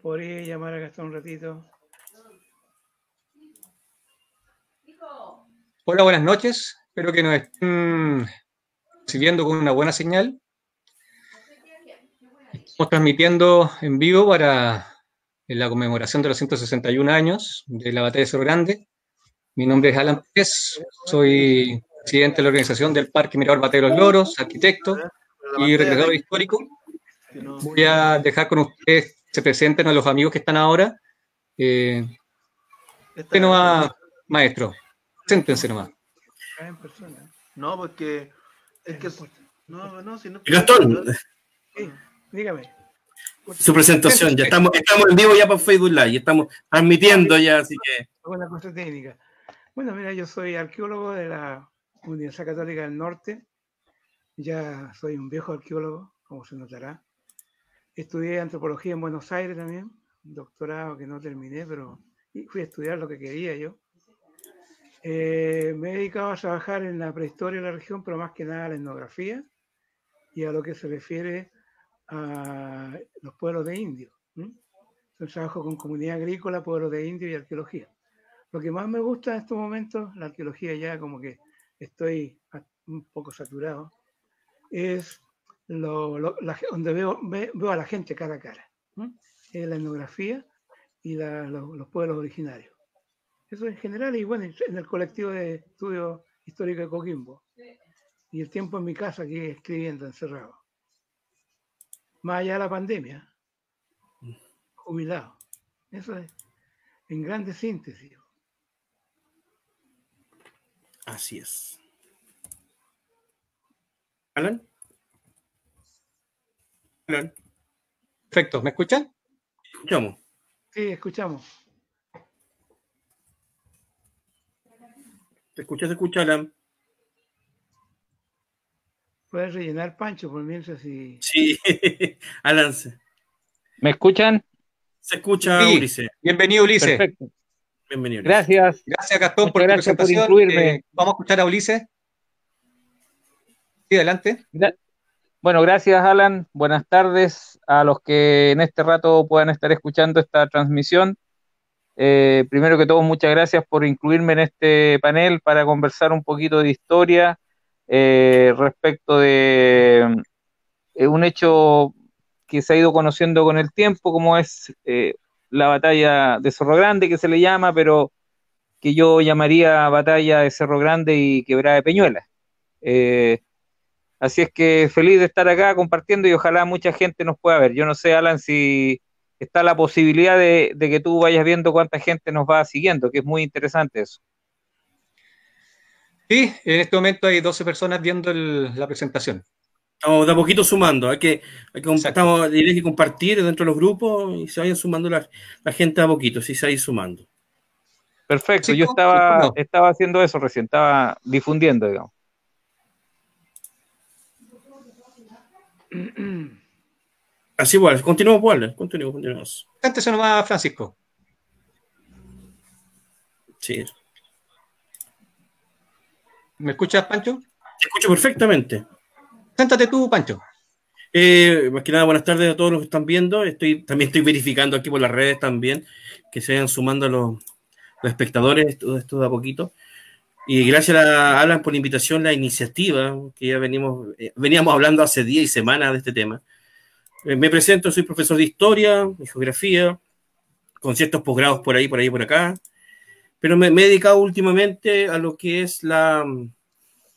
¿Podría llamar a Gastón un ratito? Hola, buenas noches. Espero que nos estén recibiendo con una buena señal. Estamos transmitiendo en vivo para la conmemoración de los 161 años de la Batalla de Cerro Grande. Mi nombre es Alan Pérez, soy presidente de la organización del Parque Mirador Batalla de los Loros, arquitecto y recreador histórico. Voy a dejar con ustedes que se presenten a los amigos que están ahora. Maestro, preséntense nomás. En persona. No, porque es que no, si no. Gastón, sí, dígame. Su presentación, ya estamos en vivo ya por Facebook Live, estamos transmitiendo ya, así que. Una cosa técnica. Bueno, mira, yo soy arqueólogo de la Universidad Católica del Norte. Ya soy un viejo arqueólogo, como se notará. Estudié antropología en Buenos Aires también, un doctorado que no terminé, pero fui a estudiar lo que quería yo. Me he dedicado a trabajar en la prehistoria de la región, pero más que nada a la etnografía y a lo que se refiere a los pueblos de indios. Yo trabajo con comunidad agrícola, pueblos de indios y arqueología. Lo que más me gusta en estos momentos, la arqueología ya como que estoy un poco saturado, es donde veo a la gente cara a cara. Es la etnografía y los pueblos originarios. Eso en general, y bueno, en el colectivo de estudio histórico de Coquimbo. Y el tiempo en mi casa aquí escribiendo, encerrado. Más allá de la pandemia. Jubilado. Eso es en grande síntesis. Así es. ¿Alan? ¿Alan? Perfecto, ¿me escuchan? Escuchamos. Sí, escuchamos. Se escucha, Alan. Puedes rellenar, Pancho, por mientras si... Sí, Alan. ¿Me escuchan? Se escucha, sí. Ulises. Bienvenido, Ulises. Perfecto. Bienvenido, Ulises. Gracias. Gracias, Gastón, muchas por tu gracias presentación. Por incluirme. Vamos a escuchar a Ulises. Sí, adelante. Bueno, gracias, Alan. Buenas tardes a los que en este rato puedan estar escuchando esta transmisión. Primero que todo, muchas gracias por incluirme en este panel para conversar un poquito de historia respecto de un hecho que se ha ido conociendo con el tiempo, como es la batalla de Cerro Grande, que se le llama, pero que yo llamaría batalla de Cerro Grande y Quebrada de Peñuelas. Así es que feliz de estar acá compartiendo y ojalá mucha gente nos pueda ver. Yo no sé, Alan, si está la posibilidad de que tú vayas viendo cuánta gente nos va siguiendo, que es muy interesante eso. Sí, en este momento hay 12 personas viendo la presentación. Estamos de a poquito sumando. Hay que compartir dentro de los grupos y se vayan sumando la gente de a poquito, si se va a ir sumando. Perfecto, ¿Sí, yo estaba haciendo eso recién, estaba difundiendo, digamos. Así igual, continuemos. Antes se nos va Francisco. Sí. ¿Me escuchas, Pancho? Te escucho perfectamente. Siéntate tú, Pancho. Más que nada, buenas tardes a todos los que están viendo. También estoy verificando aquí por las redes también que se vayan sumando los espectadores, todo esto de a poquito. Y gracias a Alan por la invitación, la iniciativa, que ya veníamos hablando hace días y semanas de este tema. Me presento, soy profesor de historia, de geografía, con ciertos posgrados por ahí, por acá, pero me he dedicado últimamente a lo que es la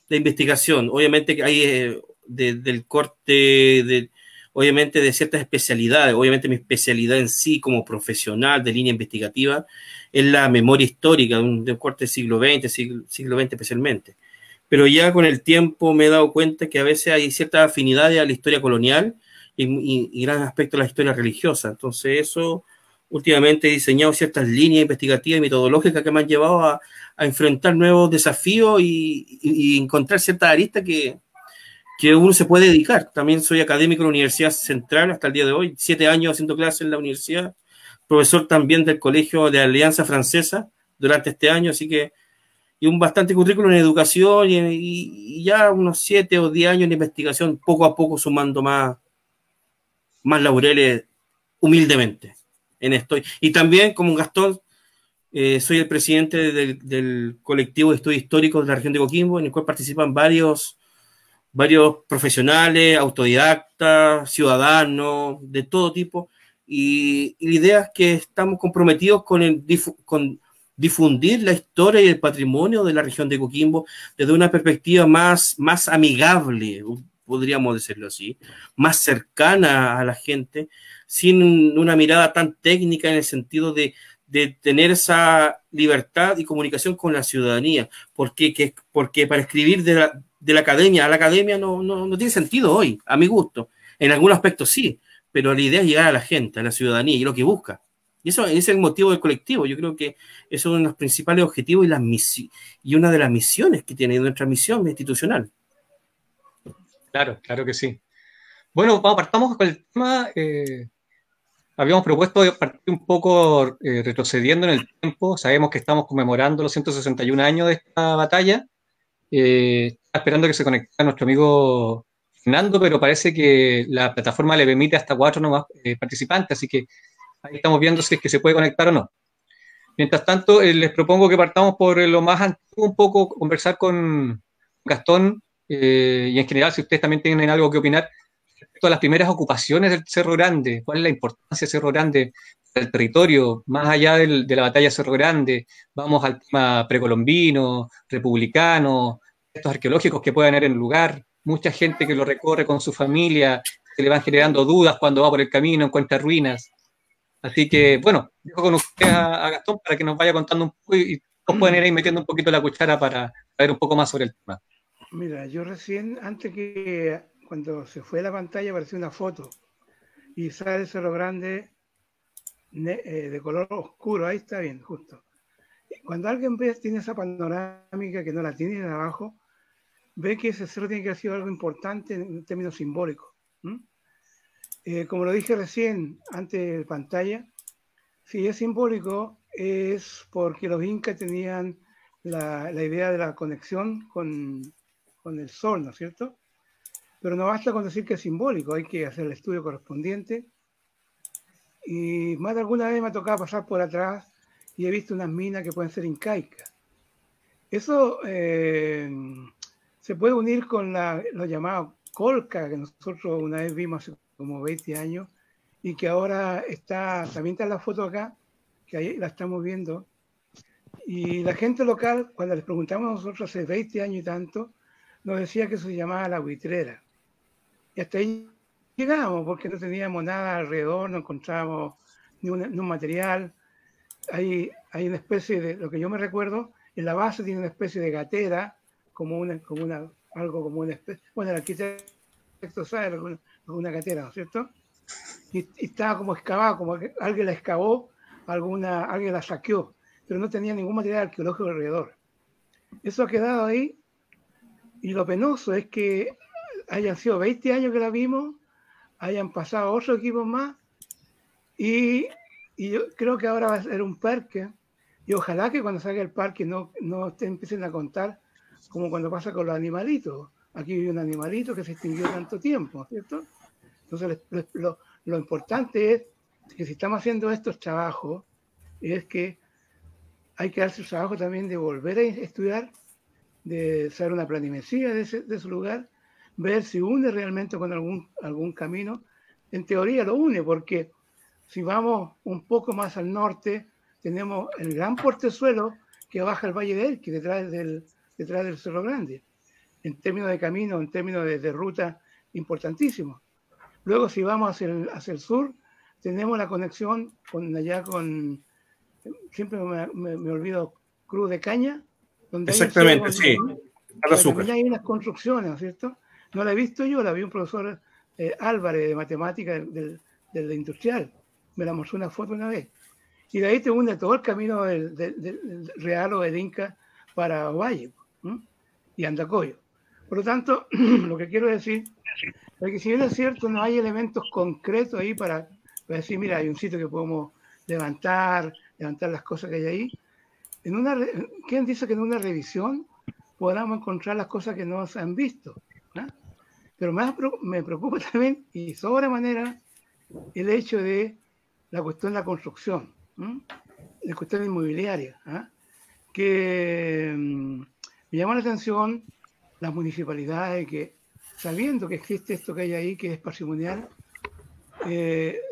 investigación. Obviamente que hay del corte, obviamente de ciertas especialidades. Obviamente mi especialidad en sí como profesional de línea investigativa es la memoria histórica de un corte siglo XX, siglo XX especialmente. Pero ya con el tiempo me he dado cuenta que a veces hay ciertas afinidades a la historia colonial y gran aspecto de la historia religiosa. Entonces eso, últimamente he diseñado ciertas líneas investigativas y metodológicas que me han llevado a enfrentar nuevos desafíos y encontrar ciertas aristas que uno se puede dedicar. También soy académico de la Universidad Central hasta el día de hoy, 7 años haciendo clases en la universidad, profesor también del Colegio de Alianza Francesa durante este año, así que y un bastante currículum en educación y ya unos 7 o 10 años en investigación, poco a poco sumando más laureles humildemente en esto. Y también, como Gastón, soy el presidente del colectivo de estudios históricos de la región de Coquimbo, en el cual participan varios profesionales, autodidactas, ciudadanos, de todo tipo. Y la idea es que estamos comprometidos con difundir la historia y el patrimonio de la región de Coquimbo desde una perspectiva más amigable, podríamos decirlo así, más cercana a la gente, sin una mirada tan técnica en el sentido de tener esa libertad y comunicación con la ciudadanía, porque para escribir de la academia a la academia no tiene sentido hoy, a mi gusto. En algunos aspectos sí, pero la idea es llegar a la gente, a la ciudadanía, y lo que busca. Y eso es el motivo del colectivo. Yo creo que eso es uno de los principales objetivos y una de las misiones que tiene nuestra misión institucional. Claro, claro que sí. Bueno, partamos con el tema. Habíamos propuesto partir un poco retrocediendo en el tiempo. Sabemos que estamos conmemorando los 161 años de esta batalla. Estaba esperando que se conectara nuestro amigo Fernando, pero parece que la plataforma le permite hasta 4 nomás participantes, así que ahí estamos viendo si es que se puede conectar o no. Mientras tanto, les propongo que partamos por lo más antiguo, un poco conversar con Gastón y en general, si ustedes también tienen algo que opinar respecto a las primeras ocupaciones del Cerro Grande, cuál es la importancia de Cerro Grande para el territorio, más allá de la batalla de Cerro Grande, vamos al tema precolombino, republicano, estos arqueológicos que pueden haber en el lugar, mucha gente que lo recorre con su familia, se le van generando dudas cuando va por el camino, encuentra ruinas. Así que, bueno, dejo con usted a Gastón para que nos vaya contando un poco y todos pueden ir ahí metiendo un poquito la cuchara para ver un poco más sobre el tema. Mira, yo recién, cuando se fue la pantalla, apareció una foto y sale el Cerro Grande de color oscuro, ahí está bien, justo. Cuando alguien tiene esa panorámica que no la tiene de abajo, ve que ese cerro tiene que haber sido algo importante en términos simbólicos. Como lo dije recién, antes de pantalla, si es simbólico es porque los incas tenían la idea de la conexión con el sol, ¿no es cierto? Pero no basta con decir que es simbólico, hay que hacer el estudio correspondiente. Y más de alguna vez me ha tocado pasar por atrás y he visto unas minas que pueden ser incaicas. Eso se puede unir con lo llamado colca, que nosotros una vez vimos hace como 20 años, y que ahora también está la foto acá, que ahí la estamos viendo. Y la gente local, cuando les preguntamos nosotros hace 20 años y tanto, nos decía que eso se llamaba la buitrera. Y hasta ahí llegamos, porque no teníamos nada alrededor, no encontrábamos ni un material. Hay una especie de, lo que yo me recuerdo, en la base tiene una especie de gatera, algo como una especie, bueno, el arquitecto sabe, una gatera, ¿no es cierto? Y estaba como excavada, como que alguien la excavó, alguien la saqueó, pero no tenía ningún material arqueológico alrededor. Eso ha quedado ahí, y lo penoso es que hayan sido 20 años que la vimos, hayan pasado otros equipos más, y yo creo que ahora va a ser un parque, y ojalá que cuando salga el parque no empiecen a contar como cuando pasa con los animalitos. Aquí vive un animalito que se extinguió tanto tiempo, ¿cierto? Entonces lo importante es que si estamos haciendo estos trabajos, es que hay que darse el trabajo también de volver a estudiar, de hacer una planimetría de ese lugar, ver si une realmente con algún camino. En teoría lo une, porque si vamos un poco más al norte, tenemos el gran portezuelo que baja al Valle de Elqui, detrás del Cerro Grande, en términos de camino, en términos de ruta, importantísimo. Luego, si vamos hacia el sur, tenemos la conexión siempre me olvido, Cruz de Caña, donde exactamente, sí, también hay unas construcciones, ¿cierto? No la he visto yo, la vi un profesor Álvarez de matemática del industrial, me la mostró una foto una vez. Y de ahí te une todo el camino del Real o del Inca para Valle y Andacoyo. Por lo tanto, lo que quiero decir es que si bien es cierto, no hay elementos concretos ahí para decir, mira, hay un sitio que podemos levantar las cosas que hay ahí. ¿Quién dice que en una revisión podamos encontrar las cosas que no se han visto? ¿No? Pero me preocupa también, y sobremanera, el hecho de la cuestión de la construcción, la cuestión inmobiliaria, que me llamó la atención las municipalidades que, sabiendo que existe esto que hay ahí, que es patrimonial,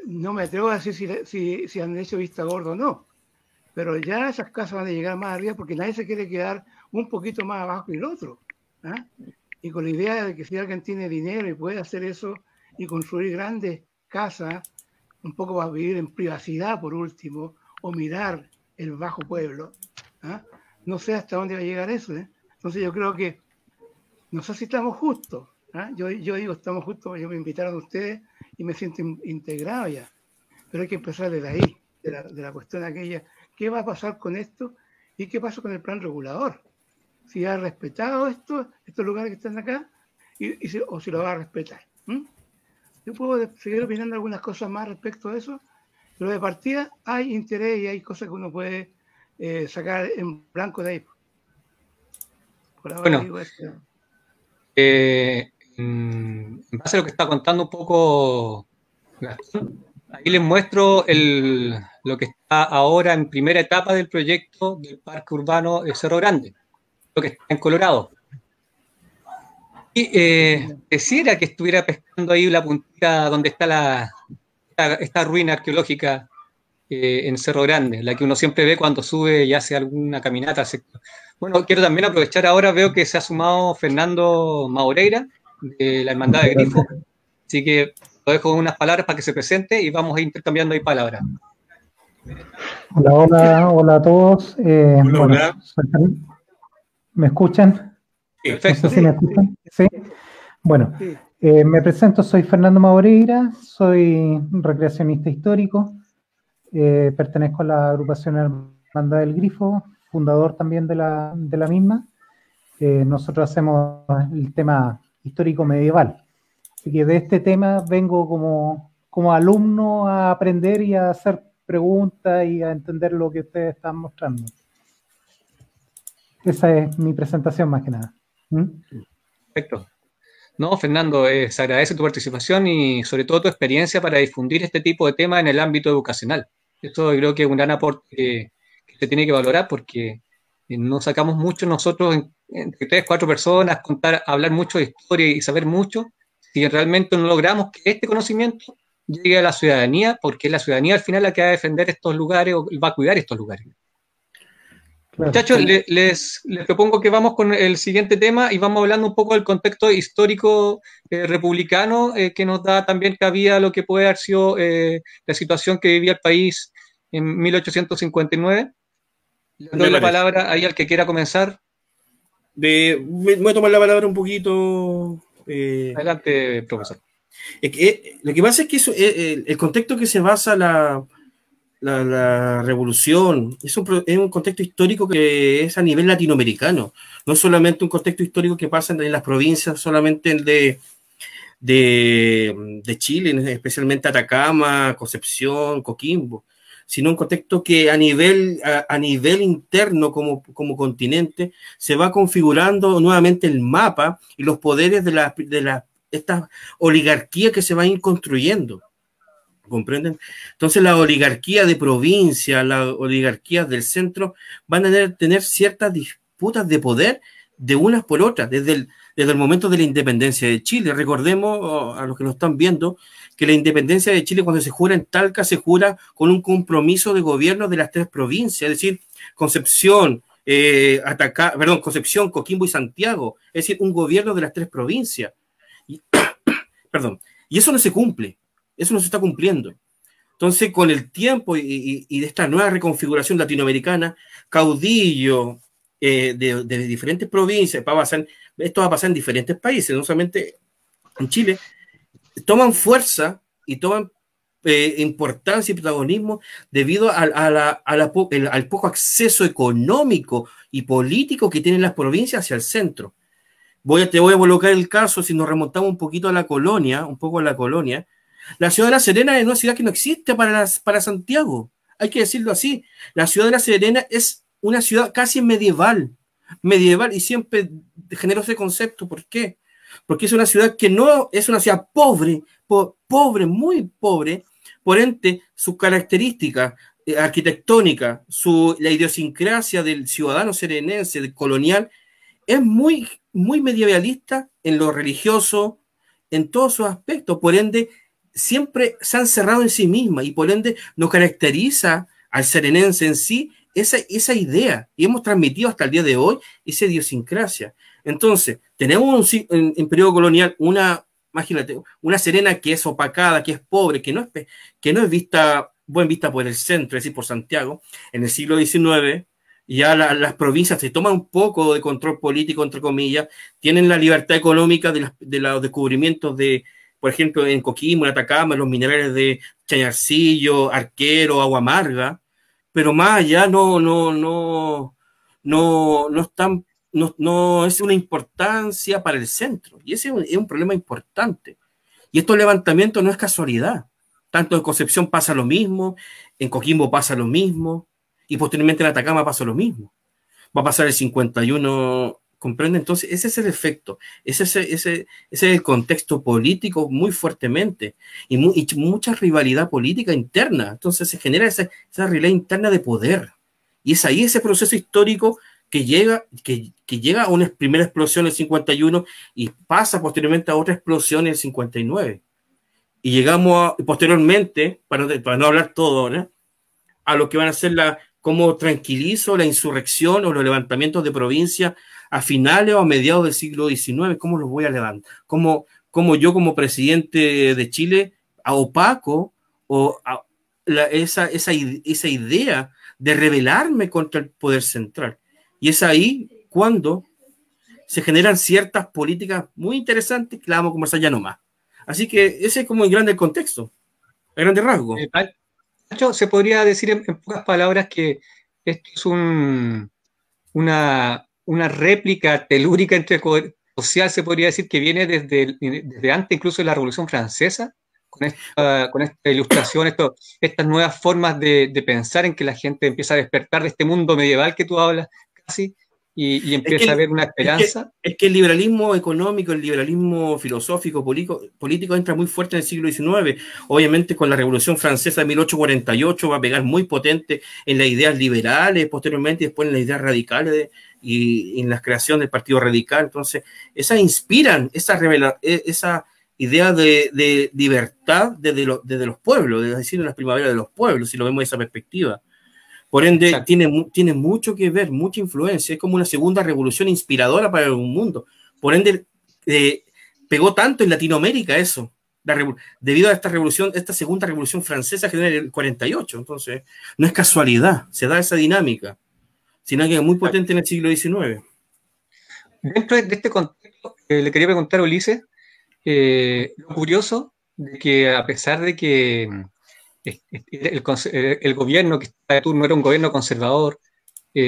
no me atrevo a decir si han hecho vista gorda o no, pero ya esas casas van a llegar más arriba porque nadie se quiere quedar un poquito más abajo que el otro. Y con la idea de que si alguien tiene dinero y puede hacer eso y construir grandes casas, un poco para vivir en privacidad por último, o mirar el bajo pueblo, no sé hasta dónde va a llegar eso. Entonces yo creo que, no sé si estamos justos. Yo digo, estamos justos, yo me invitaron a ustedes y me siento integrado ya. Pero hay que empezar desde ahí, de la cuestión aquella, ¿qué va a pasar con esto? ¿Y qué pasa con el plan regulador? Si ha respetado estos lugares que están acá, o si lo va a respetar. Yo puedo seguir opinando algunas cosas más respecto a eso, pero de partida hay interés y hay cosas que uno puede sacar en blanco de ahí. Por ahora bueno, digo esto. En base a lo que está contando un poco Gastón, ahí les muestro lo que está ahora en primera etapa del proyecto del Parque Urbano de Cerro Grande, lo que está en Colorado. Y quisiera que estuviera pescando ahí la puntita donde está esta ruina arqueológica en Cerro Grande, la que uno siempre ve cuando sube y hace alguna caminata al sector. Bueno, quiero también aprovechar ahora, veo que se ha sumado Fernando Maureira, de la Hermandad de Grifo, así que lo dejo unas palabras para que se presente y vamos a ir intercambiando ahí palabras. Hola a todos. Hola. ¿Me escuchan? Perfecto. No sé si me escuchan. ¿Sí? Bueno, me presento, soy Fernando Maureira, soy recreacionista histórico, pertenezco a la agrupación Hermandad del Grifo, fundador también de la misma. Nosotros hacemos el tema histórico medieval. Así que de este tema vengo como alumno a aprender y a hacer preguntas y a entender lo que ustedes están mostrando. Esa es mi presentación más que nada. Perfecto. No, Fernando, se agradece tu participación y sobre todo tu experiencia para difundir este tipo de temas en el ámbito educacional. Esto creo que es un gran aporte que se tiene que valorar porque no sacamos mucho nosotros, entre 3, 4 personas, hablar mucho de historia y saber mucho, si realmente no logramos que este conocimiento llegue a la ciudadanía, porque es la ciudadanía al final la que va a defender estos lugares o va a cuidar estos lugares. Claro. Muchachos, les propongo que vamos con el siguiente tema y vamos hablando un poco del contexto histórico republicano que nos da también cabida a lo que puede haber sido la situación que vivía el país en 1859. Le doy la palabra ahí al que quiera comenzar. Voy a tomar la palabra un poquito. Adelante, profesor. Lo que pasa es que el contexto que se basa la revolución es un contexto histórico que es a nivel latinoamericano, no solamente un contexto histórico que pasa en las provincias solamente de Chile, especialmente Atacama, Concepción, Coquimbo, sino un contexto que a nivel interno como continente se va configurando nuevamente el mapa y los poderes de esta oligarquía que se va a ir construyendo. ¿Comprenden? Entonces la oligarquía de provincia, la oligarquía del centro van a tener ciertas disputas de poder de unas por otras, desde el momento de la independencia de Chile. Recordemos a los que nos están viendo que la independencia de Chile, cuando se jura en Talca, se jura con un compromiso de gobierno de las 3 provincias, es decir, Concepción, Concepción, Coquimbo y Santiago, es decir, un gobierno de las 3 provincias. Y eso no se cumple. Eso no se está cumpliendo. Entonces, con el tiempo y de esta nueva reconfiguración latinoamericana, caudillo de diferentes provincias, esto va a pasar en diferentes países, no solamente en Chile, toman fuerza y toman importancia y protagonismo debido al poco acceso económico y político que tienen las provincias hacia el centro. Te voy a colocar el caso, si nos remontamos un poquito a la colonia, la ciudad de La Serena es una ciudad que no existe para Santiago, hay que decirlo así. La ciudad de La Serena es una ciudad casi medieval, y siempre genero ese concepto. ¿Por qué? Porque es una ciudad que no es una ciudad pobre, muy pobre, Por ende, sus características arquitectónicas, la idiosincrasia del ciudadano serenense, del colonial, es muy, muy medievalista en lo religioso, en todos sus aspectos. Por ende, siempre se han cerrado en sí misma y por ende nos caracteriza al serenense en sí esa idea, y hemos transmitido hasta el día de hoy esa idiosincrasia. Entonces, tenemos en periodo colonial imagínate, una Serena que es opacada, que es pobre, que no es buen vista por el centro, es decir, por Santiago. En el siglo XIX ya las provincias se toman un poco de control político, entre comillas, tienen la libertad económica de los descubrimientos de, por ejemplo, en Coquimbo, en Atacama, los minerales de Chañarcillo, Arquero, Agua Amarga, pero más allá no es una importancia para el centro, y ese es un problema importante. Y estos levantamientos no es casualidad. Tanto en Concepción pasa lo mismo, en Coquimbo pasa lo mismo, y posteriormente en Atacama pasa lo mismo. Va a pasar el 51, ¿comprende? Entonces, ese es el efecto, ese es el contexto político muy fuertemente, y mucha rivalidad política interna. Entonces se genera esa rivalidad interna de poder, y es ahí ese proceso histórico que llega a una primera explosión en el 51 y pasa posteriormente a otra explosión en el 59. Y llegamos posteriormente, para no hablar todo ahora, a lo que van a ser cómo tranquilizo la insurrección o los levantamientos de provincia a finales o a mediados del siglo XIX, cómo los voy a levantar, cómo yo como presidente de Chile opaco esa idea de rebelarme contra el poder central. Y es ahí cuando se generan ciertas políticas muy interesantes que la vamos a conversar ya nomás. Así que ese es como el grande contexto, el grande rasgo. Se podría decir en pocas palabras que esto es una réplica telúrica entre social, se podría decir, que viene desde antes incluso de la Revolución Francesa, con esta ilustración, estas nuevas formas de pensar en que la gente empieza a despertar de este mundo medieval que tú hablas casi, y empieza a haber una esperanza. Es que el liberalismo económico, el liberalismo filosófico, político entra muy fuerte en el siglo XIX. Obviamente con la Revolución Francesa de 1848 va a pegar muy potente en las ideas liberales, posteriormente y después en las ideas radicales y en la creación del Partido Radical. Entonces, esas inspiran esa idea de libertad desde los pueblos, es decir, en las primaveras de los pueblos, si lo vemos de esa perspectiva. Por ende, tiene mucho que ver, mucha influencia. Es como una segunda revolución inspiradora para el mundo. Por ende, pegó tanto en Latinoamérica eso, debido a esta segunda revolución francesa que en el 48. Entonces, no es casualidad, se da esa dinámica, sino que es muy potente en el siglo XIX. Dentro de este contexto, le quería preguntar a Ulises, lo curioso de que a pesar de que el gobierno que está de turno era un gobierno conservador, tu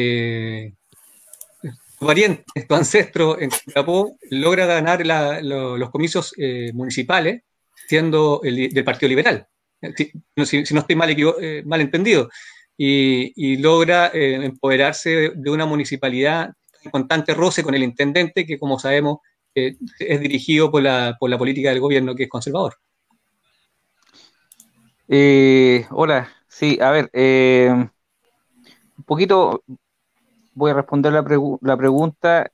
pariente, tu ancestro en Copiapó logra ganar los comicios municipales siendo del Partido Liberal, si no estoy mal entendido, y logra empoderarse de una municipalidad en constante roce con el intendente, que como sabemos es dirigido por la política del gobierno, que es conservador. Hola, sí, a ver, un poquito voy a responder la pregunta.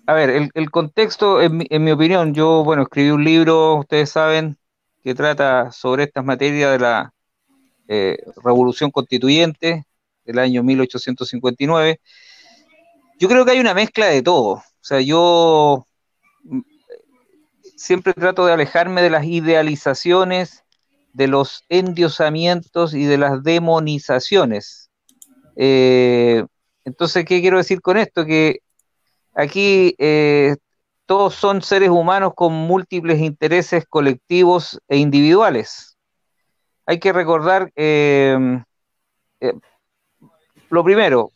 A ver, el contexto, en mi opinión, yo, bueno, escribí un libro, ustedes saben, que trata sobre estas materias de la Revolución Constituyente del año 1859. Yo creo que hay una mezcla de todo. O sea, yo siempre trato de alejarme de las idealizaciones, de los endiosamientos y de las demonizaciones. Entonces, ¿qué quiero decir con esto? Que aquí todos son seres humanos con múltiples intereses colectivos e individuales. Hay que recordar lo primero,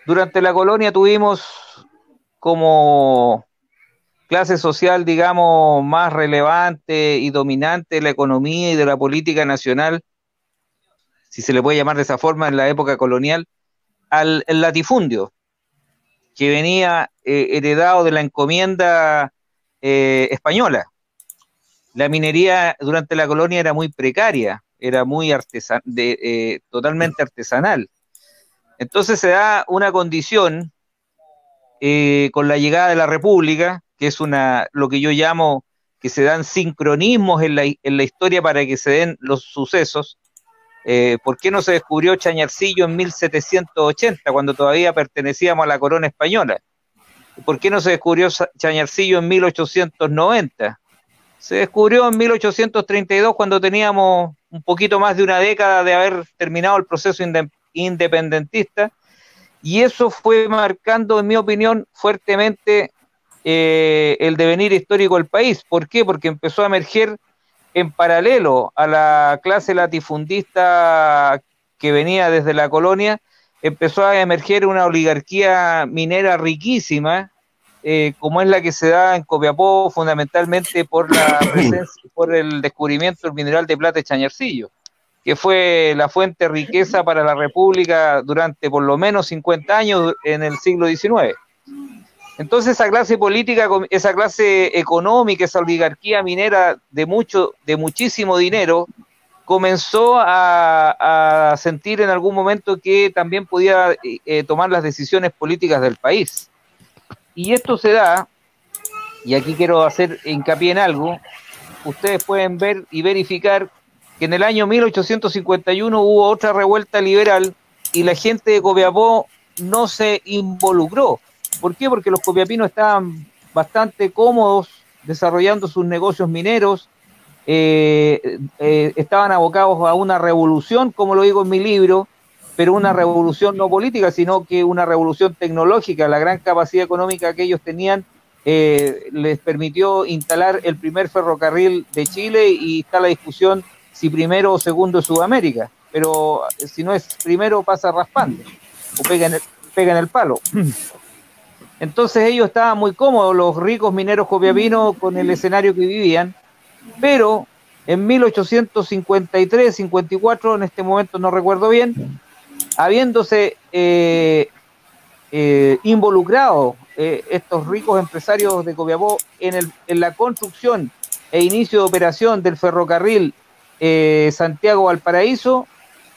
durante la colonia tuvimos como clase social, digamos, más relevante y dominante de la economía y de la política nacional, si se le puede llamar de esa forma, en la época colonial, el latifundio, que venía heredado de la encomienda española. la minería durante la colonia era muy precaria, era muy totalmente artesanal. Entonces se da una condición con la llegada de la República, que es lo que yo llamo que se dan sincronismos en la historia para que se den los sucesos. ¿Por qué no se descubrió Chañarcillo en 1780, cuando todavía pertenecíamos a la corona española? ¿Por qué no se descubrió Chañarcillo en 1890? Se descubrió en 1832, cuando teníamos un poquito más de una década de haber terminado el proceso independentista, y eso fue marcando, en mi opinión, fuertemente el devenir histórico del país. ¿Por qué? Porque empezó a emerger en paralelo a la clase latifundista que venía desde la colonia, empezó a emerger una oligarquía minera riquísima, como es la que se da en Copiapó, fundamentalmente por la presencia, por el descubrimiento del mineral de plata de Chañarcillo, que fue la fuente de riqueza para la República durante por lo menos 50 años en el siglo XIX. Entonces esa clase política, esa clase económica, esa oligarquía minera de muchísimo dinero, comenzó a sentir en algún momento que también podía tomar las decisiones políticas del país. Y esto se da, y aquí quiero hacer hincapié en algo, ustedes pueden ver y verificar que en el año 1851 hubo otra revuelta liberal y la gente de Copiapó no se involucró. ¿Por qué? Porque los copiapinos estaban bastante cómodos desarrollando sus negocios mineros, estaban abocados a una revolución, como lo digo en mi libro, pero una revolución no política, sino que una revolución tecnológica. La gran capacidad económica que ellos tenían les permitió instalar el primer ferrocarril de Chile, y está la discusión si primero o segundo de Sudamérica, pero si no es primero pasa raspando o pega en el palo. Entonces ellos estaban muy cómodos, los ricos mineros copiapinos, con el escenario que vivían, pero en 1853, 54, en este momento no recuerdo bien, habiéndose involucrado estos ricos empresarios de Copiapó en la construcción e inicio de operación del ferrocarril Santiago-Valparaíso,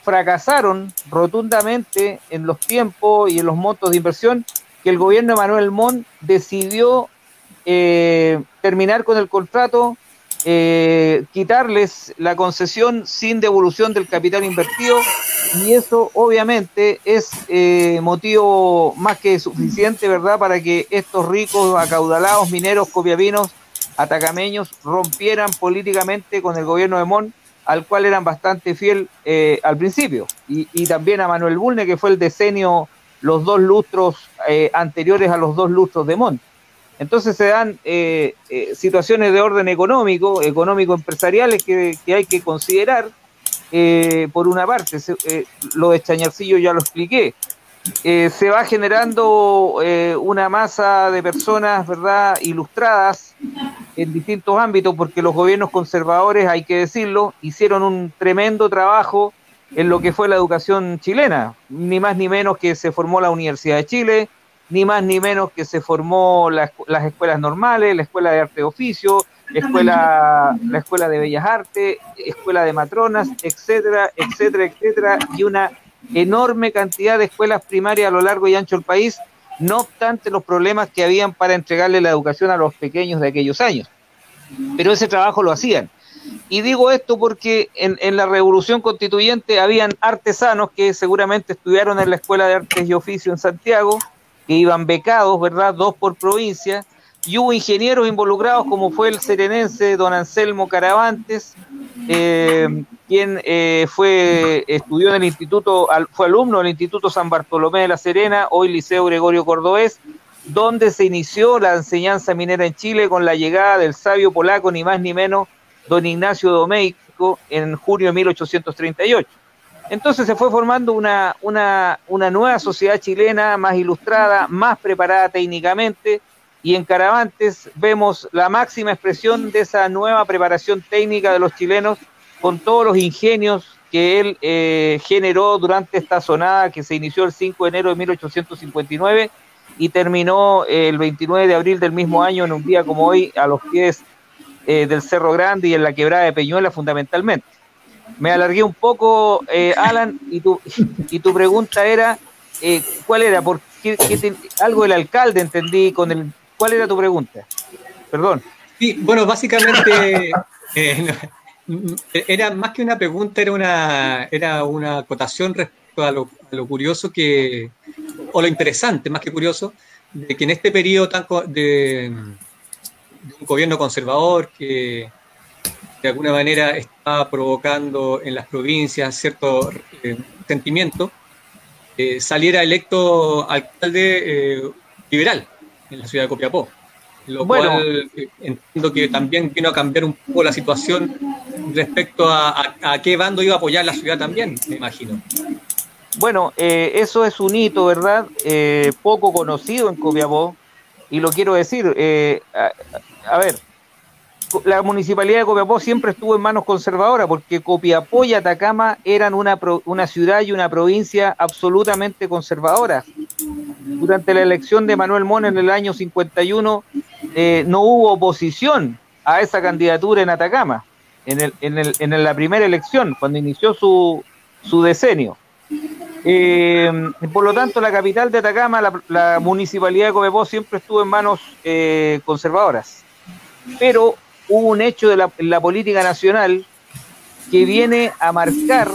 fracasaron rotundamente en los tiempos y en los montos de inversión, que el gobierno de Manuel Montt decidió terminar con el contrato, quitarles la concesión sin devolución del capital invertido, y eso obviamente es motivo más que suficiente, ¿verdad?, para que estos ricos, acaudalados mineros copiapinos, atacameños, rompieran políticamente con el gobierno de Montt, al cual eran bastante fiel al principio, y también a Manuel Bulnes, que fue el decenio, los 2 lustros anteriores a los 2 lustros de Montt. Entonces se dan situaciones de orden económico-empresariales que hay que considerar. Por una parte, lo de Chañarcillo ya lo expliqué. Se va generando una masa de personas, ¿verdad?, ilustradas en distintos ámbitos, porque los gobiernos conservadores, hay que decirlo, hicieron un tremendo trabajo en lo que fue la educación chilena, ni más ni menos que se formó la Universidad de Chile, ni más ni menos que se formó las escuelas normales, la Escuela de Arte y Oficio, la Escuela de Bellas Artes, Escuela de Matronas, etcétera, etcétera, etcétera, y una enorme cantidad de escuelas primarias a lo largo y ancho del país, no obstante los problemas que habían para entregarle la educación a los pequeños de aquellos años. Pero ese trabajo lo hacían. Y digo esto porque en la Revolución Constituyente habían artesanos que seguramente estudiaron en la Escuela de Artes y Oficio en Santiago, que iban becados, ¿verdad?, 2 por provincia, y hubo ingenieros involucrados, como fue el serenense don Anselmo Caravantes, quien estudió en el instituto, fue alumno del Instituto San Bartolomé de la Serena, hoy Liceo Gregorio Cordobés, donde se inició la enseñanza minera en Chile con la llegada del sabio polaco, ni más ni menos, don Ignacio Domeyko, en junio de 1838. Entonces se fue formando una nueva sociedad chilena, más ilustrada, más preparada técnicamente, y en Caravantes vemos la máxima expresión de esa nueva preparación técnica de los chilenos, con todos los ingenios que él generó durante esta zonada que se inició el 5 de enero de 1859 y terminó el 29 de abril del mismo año, en un día como hoy, a los pies del Cerro Grande y en la quebrada de Peñuela fundamentalmente. Me alargué un poco, Alan, y tu pregunta era, ¿cuál era? Algo del alcalde, entendí, ¿cuál era tu pregunta? Perdón. Sí, bueno, básicamente era más que una pregunta, era una acotación respecto a lo curioso o lo interesante, más que curioso, de que en este periodo de un gobierno conservador que de alguna manera está provocando en las provincias cierto sentimiento, saliera electo alcalde liberal en la ciudad de Copiapó, lo cual entiendo que también vino a cambiar un poco la situación respecto a qué bando iba a apoyar la ciudad también, me imagino. Bueno, eso es un hito, ¿verdad? Poco conocido en Copiapó, y lo quiero decir, a ver, la municipalidad de Copiapó siempre estuvo en manos conservadoras, porque Copiapó y Atacama eran una ciudad y una provincia absolutamente conservadoras. Durante la elección de Manuel Montt en el año 51 no hubo oposición a esa candidatura en Atacama, en la primera elección, cuando inició su decenio. Por lo tanto, la capital de Atacama, la municipalidad de Copiapó, siempre estuvo en manos conservadoras. Pero hubo un hecho de la política nacional que viene a marcar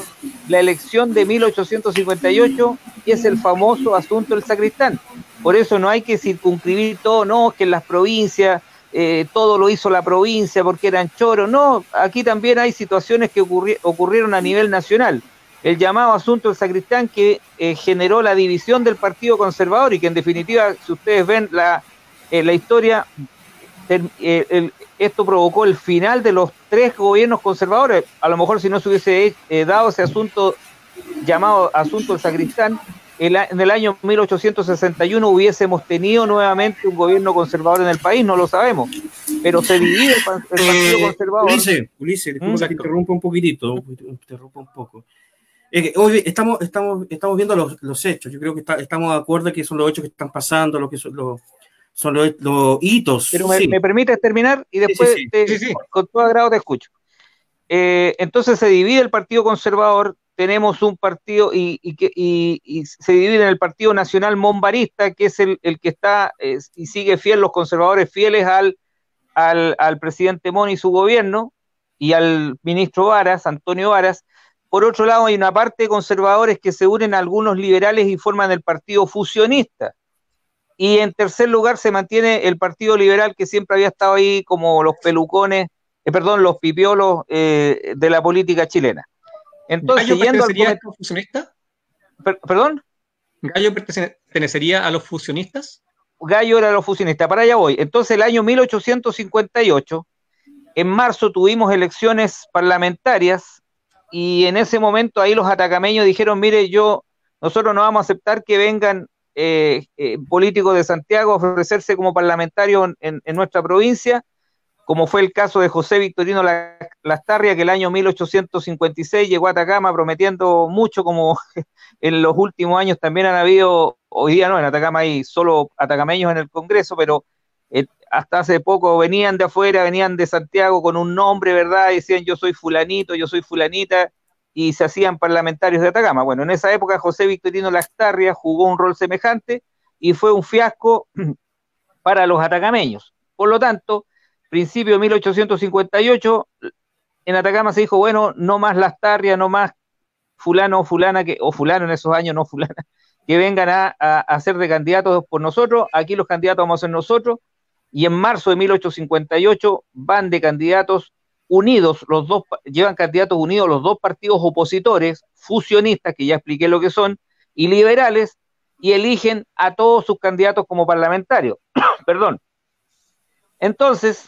la elección de 1858, y es el famoso asunto del sacristán. Por eso no hay que circunscribir todo, no, que en las provincias todo lo hizo la provincia porque eran choros. No, aquí también hay situaciones que ocurrieron a nivel nacional. El llamado asunto del sacristán, que generó la división del Partido Conservador, y que en definitiva, si ustedes ven la historia, esto provocó el final de los 3 gobiernos conservadores. A lo mejor si no se hubiese dado ese asunto llamado asunto del sacristán, en el año 1861 hubiésemos tenido nuevamente un gobierno conservador en el país, no lo sabemos, pero se divide el Partido Conservador. Ulises, disculpa que te interrumpa un poquitito, hoy estamos viendo los hechos. Yo creo que estamos de acuerdo que son los hechos que están pasando, lo que son los hitos. Pero me permites terminar y después sí. Con todo agrado te escucho. Entonces se divide el Partido Conservador, tenemos un partido y se divide en el Partido Nacional Monbarista, que es el que está y sigue fiel, los conservadores fieles al presidente Montt y su gobierno, y al ministro Varas, Antonio Varas. Por otro lado, hay una parte de conservadores que se unen a algunos liberales y forman el Partido Fusionista. Y en tercer lugar se mantiene el Partido Liberal, que siempre había estado ahí como los pelucones, los pipiolos de la política chilena. Entonces, ¿Gallo pertenecería a los fusionistas? ¿Perdón? ¿Gallo pertenecería a los fusionistas? Gallo era los fusionistas, para allá voy. Entonces, el año 1858, en marzo tuvimos elecciones parlamentarias, y en ese momento ahí los atacameños dijeron, mire, nosotros no vamos a aceptar que vengan políticos de Santiago a ofrecerse como parlamentarios en nuestra provincia, como fue el caso de José Victorino Lastarria, que el año 1856 llegó a Atacama prometiendo mucho, como en los últimos años también han habido. Hoy día no, en Atacama hay solo atacameños en el Congreso, pero hasta hace poco venían de afuera, venían de Santiago con un nombre, ¿verdad? Y decían yo soy fulanito, yo soy fulanita, y se hacían parlamentarios de Atacama. Bueno, en esa época José Victorino Lastarria jugó un rol semejante y fue un fiasco para los atacameños. Por lo tanto, principio de 1858, en Atacama se dijo, bueno, no más Lastarria, no más fulano o fulana, o fulano en esos años, no fulana, que vengan a ser de candidatos por nosotros. Aquí los candidatos vamos a ser nosotros. Y en marzo de 1858 van de candidatos unidos, llevan candidatos unidos los 2 partidos opositores, fusionistas, que ya expliqué lo que son, y liberales, y eligen a todos sus candidatos como parlamentarios. Perdón. Entonces,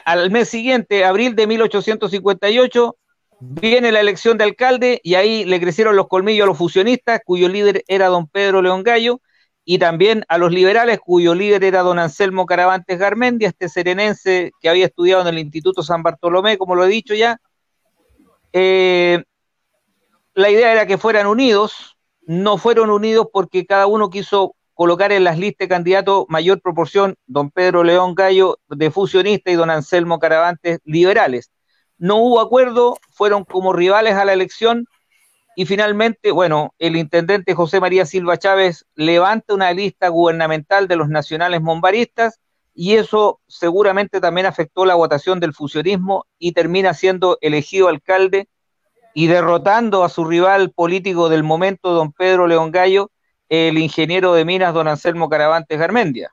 al mes siguiente, abril de 1858, viene la elección de alcalde, y ahí le crecieron los colmillos a los fusionistas, cuyo líder era don Pedro León Gallo, y también a los liberales, cuyo líder era don Anselmo Caravantes Garmendia, este serenense que había estudiado en el Instituto San Bartolomé, como lo he dicho ya. La idea era que fueran unidos, no fueron unidos porque cada uno quiso colocar en las listas de candidatos mayor proporción don Pedro León Gallo de fusionista y don Anselmo Caravantes liberales. No hubo acuerdo, fueron como rivales a la elección y finalmente, bueno, el intendente José María Silva Chávez levanta una lista gubernamental de los nacionales monbaristas y eso seguramente también afectó la votación del fusionismo y termina siendo elegido alcalde y derrotando a su rival político del momento, don Pedro León Gallo, el ingeniero de minas don Anselmo Caravantes Garmendia.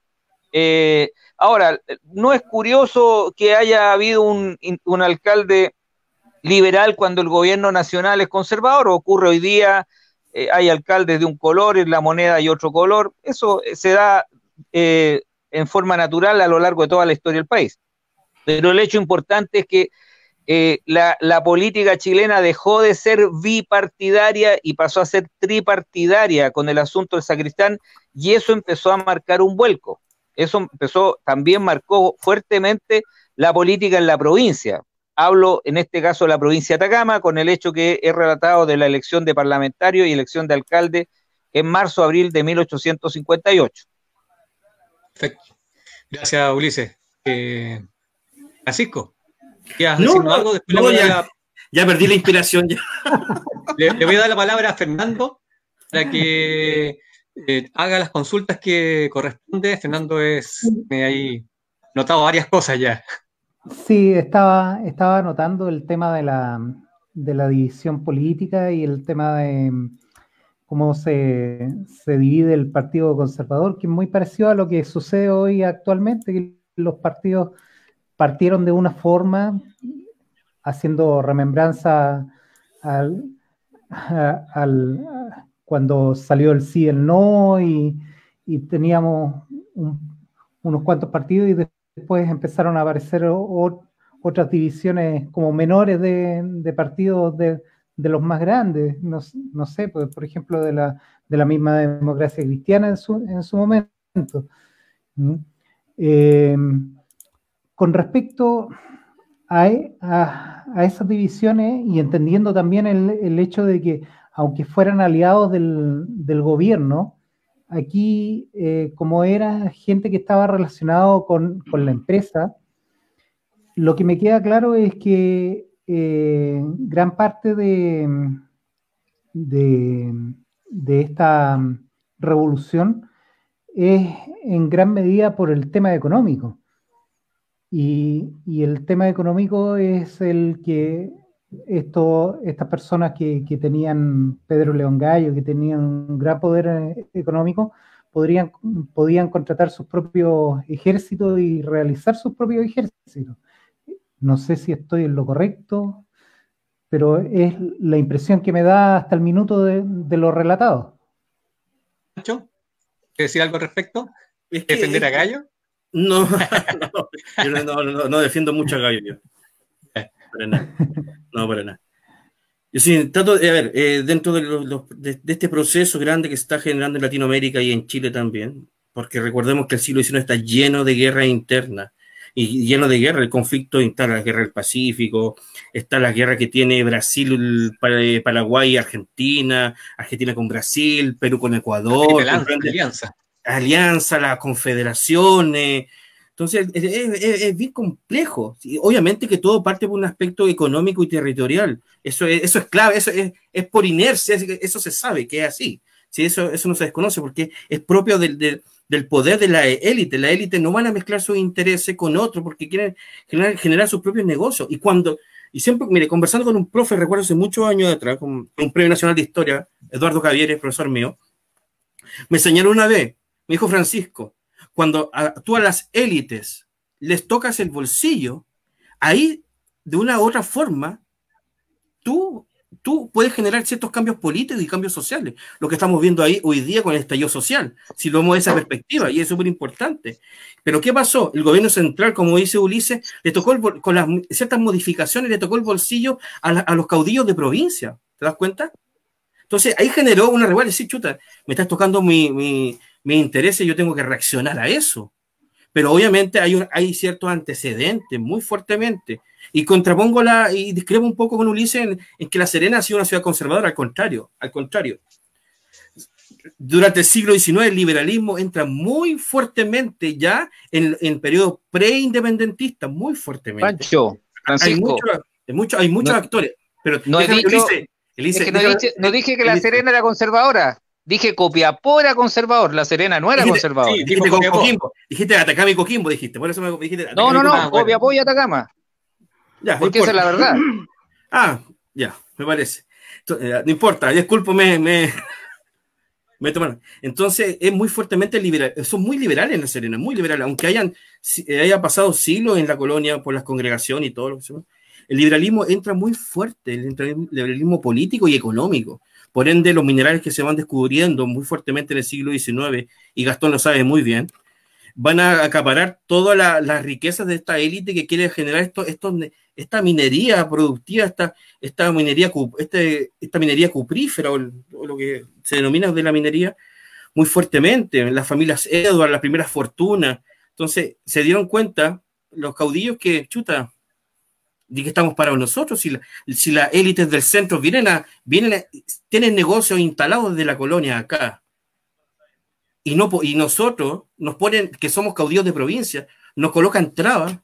Ahora, no es curioso que haya habido un alcalde liberal cuando el gobierno nacional es conservador, ocurre hoy día, hay alcaldes de un color, en La Moneda hay otro color, eso se da en forma natural a lo largo de toda la historia del país. Pero el hecho importante es que la política chilena dejó de ser bipartidaria y pasó a ser tripartidaria con el asunto del Sacristán y eso empezó a marcar un vuelco. Eso también marcó fuertemente la política en la provincia. Hablo en este caso de la provincia de Atacama con el hecho que he relatado de la elección de parlamentario y elección de alcalde en marzo-abril de 1858. Perfecto. Gracias, Ulises. Francisco, ¿quieres decirnos algo? Después ya perdí la inspiración. Ya. Le voy a dar la palabra a Fernando para que haga las consultas que corresponde. Fernando me ha notado varias cosas ya. Sí, estaba anotando el tema de la división política y el tema de cómo se divide el Partido Conservador, que es muy parecido a lo que sucede hoy actualmente, que los partidos partieron de una forma, haciendo remembranza cuando salió el sí y el no, y teníamos unos cuantos partidos, y después empezaron a aparecer otras divisiones como menores de partidos de los más grandes, no sé, pues, por ejemplo, de la misma Democracia Cristiana en su momento. Con respecto a esas divisiones, y entendiendo también el hecho de que, aunque fueran aliados del gobierno, aquí, como era gente que estaba relacionado con la empresa, lo que me queda claro es que gran parte de esta revolución es en gran medida por el tema económico. Y el tema económico es el que estas personas que tenían Pedro León Gallo, que tenían un gran poder económico, podían contratar sus propios ejércitos y realizar sus propios ejércitos. No sé si estoy en lo correcto, pero es la impresión que me da hasta el minuto de lo relatado. ¿Nacho? ¿Quieres decir algo al respecto? ¿Defender a Gallo? No, yo no defiendo mucho a Gallo. Yo. Para nada. No, para nada. Yo sí, trato de, dentro de este proceso grande que se está generando en Latinoamérica y en Chile también, porque recordemos que el siglo XIX está lleno de guerras internas y lleno de guerra, el conflicto está la guerra del Pacífico, está la guerra que tiene Brasil, Paraguay, Argentina con Brasil, Perú con Ecuador, alianza, las confederaciones. Entonces, es bien complejo. Obviamente que todo parte por un aspecto económico y territorial. Eso es clave, eso es por inercia, eso se sabe que es así. ¿Sí? Eso no se desconoce porque es propio del poder de la élite. La élite no van a mezclar sus intereses con otros porque quieren generar sus propios negocios. Y siempre, mire, conversando con un profe, recuerdo hace muchos años atrás, con un premio nacional de historia, Eduardo Cavieres, profesor mío, me enseñaron una vez, me dijo: Francisco, cuando tú a las élites les tocas el bolsillo, ahí, de una u otra forma, tú puedes generar ciertos cambios políticos y cambios sociales. Lo que estamos viendo ahí hoy día con el estallido social, si lo vemos de esa perspectiva, y es súper importante. Pero ¿qué pasó? El gobierno central, como dice Ulises, le tocó con las ciertas modificaciones, le tocó el bolsillo a los caudillos de provincia. ¿Te das cuenta? Entonces, ahí generó una revuelta. Sí, chuta, me estás tocando mis intereses, yo tengo que reaccionar a eso. Pero obviamente hay ciertos antecedentes muy fuertemente. Y contrapongo y discrepo un poco con Ulises en que La Serena ha sido una ciudad conservadora, al contrario. durante el siglo XIX el liberalismo entra muy fuertemente ya en periodo pre-independentista, muy fuertemente. Pancho, Francisco, hay muchos actores, pero no he dicho, no dije que La Serena era conservadora, dije Copiapó era conservador, La Serena no era conservadora. Sí, dijiste con Coquimbo, dijiste Atacama y Coquimbo, dijiste, por eso me dijiste Atacama. No, Copiapó y Atacama. Ya, porque esa es la verdad. Ya, me parece. No importa, disculpo, me tomaron. Entonces, es muy fuertemente liberal. Son muy liberales en La Serena, muy liberales. Aunque haya pasado siglos en la colonia por las congregaciones y todo lo que sea, el liberalismo entra muy fuerte, el liberalismo político y económico. Por ende, los minerales que se van descubriendo muy fuertemente en el siglo XIX, y Gastón lo sabe muy bien, van a acaparar todas las riquezas de esta élite que quiere generar esta minería productiva, esta minería cuprífera, o lo que se denomina de la minería, muy fuertemente. Las familias Edward, las primeras fortunas. Entonces, se dieron cuenta los caudillos que, chuta, ¿de qué estamos parados nosotros? Si las élites del centro tienen negocios instalados desde la colonia acá, y nosotros nos ponen, que somos caudillos de provincia, nos colocan trabas.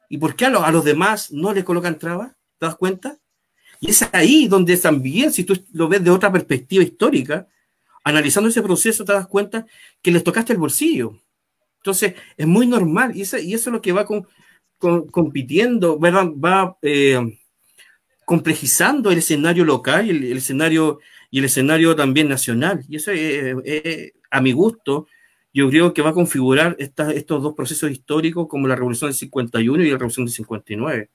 ¿Y por qué a los demás no les colocan trabas? ¿Te das cuenta? Y es ahí donde también, si tú lo ves de otra perspectiva histórica, analizando ese proceso, te das cuenta que les tocaste el bolsillo. Entonces, es muy normal. Y eso es lo que va compitiendo, ¿verdad? Va complejizando el escenario local y el escenario también nacional. Y eso, a mi gusto, yo creo que va a configurar estos dos procesos históricos como la Revolución del 51 y la Revolución del 59.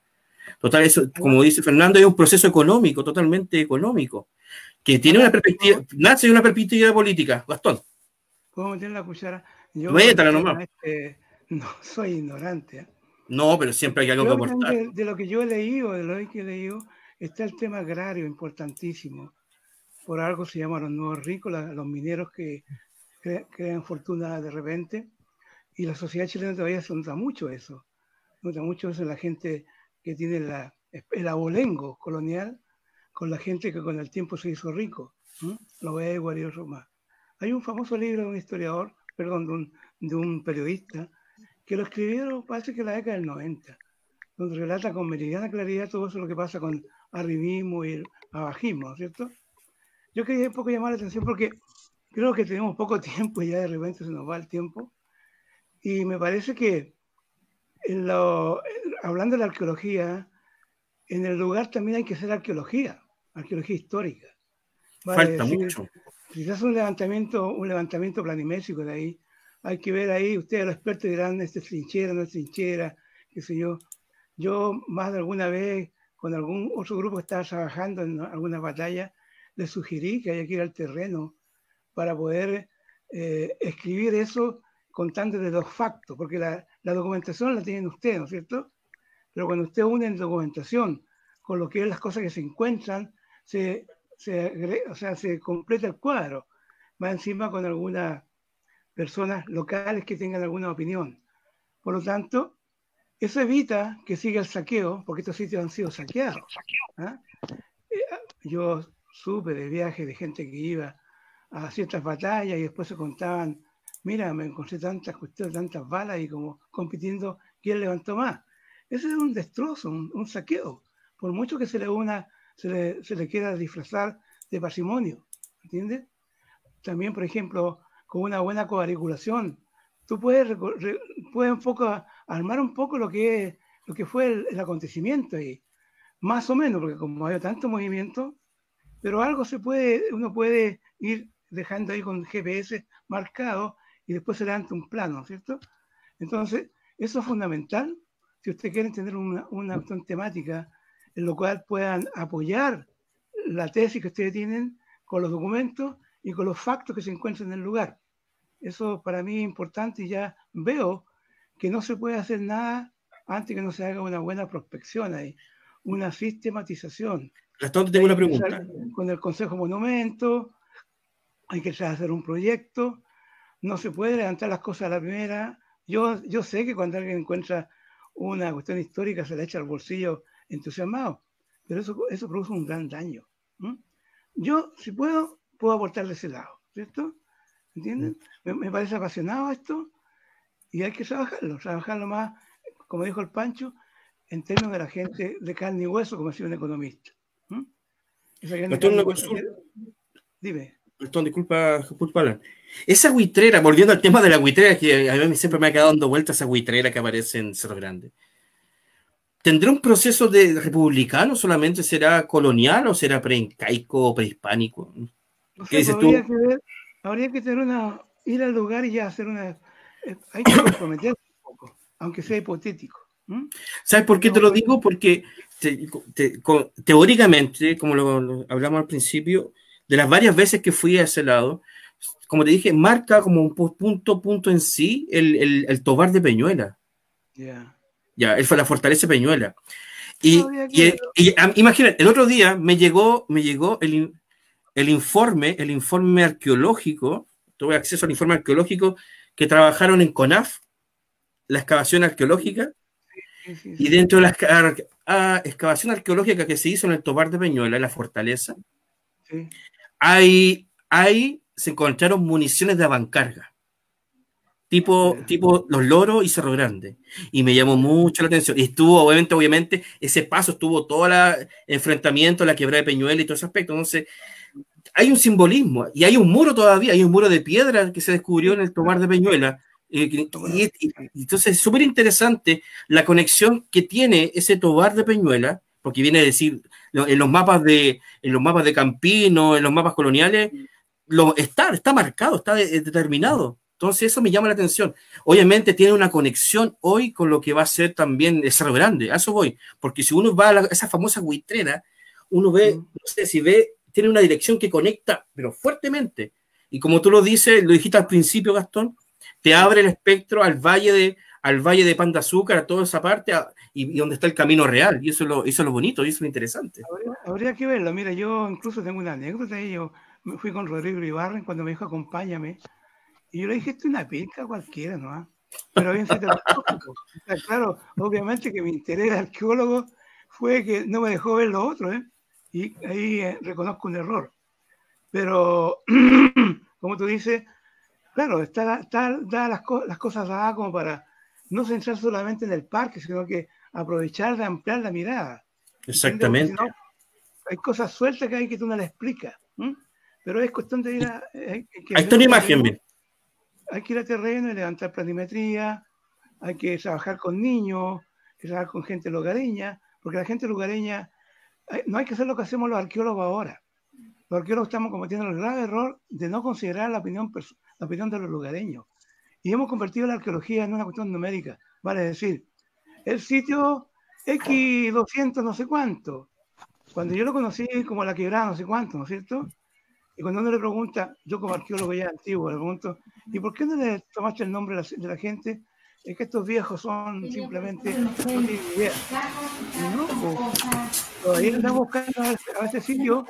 Total, eso, como dice Fernando, es un proceso económico, totalmente económico, que tiene una perspectiva, nace de una perspectiva política. Gastón. ¿Puedo meter la cuchara? Yo no soy ignorante. No, pero siempre hay algo que aportar. De lo que yo he leído, está el tema agrario importantísimo. Por algo se llaman los nuevos ricos, los mineros que crean fortuna de repente. Y la sociedad chilena todavía se nota mucho eso. Nota mucho eso en la gente que tiene el abolengo colonial con la gente que con el tiempo se hizo rico. Los Edward y otros más. Hay un famoso libro de un historiador, de un periodista, que lo escribieron, parece que en la década del 90, donde relata con meridiana claridad todo eso lo que pasa con arribismo y abajismo, ¿cierto? Yo quería un poco llamar la atención porque creo que tenemos poco tiempo y ya de repente se nos va el tiempo. Y me parece que hablando de la arqueología, en el lugar también hay que hacer arqueología histórica. Falta mucho. Si se hace un levantamiento planimétrico de ahí, hay que ver ahí, ustedes los expertos dirán, esta es trinchera, no es trinchera, qué sé yo. Yo más de alguna vez, con algún otro grupo que estaba trabajando en alguna batalla, les sugerí que haya que ir al terreno para poder escribir eso contando de los factos, porque la documentación la tienen ustedes, ¿no es cierto? Pero cuando usted une documentación con lo que es las cosas que se encuentran, se completa el cuadro. Va encima con algunas personas locales que tengan alguna opinión. Por lo tanto, eso evita que siga el saqueo, porque estos sitios han sido saqueados. Yo supe de viajes de gente que iba a ciertas batallas y después se contaban, mira, me encontré tantas cuestiones, tantas balas y como compitiendo quién levantó más. Eso es un destrozo, un saqueo. Por mucho que se le quiera disfrazar de patrimonio, ¿entiendes? También, por ejemplo, con una buena coagulación, tú puedes un poco armar un poco lo que fue el acontecimiento ahí, más o menos, porque como hay tanto movimiento, pero algo uno puede ir dejando ahí con GPS marcado y después se levanta un plano, ¿cierto? Entonces, eso es fundamental si ustedes quieren tener una acción temática en lo cual puedan apoyar la tesis que ustedes tienen con los documentos y con los factos que se encuentran en el lugar. Eso para mí es importante y ya veo que no se puede hacer nada antes que no se haga una buena prospección ahí, una sistematización. Gastón, tengo una pregunta. Con el Consejo Monumento, hay que hacer un proyecto, no se puede levantar las cosas a la primera. Yo sé que cuando alguien encuentra una cuestión histórica se le echa al bolsillo entusiasmado, pero eso produce un gran daño. Yo, si puedo aportar de ese lado. ¿cierto? ¿Entienden? Me parece apasionado esto y hay que trabajarlo más, como dijo el Pancho, en términos de la gente de carne y hueso, como decía un economista. Esa gente de carne y hueso. Dime. Perdón, disculpa, Alan. Esa buitrera, volviendo al tema de la buitrera, que a mí siempre me ha quedado dando vueltas esa buitrera que aparece en Cerro Grande. ¿Tendrá un proceso de republicano? ¿Solamente será colonial o será preincaico o prehispánico? No sé, habría que tener ir al lugar y ya hacer hay que comprometerse un poco, aunque sea hipotético. ¿Sabes por qué te lo digo? Porque teóricamente, como lo hablamos al principio, de las varias veces que fui a ese lado, como te dije, marca como un punto en sí el Tovar de Peñuela. Ya, él fue la fortaleza de Peñuela. Y imagínate, el otro día me llegó el informe arqueológico, tuve acceso al informe arqueológico que trabajaron en CONAF, la excavación arqueológica, y dentro de la excavación arqueológica que se hizo en el Tovar de Peñuela, en la fortaleza, ahí se encontraron municiones de avancarga, tipo Los Loros y Cerro Grande, y me llamó mucho la atención. Y estuvo, obviamente, ese paso estuvo todo el enfrentamiento, la quebrada de Peñuela y todo ese aspecto. Entonces, hay un simbolismo, y hay un muro todavía, hay un muro de piedra que se descubrió en el Tovar de Peñuela. Y entonces es súper interesante la conexión que tiene ese Tovar de Peñuela, porque viene a decir, en los mapas de Campino, en los mapas coloniales, está marcado, está determinado. Entonces eso me llama la atención. Obviamente tiene una conexión hoy con lo que va a ser también el Cerro Grande, a eso voy, porque si uno va a esa famosa buitrera, uno ve, no sé si tiene una dirección que conecta, pero fuertemente. Y como tú lo dijiste al principio, Gastón, te abre el espectro al valle de Pan de Azúcar, a toda esa parte, y donde está el camino real. Y eso es lo bonito, y eso es lo interesante. Habría que verlo. Mira, yo incluso tengo una anécdota. Yo me fui con Rodrigo Ibarren cuando me dijo acompáñame. Y yo le dije, esto es una pinca cualquiera, ¿no? Pero bien se te lo claro, obviamente que mi interés de arqueólogo fue que no me dejó ver lo otro, ¿eh? Y ahí reconozco un error. Pero, como tú dices, claro, está las cosas dadas como para no centrar solamente en el parque, sino que aprovechar de ampliar la mirada. Exactamente. Si no, hay cosas sueltas que hay que tú no le explicas. Pero es cuestión de ir a... Ahí está una imagen, bien. Hay que ir a terreno y levantar planimetría, hay que trabajar con niños, hay que trabajar con gente lugareña, porque la gente lugareña, no hay que hacer lo que hacemos los arqueólogos ahora. Los arqueólogos estamos cometiendo el grave error de no considerar la opinión de los lugareños. Y hemos convertido la arqueología en una cuestión numérica. Vale decir, el sitio X200 no sé cuánto, cuando yo lo conocí como la quebrada no sé cuánto, ¿no es cierto? Y cuando uno le pregunta, yo como arqueólogo ya antiguo, le pregunto, ¿y por qué no le tomaste el nombre de la gente? Es que estos viejos son simplemente, no tienen idea. No, pues, todavía andamos buscando a ese sitio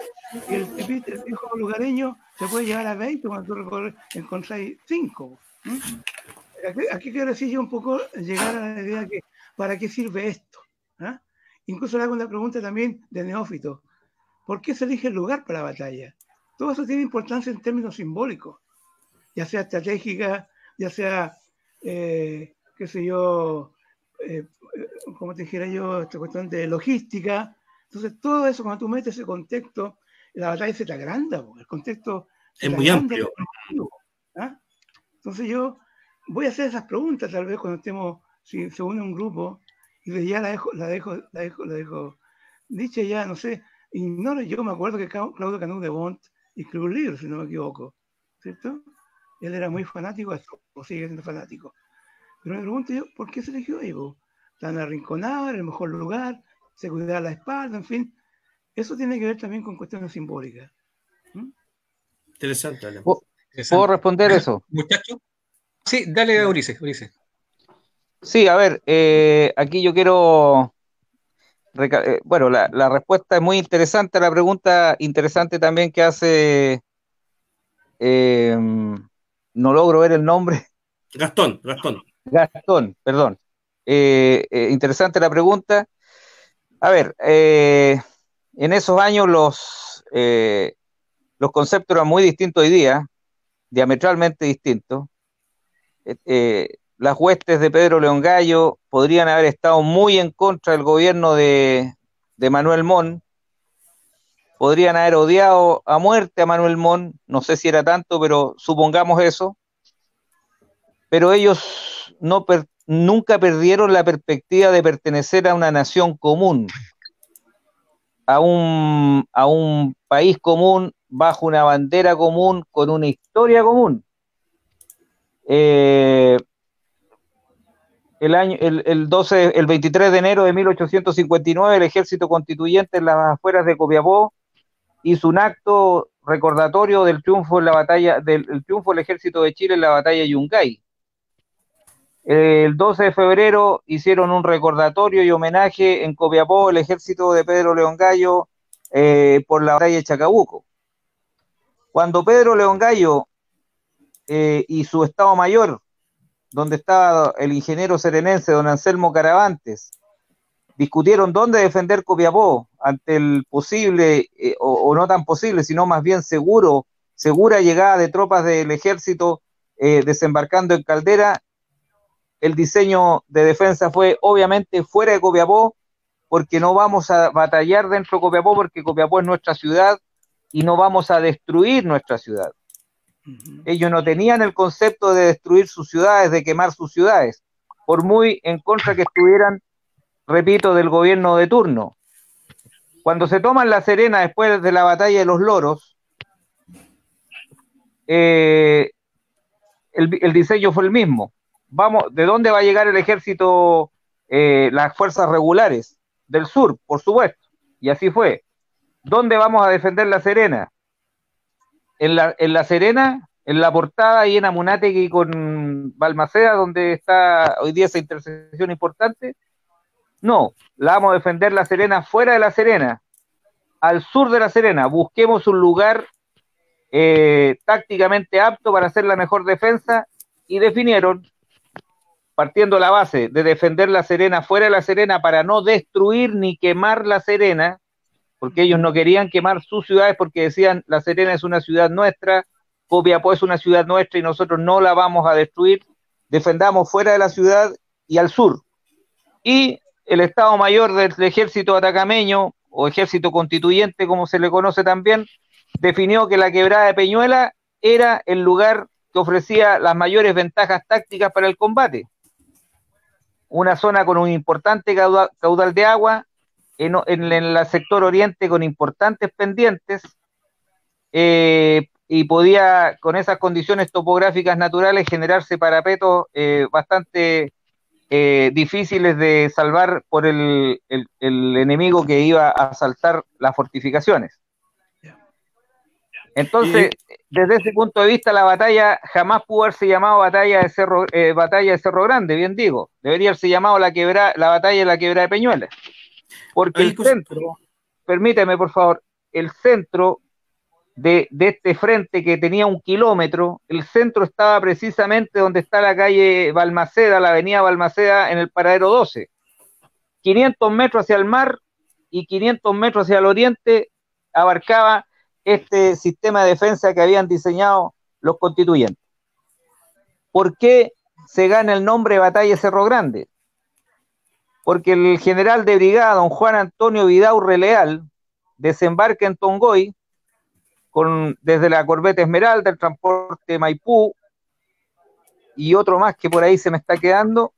y el viejo lugareño se puede llegar a 20 cuando tú encontrás 5. Aquí quiero decir yo un poco, llegar a la idea que, ¿para qué sirve esto? ¿Ah? Incluso le hago una pregunta también de neófito. ¿Por qué se elige el lugar para la batalla? Todo eso tiene importancia en términos simbólicos, ya sea estratégica, ya sea, qué sé yo, como te dijera yo, esta cuestión de logística. Entonces, todo eso, cuando tú metes ese contexto, la batalla se te agranda, el contexto es muy amplio. ¿Ah? Entonces, yo voy a hacer esas preguntas, tal vez cuando estemos, si se une un grupo, y ya la dejo dicha ya, no sé, ignoro, yo me acuerdo que Claudio Canut de Bont escribió un libro, si no me equivoco, ¿cierto? Él era muy fanático de esto, o sigue siendo fanático. Pero me pregunto yo, ¿por qué se eligió ahí? Tan arrinconado, en el mejor lugar, se cuidaba la espalda, en fin. Eso tiene que ver también con cuestiones simbólicas. Interesante, Ale. ¿Puedo responder eso? Muchacho. Sí, dale, Ulises. Sí, a ver, aquí yo quiero... bueno, la respuesta es muy interesante, la pregunta interesante también que hace, no logro ver el nombre. Gastón, perdón. Interesante la pregunta. A ver, en esos años los conceptos eran muy distintos hoy día. diametralmente distintos. Las huestes de Pedro León Gallo podrían haber estado muy en contra del gobierno de Manuel Montt, podrían haber odiado a muerte a Manuel Montt, no sé si era tanto, pero supongamos eso, pero ellos nunca perdieron la perspectiva de pertenecer a una nación común, a un país común, bajo una bandera común, con una historia común. El 23 de enero de 1859, el ejército constituyente en las afueras de Copiapó hizo un acto recordatorio del triunfo en la batalla, del triunfo del ejército de Chile en la batalla de Yungay. El 12 de febrero hicieron un recordatorio y homenaje en Copiapó al ejército de Pedro León Gallo por la batalla de Chacabuco. Cuando Pedro León Gallo y su Estado Mayor, donde estaba el ingeniero serenense don Anselmo Caravantes, discutieron dónde defender Copiapó ante el posible, o no tan posible, sino más bien segura llegada de tropas del ejército desembarcando en Caldera. El diseño de defensa fue obviamente fuera de Copiapó, porque no vamos a batallar dentro de Copiapó, porque Copiapó es nuestra ciudad y no vamos a destruir nuestra ciudad. Ellos no tenían el concepto de destruir sus ciudades, de quemar sus ciudades, por muy en contra que estuvieran, repito, del gobierno de turno. Cuando se toman La Serena después de la batalla de los Loros, el diseño fue el mismo. ¿De dónde va a llegar el ejército, las fuerzas regulares? Del sur, por supuesto, y así fue. ¿Dónde vamos a defender La Serena? En La Serena, en la portada, ahí en Amunátegui con Balmaceda, donde está hoy día esa intersección importante. No, la vamos a defender La Serena fuera de La Serena, al sur de La Serena. Busquemos un lugar tácticamente apto para hacer la mejor defensa, y definieron, partiendo de la base de defender La Serena fuera de La Serena para no destruir ni quemar La Serena, porque ellos no querían quemar sus ciudades, porque decían, La Serena es una ciudad nuestra, Copiapó es una ciudad nuestra y nosotros no la vamos a destruir, defendamos fuera de la ciudad y al sur. Y el Estado Mayor del Ejército Atacameño, o Ejército Constituyente, como se le conoce también, definió que la quebrada de Peñuela era el lugar que ofrecía las mayores ventajas tácticas para el combate. Una zona con un importante caudal de agua, en el sector oriente con importantes pendientes, y podía, con esas condiciones topográficas naturales, generarse parapetos bastante difíciles de salvar por el enemigo que iba a asaltar las fortificaciones. Entonces, desde ese punto de vista, la batalla jamás pudo haberse llamado batalla de Cerro Grande, bien digo. Debería haberse llamado la batalla de la quebrada de Peñuelas. Porque el centro, permíteme por favor, el centro de este frente que tenía 1 kilómetro, el centro estaba precisamente donde está la calle Balmaceda, la avenida Balmaceda, en el paradero 12. 500 metros hacia el mar y 500 metros hacia el oriente abarcaba este sistema de defensa que habían diseñado los constituyentes. ¿Por qué se gana el nombre de Batalla de Cerro Grande? Porque el general de brigada, don Juan Antonio Vidaurre Leal, desembarca en Tongoy desde la corbeta Esmeralda, el transporte Maipú y otro más que por ahí se me está quedando.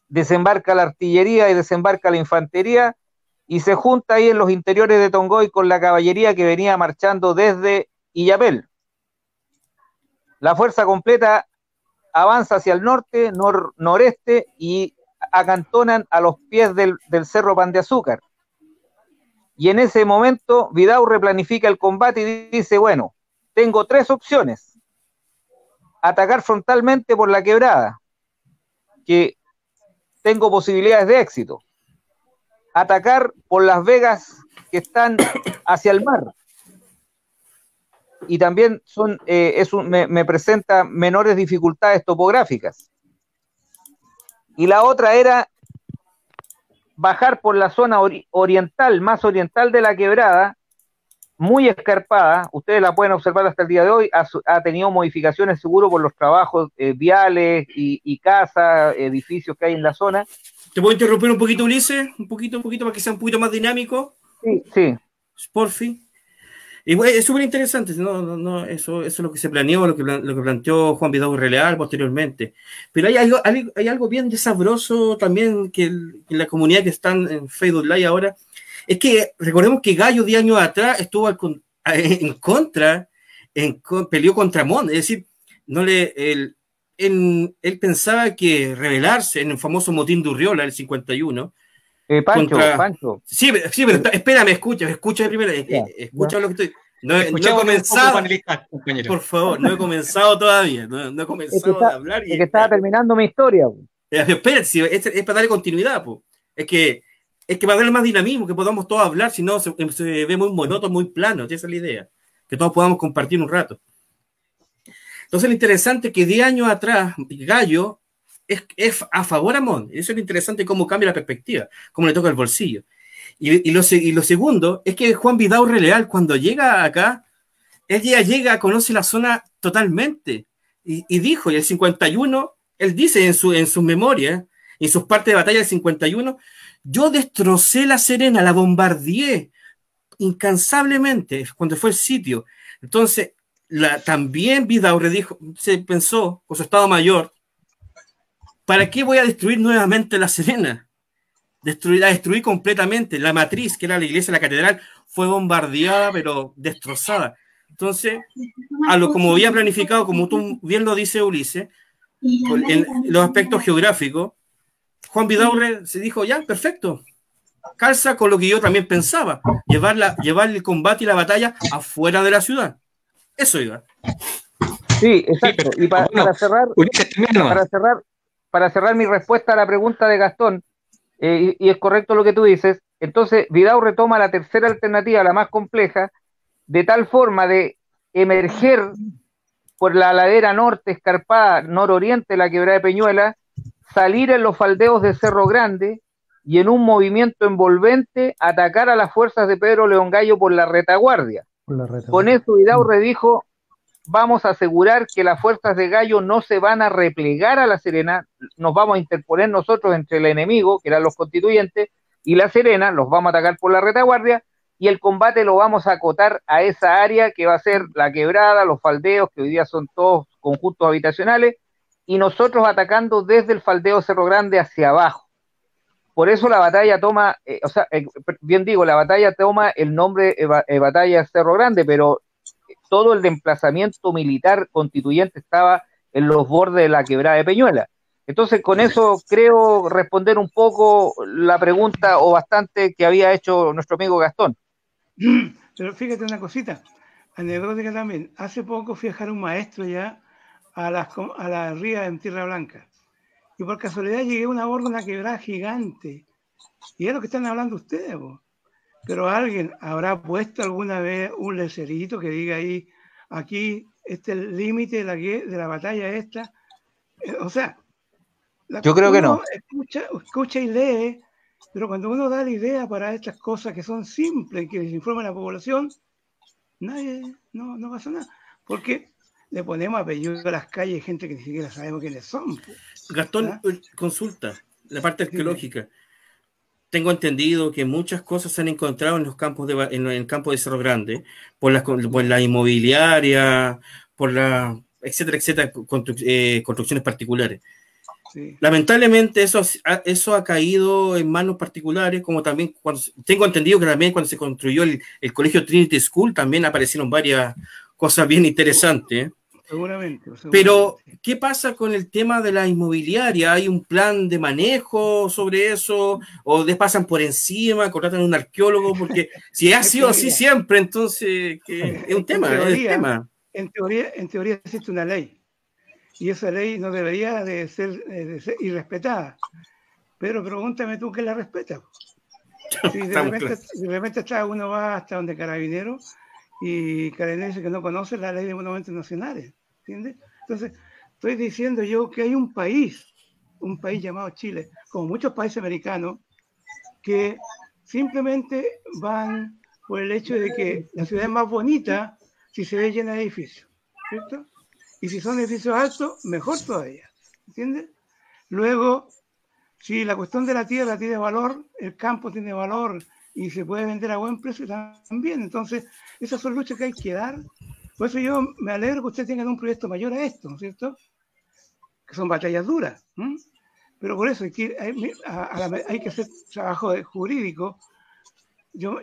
Desembarca la artillería y desembarca la infantería y se junta ahí en los interiores de Tongoy con la caballería que venía marchando desde Illapel. La fuerza completa avanza hacia el norte, noreste y acantonan a los pies del Cerro Pan de Azúcar. Y en ese momento Vidaurre planifica el combate y dice, bueno, tengo 3 opciones. Atacar frontalmente por la quebrada, que tengo posibilidades de éxito. Atacar por las vegas que están hacia el mar. Y también me presenta menores dificultades topográficas. Y la otra era bajar por la zona oriental, más oriental de la quebrada, muy escarpada, ustedes la pueden observar hasta el día de hoy, ha tenido modificaciones seguro por los trabajos viales y casas, edificios que hay en la zona. ¿Te puedo interrumpir un poquito, Ulises? Un poquito, para que sea un poquito más dinámico. Sí, sí. Por fin. Y bueno, es súper interesante, eso es lo que se planeó, lo que planteó Juan Vidaurre Leal posteriormente. Pero hay algo bien de sabroso también que en la comunidad que están en Facebook Live ahora. Es que recordemos que Gallo 10 años atrás estuvo en contra, peleó contra Mon, es decir, él pensaba que rebelarse en el famoso motín de Urriola, el 51. Pancho. Sí, pero espérame, escucha primero, escucha lo que estoy... No he comenzado, por favor, no he comenzado todavía, no he comenzado a hablar. Es que estaba terminando mi historia. Espérate, es para darle continuidad, po. Es que para darle más dinamismo, que podamos todos hablar, si no se ve muy monótono, muy plano, esa es la idea, que todos podamos compartir un rato. Entonces lo interesante es que 10 años atrás, Gallo es a favor a Mon, eso es lo interesante, cómo cambia la perspectiva, cómo le toca el bolsillo. Y lo segundo es que Juan Vidaurre Leal, cuando llega acá, él ya llega, conoce la zona totalmente, y dijo, y el 51, él dice en sus memorias, en sus partes de batalla del 51, yo destrocé La Serena, la bombardeé incansablemente cuando fue el sitio. Entonces, también Vidaurre se pensó, con su Estado Mayor, ¿para qué voy a destruir nuevamente La Serena? La destruí completamente. La matriz, que era la iglesia, la catedral, fue bombardeada, pero destrozada. Entonces, como había planificado, como tú bien lo dice Ulises, en los aspectos geográficos, Juan Vidaurre se dijo, ya, perfecto, calza con lo que yo también pensaba, llevar el combate y la batalla afuera de la ciudad. Eso iba. Sí, exacto. Y para cerrar mi respuesta a la pregunta de Gastón, y es correcto lo que tú dices, entonces Vidaurre toma la tercera alternativa, la más compleja, de tal forma de emerger por la ladera norte, escarpada, nororiente de la quebrada de Peñuela, salir en los faldeos de Cerro Grande y en un movimiento envolvente atacar a las fuerzas de Pedro León Gallo por la retaguardia. Con eso Vidaurre dijo, vamos a asegurar que las fuerzas de Gallo no se van a replegar a La Serena, nos vamos a interponer nosotros entre el enemigo, que eran los constituyentes, y La Serena, los vamos a atacar por la retaguardia, y el combate lo vamos a acotar a esa área que va a ser la quebrada, los faldeos, que hoy día son todos conjuntos habitacionales, y nosotros atacando desde el faldeo Cerro Grande hacia abajo. Por eso la batalla toma, la batalla toma el nombre Batalla Cerro Grande, pero todo el emplazamiento militar constituyente estaba en los bordes de la quebrada de Peñuela. Entonces, con eso creo responder un poco la pregunta o bastante que había hecho nuestro amigo Gastón. Pero fíjate una cosita, anecdótica también. Hace poco fui a dejar un maestro ya a la ría en Tierra Blanca. Y por casualidad llegué a una quebrada gigante. Y es lo que están hablando ustedes, vos. Pero alguien habrá puesto alguna vez un lecerito que diga ahí, aquí, este es el límite de la batalla esta. O sea, yo creo que no. Escucha y lee, pero cuando uno da la idea para estas cosas que son simples, que les informan a la población, no pasa nada. Porque le ponemos apellido a las calles, gente que ni siquiera sabemos quiénes son. Gastón, consulta, la parte arqueológica. Tengo entendido que muchas cosas se han encontrado en los campos en el campo de Cerro Grande, por la inmobiliaria, etcétera, construcciones particulares. Sí. Lamentablemente eso ha caído en manos particulares, como también tengo entendido que también cuando se construyó el colegio Trinity School también aparecieron varias cosas bien interesantes. Seguramente. Pero, ¿qué pasa con el tema de la inmobiliaria? ¿Hay un plan de manejo sobre eso? ¿O les pasan por encima, contratan a un arqueólogo? Porque si ha sido así siempre, entonces es un tema. En teoría existe una ley. Y esa ley no debería de ser irrespetada. Pero pregúntame tú qué la respeta. Si de repente uno va hasta donde Carabineros y Carabineros dice que no conoce la ley de monumentos nacionales. ¿Entiendes? Entonces, estoy diciendo yo que hay un país llamado Chile, como muchos países americanos, que simplemente van por el hecho de que la ciudad es más bonita si se ve llena de edificios, ¿cierto? Y si son edificios altos, mejor todavía, ¿entiendes? Luego, si la cuestión de la tierra tiene valor, el campo tiene valor y se puede vender a buen precio también. Entonces, esas son luchas que hay que dar. Por eso yo me alegro que ustedes tengan un proyecto mayor a esto, ¿no es cierto? Que son batallas duras. Pero por eso hay que hacer trabajo jurídico. Yo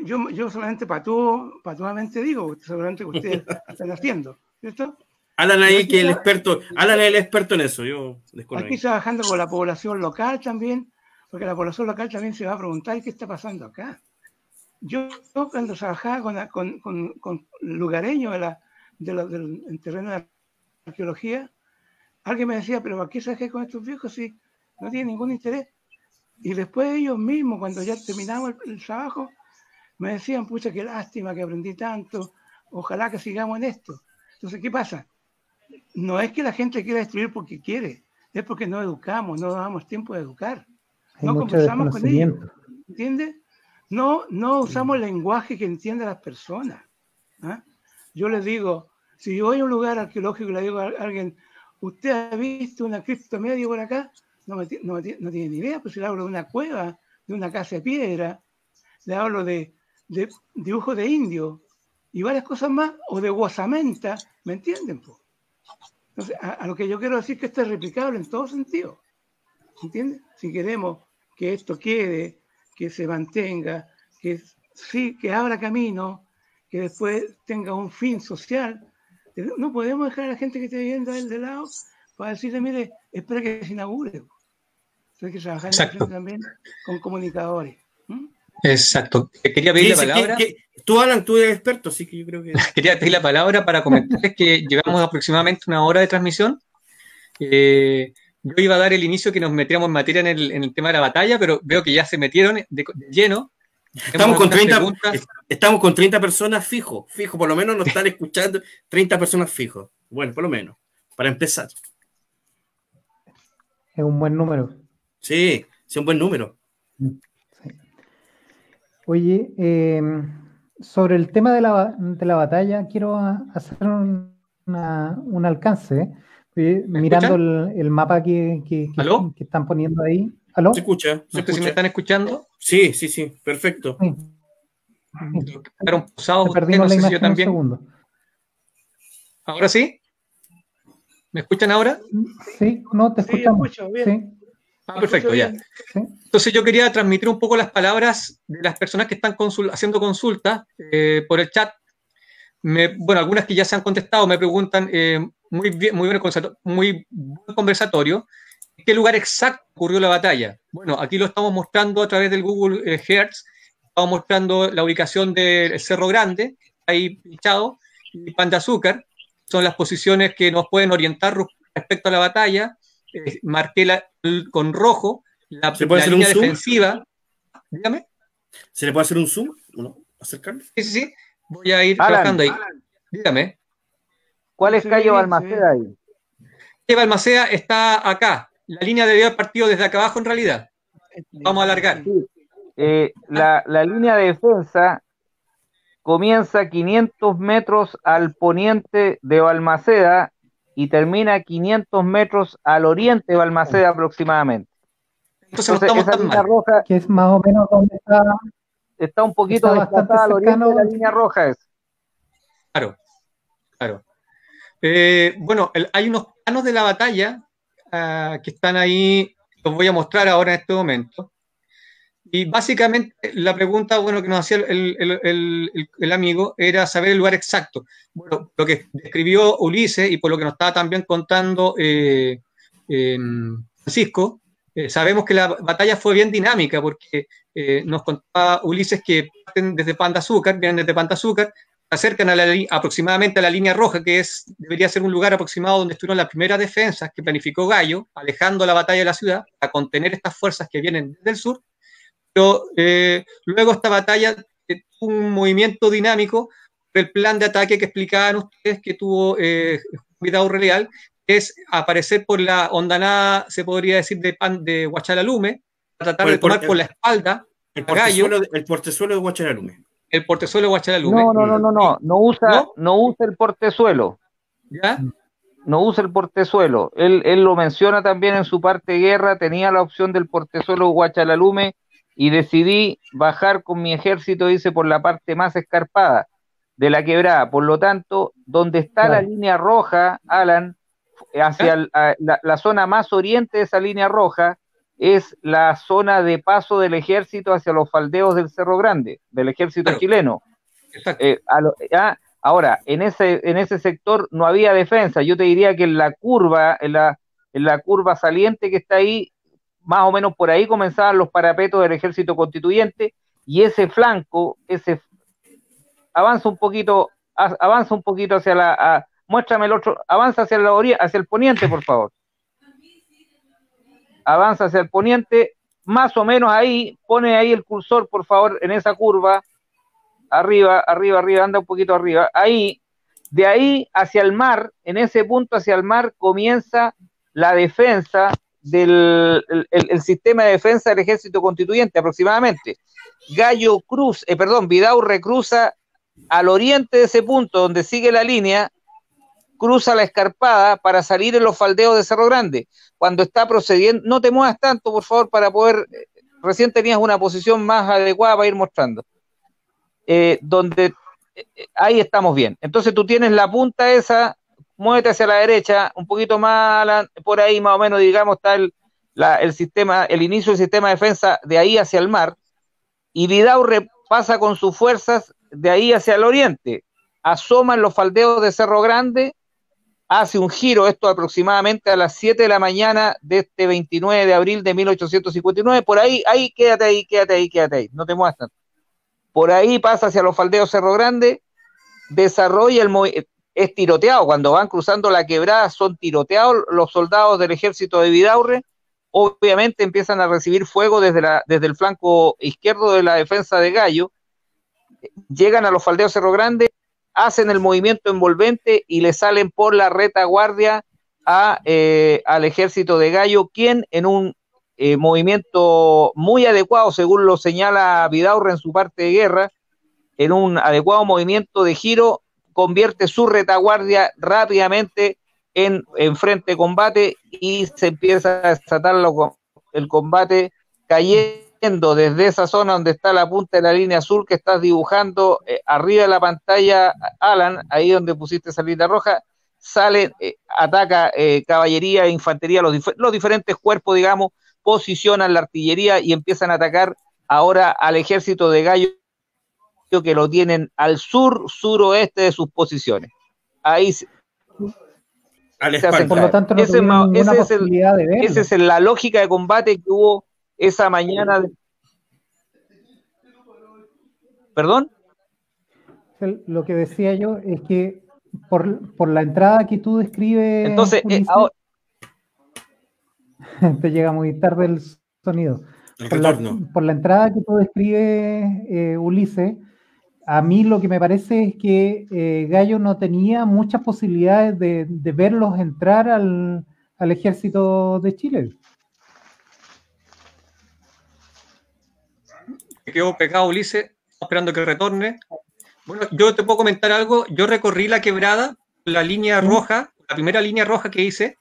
solamente patuamente digo, seguramente que ustedes están haciendo, ¿cierto? Alan ahí que Alan es el experto en eso, yo desconozco. Aquí trabajando con la población local también, porque la población local también se va a preguntar qué está pasando acá. Yo cuando trabajaba con lugareños del terreno de la arqueología, alguien me decía, pero ¿a qué se con estos viejos si no tienen ningún interés? Y después ellos mismos, cuando ya terminamos el trabajo, me decían, pucha, qué lástima que aprendí tanto, ojalá que sigamos en esto. Entonces, ¿qué pasa? No es que la gente quiera destruir porque quiere, es porque no educamos, no damos tiempo de educar. No conversamos con ellos, ¿entiendes? No usamos el lenguaje que entienden las personas. ¿Ah? Yo les digo, si yo voy a un lugar arqueológico y le digo a alguien, ¿usted ha visto una criptomedia por acá? No tiene ni idea, pues si le hablo de una cueva, de una casa de piedra, le hablo de dibujo de indio y varias cosas más, o de guasamenta, ¿me entienden? Po? Entonces, a lo que yo quiero decir es que esto es replicable en todo sentido, ¿entiendes? Si queremos que esto quede, que se mantenga, que abra camino, que después tenga un fin social, no podemos dejar a la gente que esté viviendo ahí de lado para decirle, mire, espera que se inaugure. Hay que trabajar también con comunicadores. Exacto. Quería pedir la palabra. Tú, Alan, tú eres experto, así que yo creo que... Quería pedir la palabra para comentarles que llevamos aproximadamente 1 hora de transmisión. Yo iba a dar el inicio que nos metiéramos en materia en el tema de la batalla, pero veo que ya se metieron de lleno. Estamos con 30 personas fijo, por lo menos nos están escuchando 30 personas fijos. Bueno, por lo menos, para empezar. Es un buen número. Sí, es un buen número. Sí. Oye, sobre el tema de la batalla, quiero hacer un alcance. Mirando el mapa que están poniendo ahí. ¿Aló? ¿Se escucha? ¿Se me están escuchando? Sí, perfecto. Sí. Quedaron pausados, perdimos no sé la si yo también. Un segundo. ¿Ahora sí? ¿Me escuchan ahora? Sí, no, te escuchamos. Escucho, bien. Sí. Perfecto, ya. Sí. Entonces yo quería transmitir un poco las palabras de las personas que están haciendo consultas por el chat. Bueno, algunas que ya se han contestado me preguntan, muy buen conversatorio, ¿en qué lugar exacto ocurrió la batalla? Bueno, aquí lo estamos mostrando a través del Google Earth, estamos mostrando la ubicación del Cerro Grande, ahí pinchado, y Pan de Azúcar, son las posiciones que nos pueden orientar respecto a la batalla. Marqué con rojo la línea defensiva. Dígame. ¿Se le puede hacer un zoom? ¿No? ¿Acercarlo? Sí. Voy a ir trabajando ahí. Dígame. ¿Cuál es calle Balmaceda ahí? Calle Balmaceda está acá. La línea debió haber partido desde acá abajo en realidad. Vamos a alargar. Sí. La línea de defensa comienza 500 metros al poniente de Balmaceda y termina 500 metros al oriente de Balmaceda aproximadamente. Entonces no esa línea roja, que es más o menos donde está un poquito desplazada al oriente de la línea roja. Claro. Bueno, hay unos planos de la batalla que están ahí, los voy a mostrar ahora en este momento. Y básicamente la pregunta, bueno, que nos hacía el amigo era saber el lugar exacto. Bueno, lo que describió Ulises y por lo que nos estaba también contando Francisco, sabemos que la batalla fue bien dinámica porque nos contaba Ulises que parten desde Pan de Azúcar, vienen desde Pan de Azúcar, se acercan aproximadamente a la línea roja, que debería ser un lugar aproximado donde estuvieron las primeras defensas que planificó Gallo, alejando la batalla de la ciudad, a contener estas fuerzas que vienen desde el sur. Pero luego esta batalla tuvo un movimiento dinámico, el plan de ataque que explicaban ustedes que tuvo Vidal Real, es aparecer por la hondanada, se podría decir, de Huachalalume, para tratar de tomar por la espalda el portezuelo de Huachalalume. el portezuelo Guachalalume. No usa el portezuelo. ¿Ya? No usa el portezuelo. Él lo menciona también en su parte de guerra, tenía la opción del portezuelo Guachalalume y decidí bajar con mi ejército, dice, por la parte más escarpada de la quebrada. Por lo tanto, donde está la línea roja, Alan, hacia la zona más oriente de esa línea roja, es la zona de paso del ejército hacia los faldeos del Cerro Grande, del ejército chileno. Ahora, en ese sector no había defensa. Yo te diría que en la curva saliente que está ahí, más o menos por ahí comenzaban los parapetos del ejército constituyente, y ese flanco, avanza un poquito hacia muéstrame el otro, avanza hacia el poniente, por favor. Avanza hacia el poniente, más o menos ahí, pone ahí el cursor, por favor, en esa curva, arriba, anda un poquito arriba, ahí, de ahí hacia el mar, en ese punto hacia el mar comienza la defensa el sistema de defensa del ejército constituyente, aproximadamente. Vidaurre cruza al oriente de ese punto donde sigue la línea, cruza la escarpada para salir en los faldeos de Cerro Grande. Cuando está procediendo, no te muevas tanto, por favor, para poder, recién tenías una posición más adecuada para ir mostrando. Ahí estamos bien. Entonces tú tienes la punta esa, muévete hacia la derecha, un poquito más, por ahí más o menos, digamos, está el inicio del sistema de defensa de ahí hacia el mar, y Vidaurre pasa con sus fuerzas de ahí hacia el oriente, asoma en los faldeos de Cerro Grande, hace un giro, esto aproximadamente a las 7 de la mañana de este 29 de abril de 1859, por ahí, quédate ahí, no te muevas tanto. Por ahí pasa hacia los faldeos Cerro Grande, desarrolla es tiroteado, cuando van cruzando la quebrada son tiroteados los soldados del ejército de Vidaurre, obviamente empiezan a recibir fuego desde el flanco izquierdo de la defensa de Gallo, llegan a los faldeos Cerro Grande, hacen el movimiento envolvente y le salen por la retaguardia al ejército de Gallo, quien en un movimiento muy adecuado, según lo señala Vidaurre en su parte de guerra, en un adecuado movimiento de giro, convierte su retaguardia rápidamente en frente de combate y se empieza a desatar el combate, cayendo desde esa zona donde está la punta de la línea azul que estás dibujando arriba de la pantalla, Alan, ahí donde pusiste esa línea roja, ataca caballería e infantería, los diferentes cuerpos, digamos, posicionan la artillería y empiezan a atacar ahora al ejército de Gallo, que lo tienen al suroeste de sus posiciones. Ahí por lo tanto, no esa es la lógica de combate que hubo esa mañana. ¿Perdón? Lo que decía yo es que por la entrada que tú describes, entonces, Ulises, te llega muy tarde el sonido. Por la entrada que tú describes, Ulises, a mí lo que me parece es que Gallo no tenía muchas posibilidades de verlos entrar al ejército de Chile. Me quedo pegado, Ulises, esperando que retorne. Bueno, yo te puedo comentar algo. Yo recorrí la quebrada, la línea roja, la primera línea roja que hice,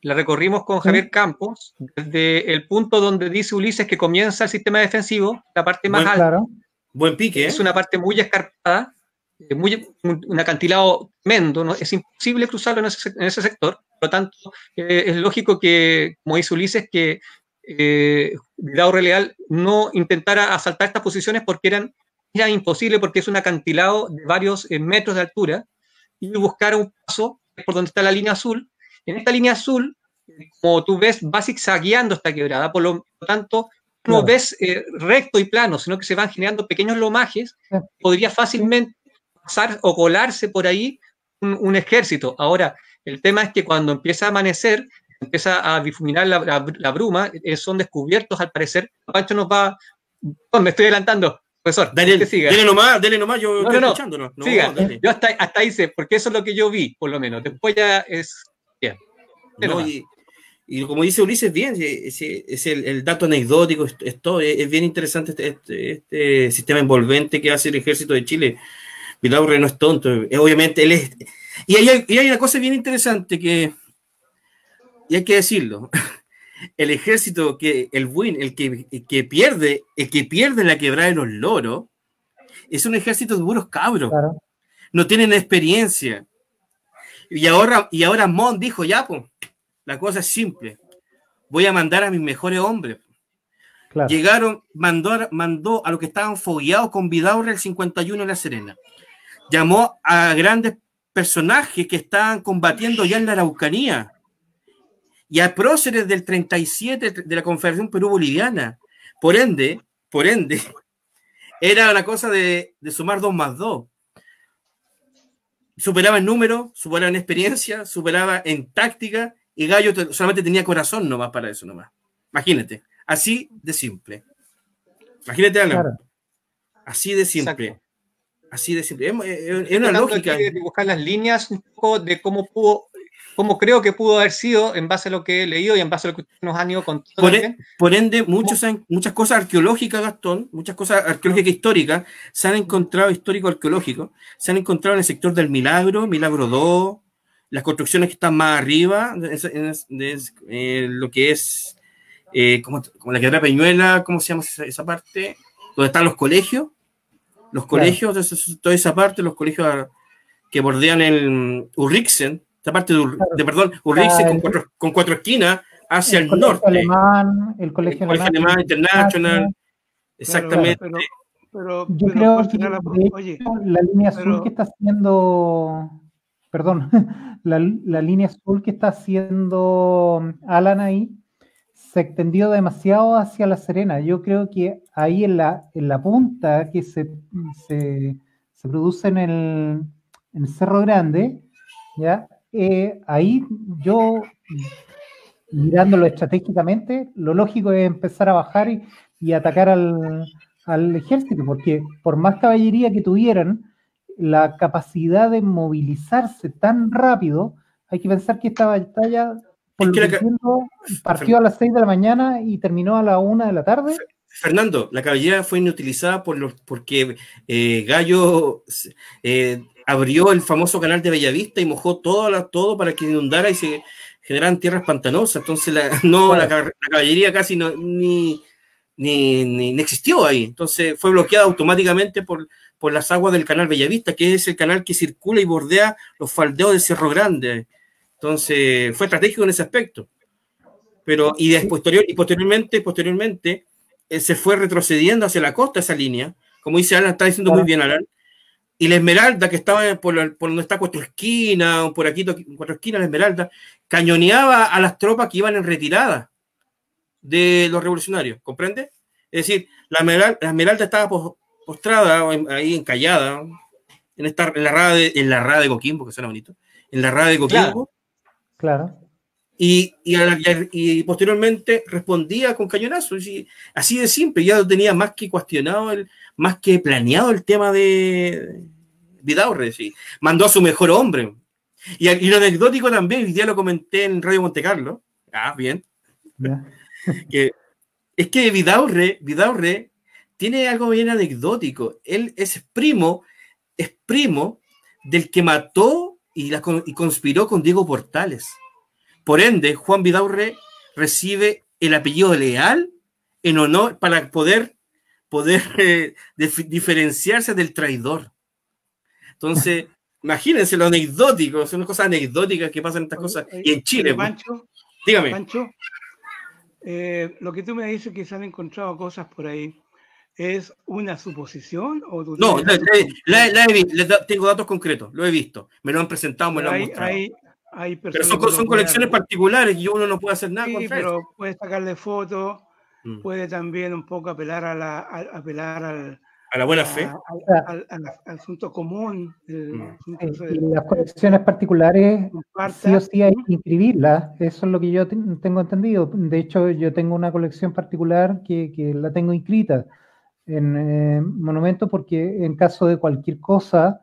la recorrimos con Javier Campos, desde el punto donde dice Ulises que comienza el sistema defensivo, la parte más alta. Claro. Buen pique, ¿eh? Es una parte muy escarpada, un acantilado tremendo, ¿no? Es imposible cruzarlo en ese sector. Por lo tanto, es lógico que, como dice Ulises, que Vidaurre Leal no intentara asaltar estas posiciones porque era imposible, porque es un acantilado de varios metros de altura, y buscar un paso por donde está la línea azul. En esta línea azul, como tú ves, va zigzagueando esta quebrada, por lo tanto, no ves recto y plano, sino que se van generando pequeños lomajes. Podría fácilmente pasar o colarse por ahí un ejército. Ahora, el tema es que cuando empieza a amanecer, empieza a difuminar la bruma, son descubiertos al parecer. Pancho nos va... Oh, me estoy adelantando, profesor. Dele nomás, yo estoy escuchando. Siga. Yo hasta ahí sé, porque eso es lo que yo vi, por lo menos. Después ya es... Bien. Y como dice Ulises, bien, es el dato anecdótico, es bien interesante este sistema envolvente que hace el ejército de Chile. Vidaurre no es tonto, obviamente él es... Y hay una cosa bien interesante y hay que decirlo, el ejército el que pierde en la quebrada de los loros, es un ejército de puros cabros, Claro. no tienen experiencia. Y ahora Mon dijo, ya, pues, la cosa es simple, voy a mandar a mis mejores hombres. Claro. Llegaron, mandó a los que estaban fogueados con Vidaurre el 51 en La Serena. Llamó a grandes personajes que estaban combatiendo ya en la Araucanía y a próceres del 37 de la Confederación Perú-Boliviana. Por ende, era una cosa de sumar 2 más 2. Superaba en número, superaba en experiencia, superaba en táctica, y Gallo solamente tenía corazón nomás para eso nomás. Imagínate, así de simple. Imagínate, Alan. Claro. Así de simple. Exacto. Así de simple. Es una Tratando lógica. aquí de buscar las líneas un poco de cómo creo que pudo haber sido en base a lo que he leído y en base a lo que ustedes nos han ido contando. Por ende, muchas cosas arqueológicas, Gastón, muchas cosas arqueológicas históricas se han encontrado, histórico-arqueológicos, se han encontrado en el sector del Milagro 2, las construcciones que están más arriba, lo que es como la quebrada Peñuela, ¿cómo se llama esa parte? Donde están los colegios, Claro. toda esa parte, los colegios que bordean el Urrixen, esta parte perdón, Urrixen con 4 esquinas hacia el norte. Alemán, el colegio alemán internacional, exactamente. Pero yo creo que oye, la línea azul que está haciendo, perdón, la línea azul que está haciendo Alan ahí se extendió demasiado hacia La Serena. Yo creo que ahí en la punta que se produce en el Cerro Grande, ¿ya? Ahí yo, mirándolo estratégicamente, lo lógico es empezar a bajar y atacar al ejército, porque por más caballería que tuvieran, la capacidad de movilizarse tan rápido, hay que pensar que esta batalla, por lo que entiendo, partió a las 6 de la mañana y terminó a la 1 de la tarde. Fernando, la caballería fue inutilizada porque Gallo abrió el famoso canal de Bellavista y mojó todo para que inundara y se generaran tierras pantanosas. Entonces la caballería casi ni existió ahí. Entonces fue bloqueada automáticamente por las aguas del canal Bellavista, que es el canal que circula y bordea los faldeos del Cerro Grande. Entonces fue estratégico en ese aspecto. Posteriormente se fue retrocediendo hacia la costa esa línea, como dice Alan, está diciendo muy bien Alan, y la Esmeralda, que estaba por donde está Cuatro Esquinas, o por aquí Cuatro Esquinas, la Esmeralda, cañoneaba a las tropas que iban en retirada de los revolucionarios, ¿comprende? Es decir, la Esmeralda estaba postrada, ahí encallada, en la rada de Coquimbo, que suena bonito, en la rada de Coquimbo. Claro. Y posteriormente respondía con cañonazos, así de simple. Ya lo tenía más que cuestionado, más que planeado el tema de Vidaurre. ¿Sí? Mandó a su mejor hombre. Y lo anecdótico también, hoy día lo comenté en Radio Monte Carlo. Bien. Yeah. Es que Vidaurre tiene algo bien anecdótico. Él es primo del que mató y conspiró con Diego Portales. Por ende, Juan Vidaurre recibe el apellido Leal en honor para poder diferenciarse del traidor. Entonces, imagínense lo anecdótico, son cosas anecdóticas que pasan estas cosas. Y en Chile, Pancho, dígame. Pancho, lo que tú me dices que se han encontrado cosas por ahí, ¿es una suposición? ¿O tú no, tengo datos concretos, lo he visto, me lo han presentado, me lo han mostrado. Pero son colecciones particulares y uno no puede hacer nada contra pero eso. puede sacarle fotos, puede también un poco apelar a la buena fe, al asunto común. Las colecciones particulares sí o sí hay que inscribirlas, eso es lo que yo tengo entendido. De hecho, yo tengo una colección particular que la tengo inscrita en Monumento, porque en caso de cualquier cosa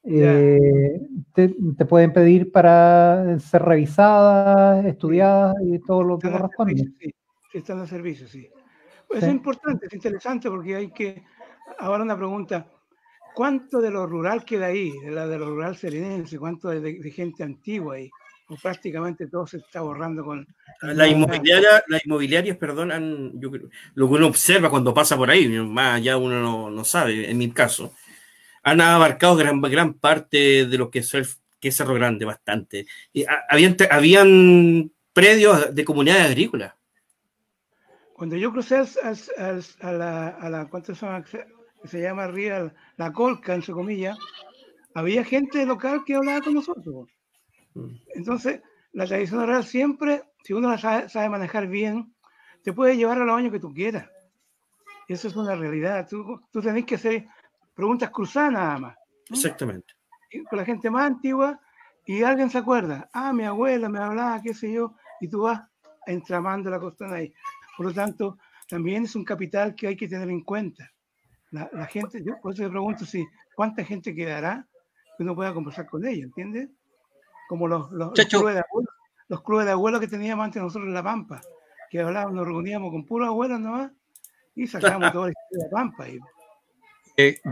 te pueden pedir para ser revisadas, estudiadas y todo lo que corresponde. Sí, están los servicios, sí. Pues es importante, es interesante porque hay que... Ahora una pregunta, ¿cuánto de lo rural queda ahí? De lo rural serenense, ¿cuánto de gente antigua ahí? O prácticamente todo se está borrando con... Las inmobiliarias, perdón, lo que uno observa cuando pasa por ahí, más allá uno no sabe, en mi caso, han abarcado gran parte de lo que es Cerro Grande, bastante. Y habían predios de comunidades agrícolas. Cuando yo crucé a la ¿cuánto se llama arriba? La Colca, entre comillas, había gente local que hablaba con nosotros. Entonces, la tradición oral siempre, si uno la sabe manejar bien, te puede llevar a los años que tú quieras. Eso es una realidad. Tú tenés que hacer preguntas cruzadas nada más. Exactamente. Con la gente más antigua y alguien se acuerda. Mi abuela me hablaba, qué sé yo, y tú vas entramando la cuestión ahí. Por lo tanto, también es un capital que hay que tener en cuenta. La gente, yo por eso me pregunto cuánta gente quedará que uno pueda conversar con ella, ¿entiendes? Como los clubes de abuelos que teníamos antes nosotros en La Pampa, que hablábamos, nos reuníamos con puros abuelos nomás y sacábamos toda la historia de La Pampa. Yo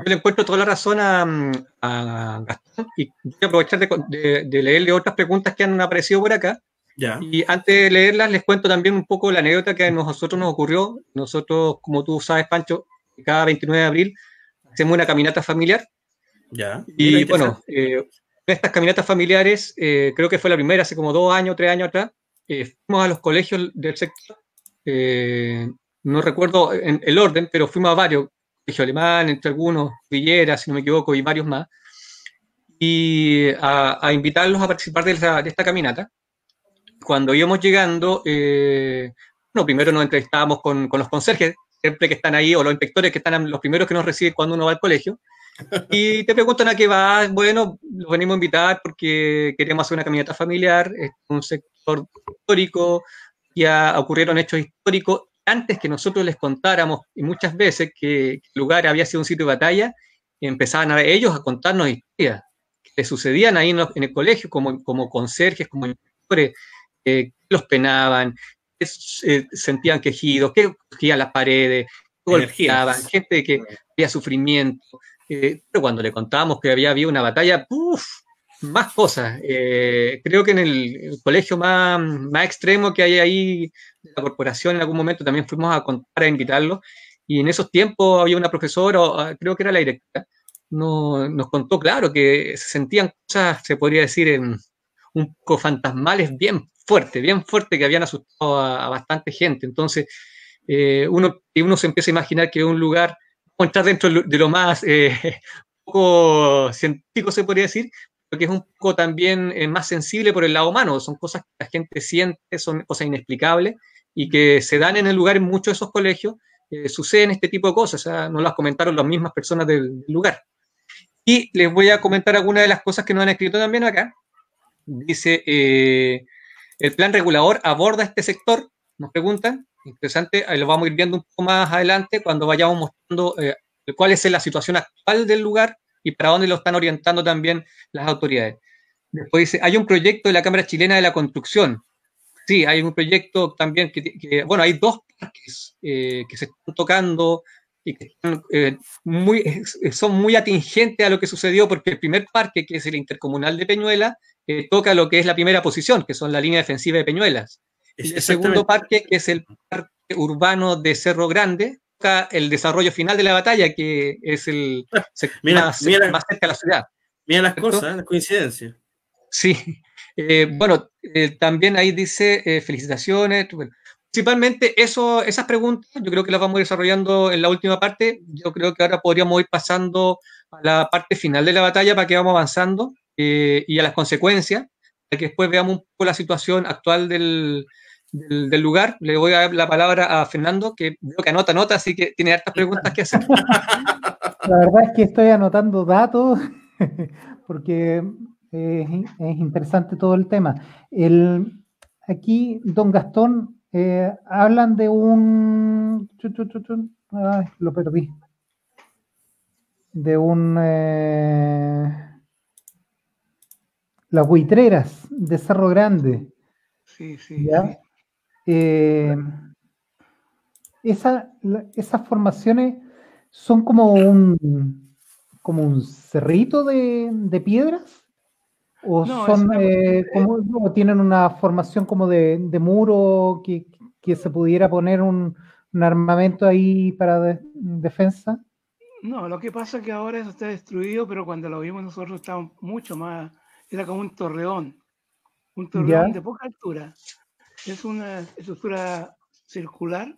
le encuentro toda la razón a Gastón y voy a aprovechar de leerle otras preguntas que han aparecido por acá. Ya. Y antes de leerlas, les cuento también un poco la anécdota que a nosotros nos ocurrió. Nosotros, como tú sabes, Pancho, cada 29 de abril hacemos una caminata familiar. Ya. Y bueno, estas caminatas familiares, creo que fue la primera hace como 2 años, 3 años atrás. Fuimos a los colegios del sector. No recuerdo el orden, pero fuimos a varios. Colegio Alemán, entre algunos, Villera, si no me equivoco, y varios más. Y a invitarlos a participar de esta caminata. Cuando íbamos llegando, primero nos entrevistábamos con los conserjes, siempre que están ahí, o los inspectores que están los primeros que nos reciben cuando uno va al colegio, y te preguntan a qué vas. Bueno, los venimos a invitar porque queremos hacer una caminata familiar, es un sector histórico, ya ocurrieron hechos históricos, antes que nosotros les contáramos, y muchas veces que el lugar había sido un sitio de batalla, empezaban ellos a contarnos historias que sucedían ahí en el colegio, como conserjes, como inspectores, los penaban, sentían quejidos, que cogían las paredes, golpeaban, gente que había sufrimiento. Pero cuando le contábamos que había habido una batalla, más cosas. Creo que en el colegio más extremo que hay ahí de la corporación, en algún momento también fuimos a contar, a invitarlos, y en esos tiempos había una profesora, creo que era la directora, nos contó, claro, que se sentían cosas, se podría decir, un poco fantasmales bien fuerte, que habían asustado a bastante gente. Entonces, uno se empieza a imaginar que es un lugar, vamos a entrar dentro de lo más poco científico, se podría decir, pero que es un poco también más sensible por el lado humano. Son cosas que la gente siente, son cosas inexplicables y que se dan en el lugar en muchos de esos colegios. Suceden este tipo de cosas, o sea, no las comentaron las mismas personas del lugar. Y les voy a comentar algunas de las cosas que nos han escrito también acá. Dice, el plan regulador aborda este sector, nos preguntan, interesante, ahí lo vamos a ir viendo un poco más adelante cuando vayamos mostrando cuál es la situación actual del lugar y para dónde lo están orientando también las autoridades. Después dice, hay un proyecto de la Cámara Chilena de la Construcción. Sí, hay un proyecto también bueno, hay 2 parques que se están tocando y que son muy atingentes a lo que sucedió, porque el primer parque, que es el intercomunal de Peñuela, toca lo que es la primera posición, que son la línea defensiva de Peñuelas. Y el segundo parque, que es el parque urbano de Cerro Grande, toca el desarrollo final de la batalla, que es el más cerca de la ciudad. Mira las cosas, las coincidencias. Sí. Bueno, también ahí dice felicitaciones. Bueno, principalmente esas preguntas, yo creo que las vamos a ir desarrollando en la última parte. Yo creo que ahora podríamos ir pasando a la parte final de la batalla para que vamos avanzando y a las consecuencias, para que después veamos un poco la situación actual del lugar. Le voy a dar la palabra a Fernando, que veo que anota, así que tiene hartas preguntas que hacer. La verdad es que estoy anotando datos porque es interesante todo el tema. Aquí, don Gastón, hablan de un... Ay, lo perdí. De un... las buitreras de Cerro Grande. Sí, sí, ¿Ya? sí. Esas formaciones son como un cerrito de piedras, o No, es son una cuestión o tienen una formación como de muro que se pudiera poner un armamento ahí para defensa. no, lo que pasa es que ahora eso está destruido, pero cuando lo vimos nosotros estaba mucho más, era como un Ya, torreón de poca altura. Es una estructura circular,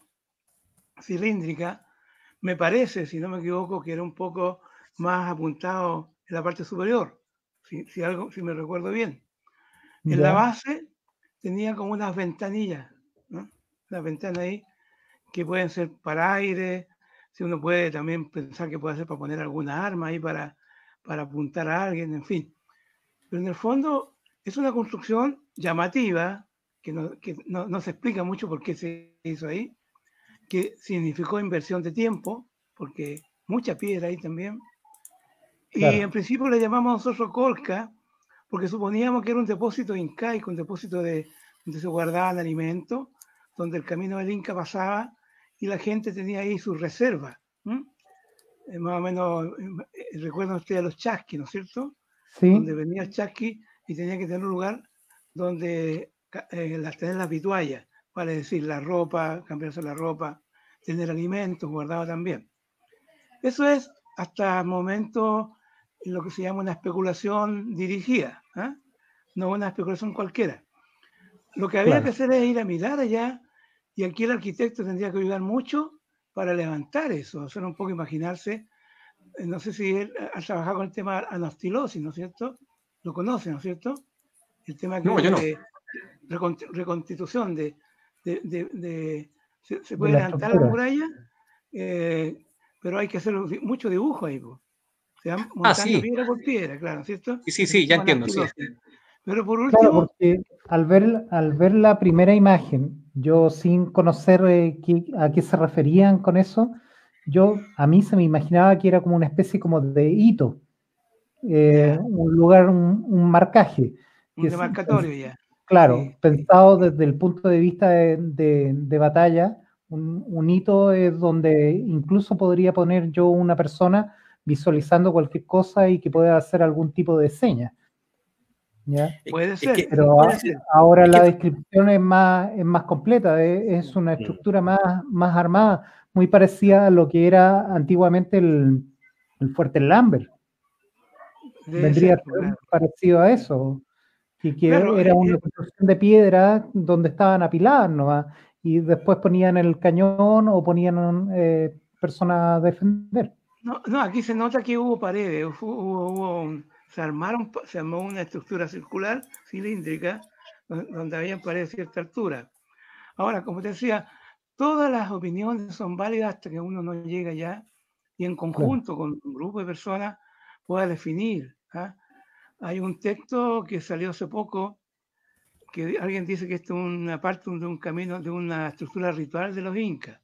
cilíndrica, me parece, si no me equivoco, que era un poco más apuntado en la parte superior, si me recuerdo bien. En la ya, base tenía como unas ventanillas, ¿no? Unas ventanas ahí que pueden ser para aire, si uno puede también pensar que puede ser para poner alguna arma ahí para apuntar a alguien, en fin. Pero en el fondo es una construcción llamativa, que no se explica mucho por qué se hizo ahí, que significó inversión de tiempo, porque mucha piedra ahí también. Y en claro, principio le llamamos nosotros Colca, porque suponíamos que era un depósito incaico, un depósito donde se guardaban alimentos, donde el camino del Inca pasaba y la gente tenía ahí sus reservas. Más o menos, recuerdan ustedes a los chasquis, ¿no es cierto? Donde sí, venía el chasqui y tenía que tener un lugar donde tener las vituallas, vale decir, la ropa, cambiarse la ropa, tener alimentos guardados también. Eso es hasta el momento lo que se llama una especulación dirigida, ¿eh? No una especulación cualquiera. Lo que había que claro. hacer es ir a mirar allá, y aquí el arquitecto tendría que ayudar mucho para levantar eso, hacer un poco imaginarse. No sé si él ha trabajado con el tema anastilosis, ¿no es cierto? Lo conoce, ¿no es cierto? El tema que No, yo hubo no. de reconstitución se De puede la levantar la estructura. muralla, pero hay que hacer mucho dibujo ahí, pues. Se van Ah, montando sí, piedra por piedra, claro, ¿cierto? sí, sí, Es el sí, ya tema entiendo, sí. anastilosis. Pero por Claro, último, porque al ver la primera imagen, yo sin conocer a qué se referían con eso, a mí se me imaginaba que era como una especie como de hito, ya, un lugar, un marcaje, un que es, demarcatorio ya. claro, Sí, sí, pensado sí. desde el punto de vista de batalla, un hito es donde incluso podría poner yo una persona visualizando cualquier cosa y que pueda hacer algún tipo de seña, ¿ya? Puede Es que, ser, Pero puede ser. ahora es la que descripción es más completa, es una estructura más armada, muy parecida a lo que era antiguamente el Fuerte Lambert. Debe Vendría a ser, pues, ser claro. parecido a eso, que Claro, era una construcción de piedra donde estaban apiladas nomás, y después ponían el cañón o ponían personas a defender. no, no, aquí se nota que hubo paredes, se armó una estructura circular, cilíndrica, donde había paredes a cierta altura. Ahora, como te decía, todas las opiniones son válidas hasta que uno no llega allá y en Claro, conjunto con un grupo de personas pueda definir. ¿Ah? Hay un texto que salió hace poco que alguien dice que esto es una parte de un camino, de una estructura ritual de los incas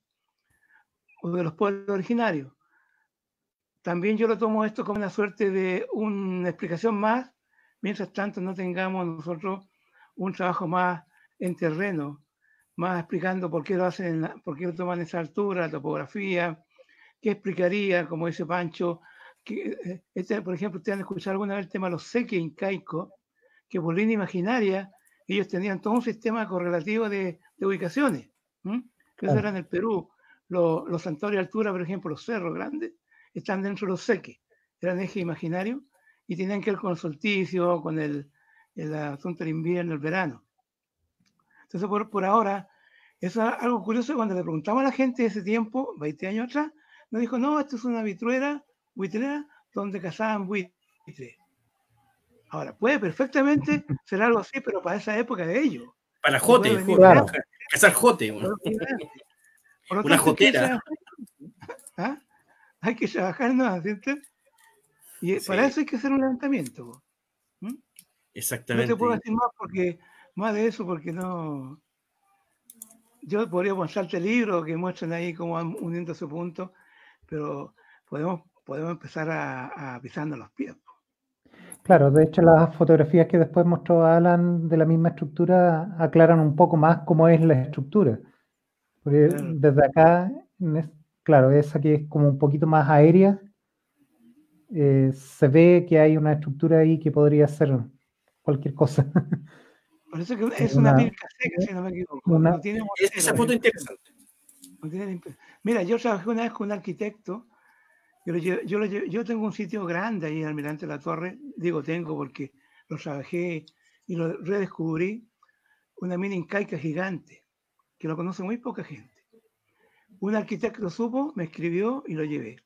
o de los pueblos originarios. También yo lo tomo esto como una suerte de una explicación más, mientras tanto no tengamos nosotros un trabajo más en terreno, más explicando por qué lo hacen, por qué lo toman esa altura, la topografía, qué explicaría, como dice Pancho, que por ejemplo, ustedes han escuchado alguna vez el tema de los seques incaicos, que por línea imaginaria ellos tenían todo un sistema correlativo de ubicaciones. Eso era claro, en el Perú. Los santuarios de altura, por ejemplo, los cerros grandes, están dentro de los seques. Eran ejes imaginarios y tenían que ver con el solsticio, con el asunto del invierno, el verano. Entonces, por ahora, eso es algo curioso. Cuando le preguntamos a la gente de ese tiempo, 20 años atrás, nos dijo, no, esto es una buitrera donde cazaban buitres. Ahora, puede perfectamente ser algo así, pero para esa época de ellos. para Y puede jote, venir de claro, antes. cazar jote, Puede venir de antes. Por lo una tanto, jotera. ¿ah? Hay que trabajar, ¿no? ¿Cierto? Y para Sí, eso hay que hacer un levantamiento. No te puedo exactamente. decir más de eso, porque no. Yo podría mostrarte libros que muestran ahí cómo van uniendo su punto, pero podemos empezar a pisarnos los pies. Claro, de hecho las fotografías que después mostró Alan de la misma estructura aclaran un poco más cómo es la estructura. Porque desde acá, claro, esa que es como un poquito más aérea, se ve que hay una estructura ahí que podría ser cualquier cosa. Parece que es una pirca seca, si no me equivoco. No tiene mortero, esa foto es interesante. No tiene, mira, yo trabajé una vez con un arquitecto. Yo tengo un sitio grande ahí en Almirante La Torre. Digo tengo porque lo trabajé y lo redescubrí. Una mina incaica gigante que lo conoce muy poca gente. Un arquitecto lo supo, me escribió y lo llevé.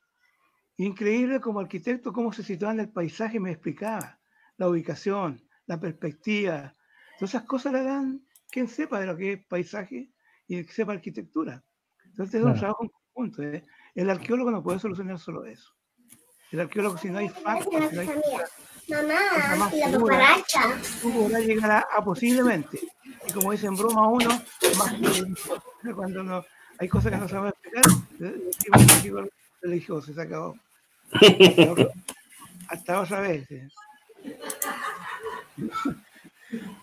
Increíble como arquitecto, cómo se situaba en el paisaje, me explicaba la ubicación, la perspectiva. Todas esas cosas le dan quien sepa de lo que es paisaje y que sepa arquitectura. Entonces es un trabajo en conjunto. El arqueólogo no puede solucionar solo eso. El arqueólogo, si no hay factos, si no hay cosa más segura, no podrá llegar a posiblemente. Y como dicen broma uno, más que cuando no, hay cosas que no sabemos explicar, religioso, se acabó. Hasta otra vez.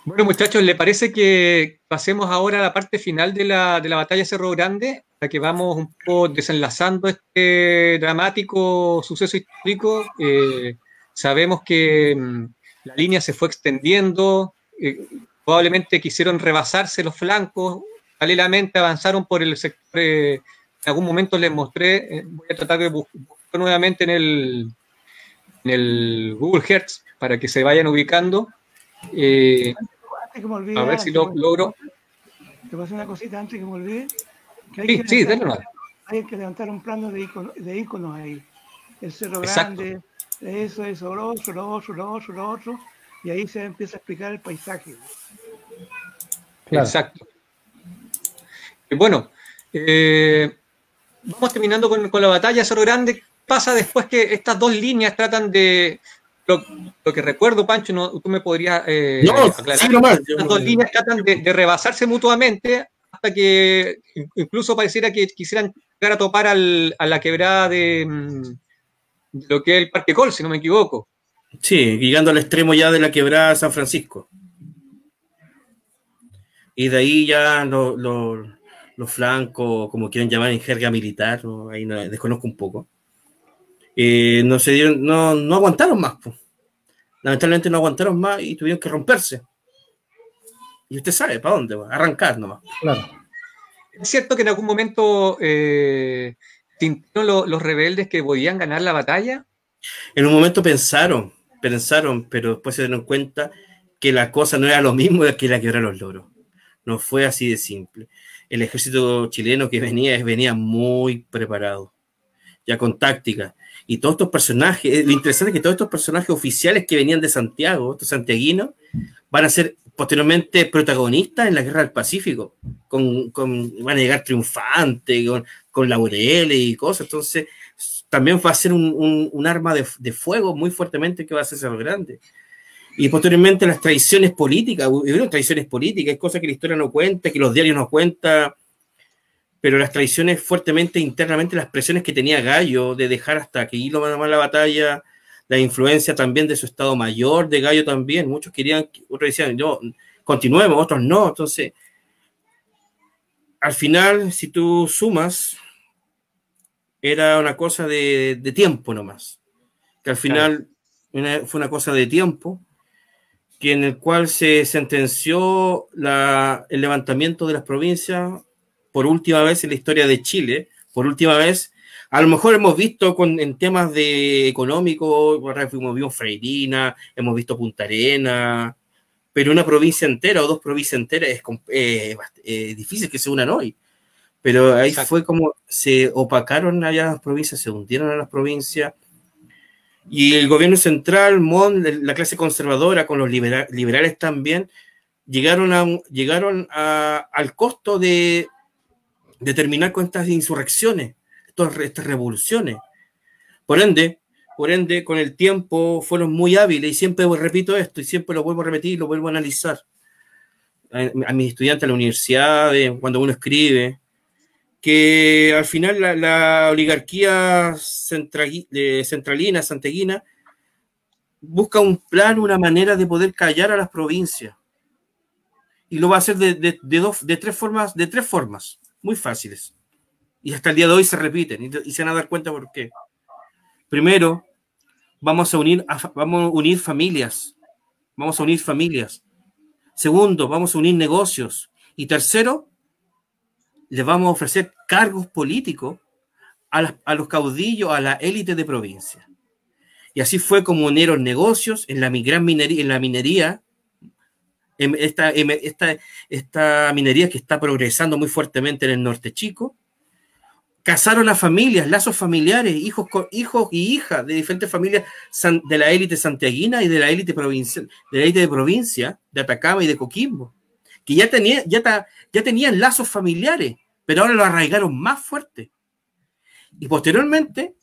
Bueno, muchachos, ¿le parece que pasemos ahora a la parte final de la batalla Cerro Grande? Para que vamos un poco desenlazando este dramático suceso histórico. Sabemos que la línea se fue extendiendo, probablemente quisieron rebasarse los flancos, paralelamente avanzaron por el sector, en algún momento les mostré, voy a tratar de buscar nuevamente en el Google Earth para que se vayan ubicando. Antes que me olvide, a ver si lo logro. Te voy a hacer una cosita antes que me olvide. Sí, déjalo. Hay que levantar un plano de iconos ahí. El Cerro Grande, eso, lo otro, y ahí se empieza a explicar el paisaje. Claro. Exacto. Bueno, vamos terminando con la batalla Cerro Grande. Pasa después que estas dos líneas tratan de... Lo que recuerdo, Pancho, tú me podrías aclarar. Sí, nomás. Estas dos líneas tratan de rebasarse mutuamente hasta que incluso pareciera que quisieran llegar a topar a la quebrada de lo que es el Parque Col, si no me equivoco. Sí, llegando al extremo ya de la quebrada de San Francisco. Y de ahí ya los flancos, como quieren llamar en jerga militar, ¿no? Ahí desconozco un poco. No se dieron, no aguantaron más, pues. Lamentablemente no aguantaron más y tuvieron que romperse. Y usted sabe para dónde va, arrancar nomás. Claro. Es cierto que en algún momento sintieron los rebeldes que podían ganar la batalla. En un momento pensaron, pero después se dieron cuenta que la cosa no era lo mismo que la quebrar los loros. No fue así de simple. El ejército chileno que venía muy preparado, ya con táctica. Y todos estos personajes, lo interesante es que todos estos personajes oficiales que venían de Santiago, estos santiaguinos, van a ser posteriormente protagonistas en la Guerra del Pacífico. Van a llegar triunfantes, con laureles y cosas. Entonces, también va a ser un arma de fuego muy fuertemente que va a ser Cerro Grande. Y posteriormente las traiciones políticas, hay cosas que la historia no cuenta, que los diarios no cuentan, pero las traiciones fuertemente internamente, las presiones que tenía Gallo de dejar hasta que hilo más la batalla, la influencia también de su estado mayor de Gallo también, muchos querían, otros decían, no, continuemos, otros no, entonces, al final, si tú sumas, era una cosa de tiempo nomás, que al final fue una cosa de tiempo, que en el cual se sentenció el levantamiento de las provincias por última vez en la historia de Chile, por última vez. A lo mejor hemos visto en temas de económicos, hemos visto Freirina, hemos visto Punta Arenas, pero una provincia entera o dos provincias enteras es difícil que se unan hoy. Pero ahí fue como se opacaron allá las provincias, se hundieron a las provincias. Y el gobierno central, la clase conservadora, con los liberales también, llegaron al costo de terminar con estas insurrecciones, estas revoluciones. Por ende, con el tiempo fueron muy hábiles, y siempre repito esto, y siempre lo vuelvo a repetir y lo vuelvo a analizar. A mis estudiantes de la universidad, cuando uno escribe, que al final la oligarquía centralina, santeguina, busca un plan, una manera de poder callar a las provincias. Y lo va a hacer de tres formas muy fáciles. Y hasta el día de hoy se repiten y se van a dar cuenta por qué. Primero, vamos a unir familias. Vamos a unir familias. Segundo, vamos a unir negocios. Y tercero, les vamos a ofrecer cargos políticos a los caudillos, a la élite de provincia. Y así fue como unieron negocios en la minería, esta minería que está progresando muy fuertemente en el norte chico. Casaron a familias, lazos familiares, hijos y hijas de diferentes familias de la élite santiaguina y de la élite provincial, de la élite de provincia, de Atacama y de Coquimbo, que ya tenían lazos familiares, pero ahora lo arraigaron más fuerte. Y posteriormente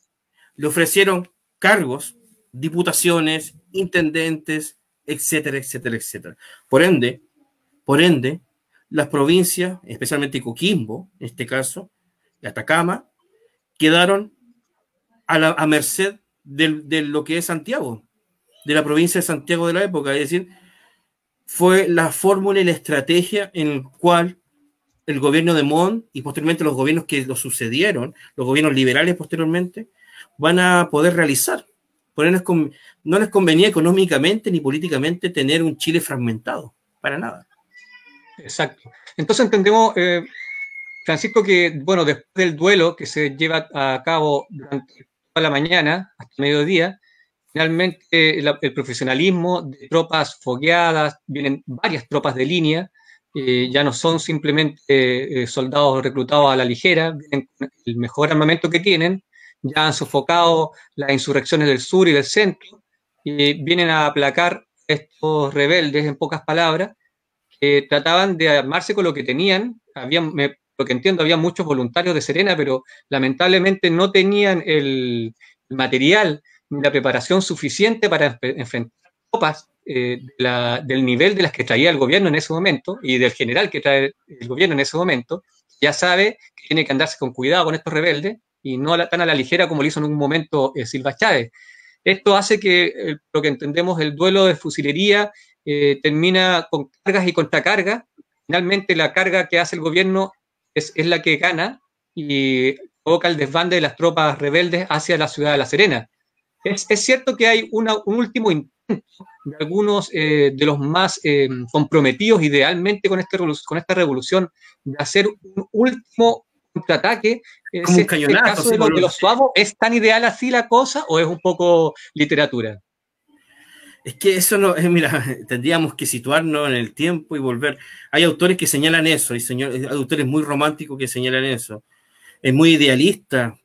le ofrecieron cargos, diputaciones, intendentes, etcétera, etcétera, etcétera. Por ende, las provincias, especialmente Coquimbo, en este caso, y Atacama, quedaron a merced de lo que es Santiago, de la provincia de Santiago de la época. Es decir, fue la fórmula y la estrategia en la cual el gobierno de Montt y posteriormente los gobiernos que lo sucedieron, los gobiernos liberales posteriormente, van a poder realizar. Por eso no les convenía económicamente ni políticamente tener un Chile fragmentado, para nada. Exacto. Entonces entendemos, Francisco, que bueno, después del duelo que se lleva a cabo durante toda la mañana hasta mediodía, finalmente el profesionalismo de tropas fogueadas, vienen varias tropas de línea, ya no son simplemente soldados reclutados a la ligera, vienen con el mejor armamento que tienen, ya han sofocado las insurrecciones del sur y del centro, y vienen a aplacar estos rebeldes, en pocas palabras, que trataban de armarse con lo que tenían. Lo que entiendo, había muchos voluntarios de Serena, pero lamentablemente no tenían el material ni la preparación suficiente para enfrentar tropas del nivel de las que traía el gobierno en ese momento y del general que trae el gobierno en ese momento. Ya sabe que tiene que andarse con cuidado con estos rebeldes y no tan a la ligera como lo hizo en un momento Silva Chávez. Esto hace que, lo que entendemos, el duelo de fusilería termina con cargas y contracargas. Finalmente la carga que hace el gobierno es la que gana y provoca el desbande de las tropas rebeldes hacia la ciudad de La Serena. Es cierto que hay un último intento de algunos de los más comprometidos idealmente con esta revolución de hacer un último contraataque. Como un cañonazo, ¿El caso de los suavos es tan ideal así la cosa o es un poco literatura? Es que eso no es, mira, tendríamos que situarnos en el tiempo y volver. Hay autores que señalan eso, hay autores muy románticos que señalan eso. Es muy idealista,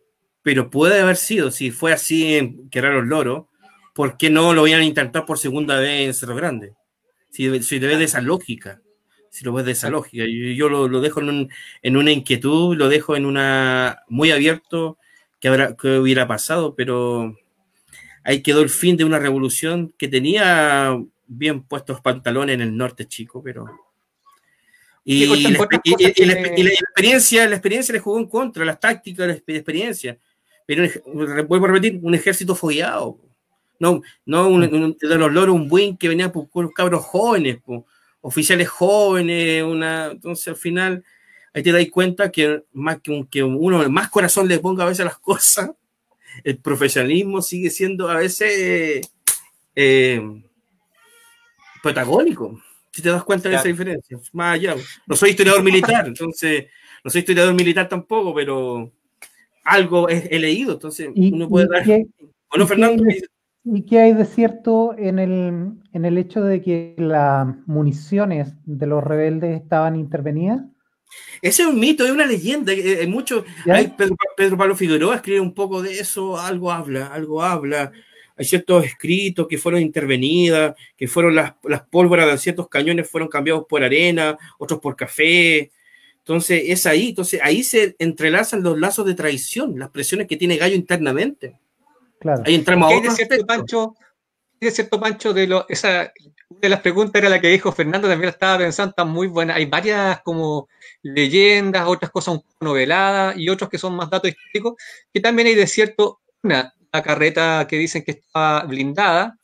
pero puede haber sido, si fue así en Quebrar los Loros, ¿por qué no lo vayan a intentar por segunda vez en Cerro Grande? Si ves de esa lógica, yo lo dejo en una inquietud, lo dejo en una muy abierto que hubiera pasado, pero ahí quedó el fin de una revolución que tenía bien puestos pantalones en el norte chico, pero y la experiencia le jugó en contra, las tácticas, la experiencia. Pero vuelvo a repetir, un ejército fogueado, no de los loros, un buen que venía por los cabros jóvenes, oficiales jóvenes, entonces al final ahí te das cuenta que uno más corazón le ponga a veces a las cosas, el profesionalismo sigue siendo a veces protagónico, si te das cuenta de esa diferencia. Más allá, no soy historiador militar, entonces no soy historiador militar tampoco, pero algo he leído, entonces uno puede dar. Bueno, Fernando. ¿Y qué hay de cierto en el hecho de que las municiones de los rebeldes estaban intervenidas? Ese es un mito, es una leyenda. Pedro Pablo Figueroa escribe un poco de eso, algo habla. Hay ciertos escritos que fueron intervenidas, que fueron las pólvoras de ciertos cañones fueron cambiados por arena, otros por café. Entonces ahí se entrelazan los lazos de traición, las presiones que tiene Gallo internamente. Claro. Ahí entramos a otro cierto, Pancho, una de las preguntas era la que dijo Fernando, también la estaba pensando, está muy buena. Hay varias como leyendas, otras cosas un poco noveladas y otros que son más datos históricos, que también hay de cierto, una carreta que dicen que está blindada,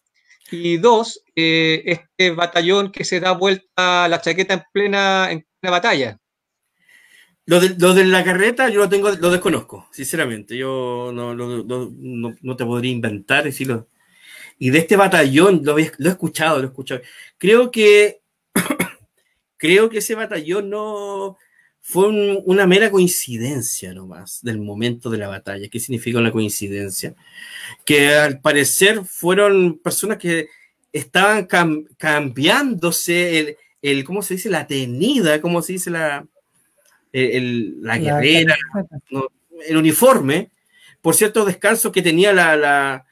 Y dos, este batallón que se da vuelta a la chaqueta en plena batalla. Lo de la carreta yo lo desconozco, sinceramente. Yo no te podría inventar decirlo. Y de este batallón lo he escuchado. Creo que ese batallón no fue una mera coincidencia nomás del momento de la batalla. ¿Qué significa una coincidencia? Que al parecer fueron personas que estaban cambiándose ¿cómo se dice? La tenida, ¿cómo se dice? La guerrera, ¿no? El uniforme, por ciertos descansos que tenía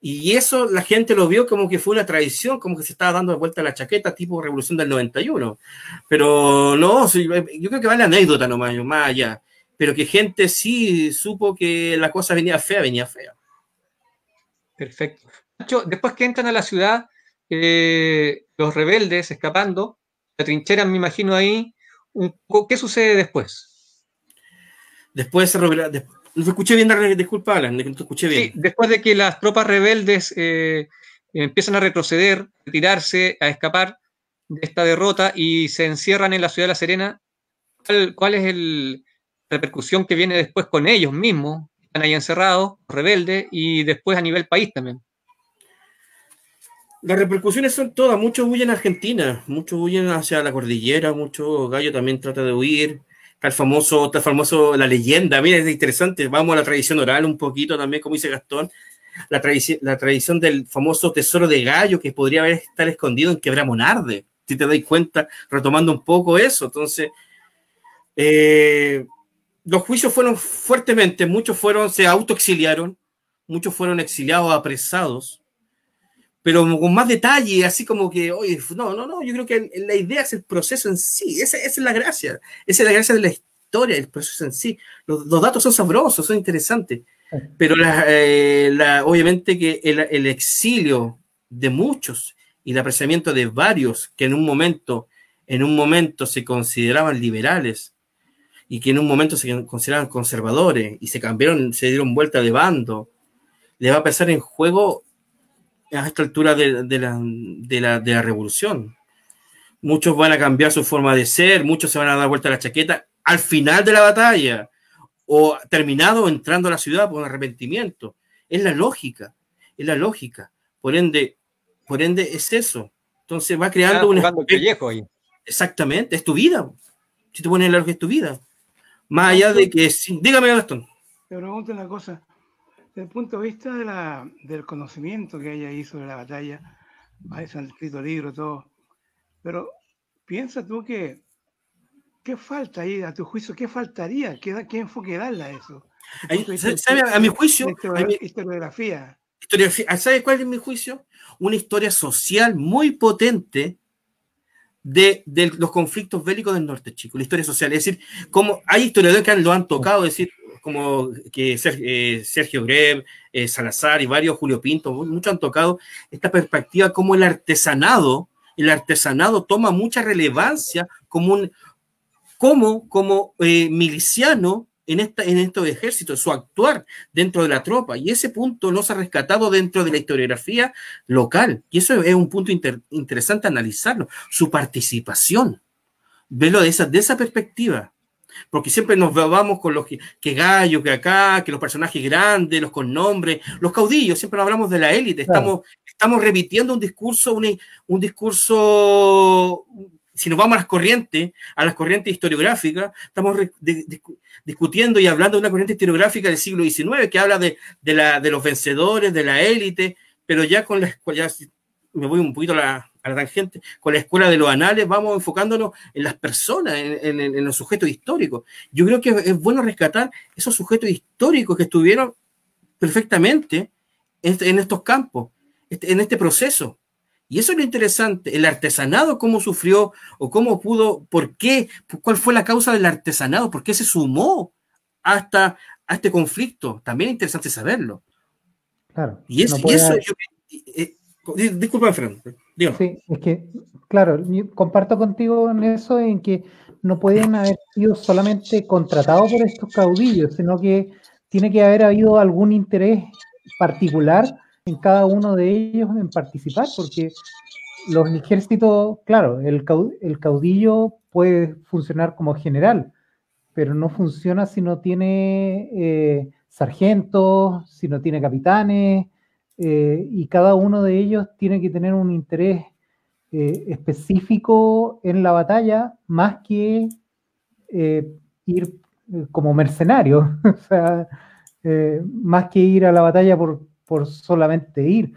y eso la gente lo vio como que fue una tradición, como que se estaba dando de vuelta a la chaqueta tipo Revolución del 91, pero no, yo creo que va la anécdota nomás, más allá, pero que gente sí supo que la cosa venía fea. Perfecto. Nacho, después que entran a la ciudad, los rebeldes escapando, la trinchera me imagino ahí, ¿qué sucede después? Después no escuché bien, disculpa, Alan, no escuché bien. Sí, después de que las tropas rebeldes empiezan a retroceder, a retirarse, a escapar de esta derrota y se encierran en la ciudad de La Serena, ¿cuál es la repercusión que viene después con ellos mismos? Están ahí encerrados, rebeldes, y después a nivel país también. Las repercusiones son todas, muchos huyen a Argentina, muchos huyen hacia la cordillera, muchos Gallo también trata de huir. Está el famoso, la leyenda, mira, es interesante, vamos a la tradición oral un poquito también, como dice Gastón, la tradición del famoso tesoro de Gallo que podría estar escondido en Quebramonarde, si te das cuenta, retomando un poco eso. Entonces, los juicios fueron fuertemente, muchos se autoexiliaron, muchos fueron exiliados, apresados, pero con más detalle, así como que, oye, no, yo creo que la idea es el proceso en sí, esa es la gracia de la historia, el proceso en sí. Los datos son sabrosos, son interesantes, pero obviamente que el exilio de muchos y el apresamiento de varios que en un momento se consideraban liberales y que en un momento se consideraban conservadores y se dieron vuelta de bando, le va a pasar en juego a esta altura de la revolución. Muchos van a cambiar su forma de ser, muchos se van a dar vuelta a la chaqueta al final de la batalla, o terminado entrando a la ciudad por un arrepentimiento. Es la lógica. Por ende es eso. Entonces va creando un pellejo ahí. Exactamente, es tu vida. Si te pones en la lógica, es tu vida. Más allá de que sí. Dígame, Gastón. Te pregunto una cosa. Desde el punto de vista del conocimiento que hay ahí sobre la batalla, ahí se han escrito libros, todo, pero piensa tú qué falta ahí, a tu juicio, qué faltaría, qué enfoque darle a eso. A mi juicio, historiografía. ¿Sabes cuál es mi juicio? Una historia social muy potente de los conflictos bélicos del norte, chicos, la historia social. Es decir, como hay historiadores que lo han tocado, es decir, como que Sergio Greb, Salazar y varios, Julio Pinto, muchos han tocado esta perspectiva como el artesanado toma mucha relevancia como miliciano en estos ejércitos, su actuar dentro de la tropa, y ese punto no se ha rescatado dentro de la historiografía local, y eso es un punto interesante analizarlo, su participación, verlo de esa perspectiva. Porque siempre nos vamos con los que Gallo, que acá, que los personajes grandes, los con nombre, los caudillos, siempre hablamos de la élite, claro. Estamos repitiendo un discurso, si nos vamos a las corrientes historiográficas, estamos discutiendo y hablando de una corriente historiográfica del siglo XIX que habla de los vencedores, de la élite, pero ya con la escuela, me voy un poquito a la tangente, con la escuela de los anales vamos enfocándonos en las personas, en los sujetos históricos. Yo creo que es bueno rescatar esos sujetos históricos que estuvieron perfectamente en estos campos, en este proceso. Y eso es lo interesante, el artesanado, cómo sufrió o cómo pudo, por qué, cuál fue la causa del artesanado, por qué se sumó hasta a este conflicto. También es interesante saberlo. Claro. Y eso, disculpa, Fernando. Dígame. Sí, es que, claro, yo comparto contigo en eso, en que no pueden haber sido solamente contratados por estos caudillos, sino que tiene que haber habido algún interés particular en cada uno de ellos en participar, porque los ejércitos, claro, el caudillo puede funcionar como general, pero no funciona si no tiene sargentos, si no tiene capitanes, y cada uno de ellos tiene que tener un interés específico en la batalla, más que ir como mercenario, o sea, más que ir a la batalla por solamente ir.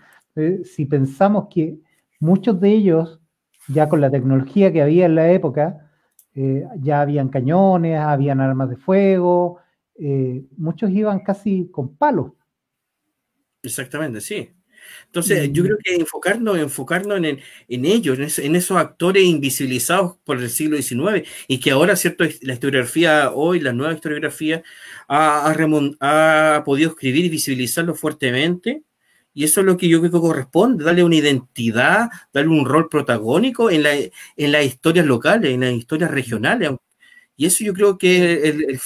Si pensamos que muchos de ellos, ya con la tecnología que había en la época, ya habían cañones, habían armas de fuego, muchos iban casi con palos. Exactamente, sí. Entonces, yo creo que enfocarnos en ellos, en esos actores invisibilizados por el siglo XIX, y que ahora, cierto, la historiografía hoy, la nueva historiografía, ha podido escribir y visibilizarlos fuertemente, y eso es lo que yo creo que corresponde, darle una identidad, darle un rol protagónico en las historias locales, en las historias regionales, y eso yo creo que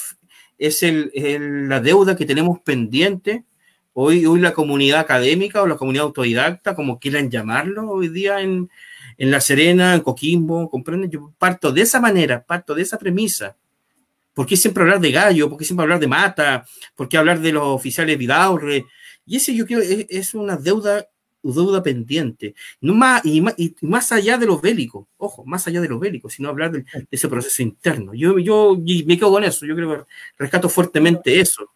es la deuda que tenemos pendiente. Hoy la comunidad académica o la comunidad autodidacta, como quieran llamarlo hoy día en La Serena, en Coquimbo, ¿comprenden? Yo parto de esa manera, parto de esa premisa. ¿Por qué siempre hablar de Gallo? ¿Por qué siempre hablar de Mata? ¿Por qué hablar de los oficiales Vidaurre? Y ese yo creo es una deuda pendiente. No más, y más allá de los bélicos, ojo, más allá de los bélicos, sino hablar de ese proceso interno. Yo me quedo con eso, yo creo que rescato fuertemente eso.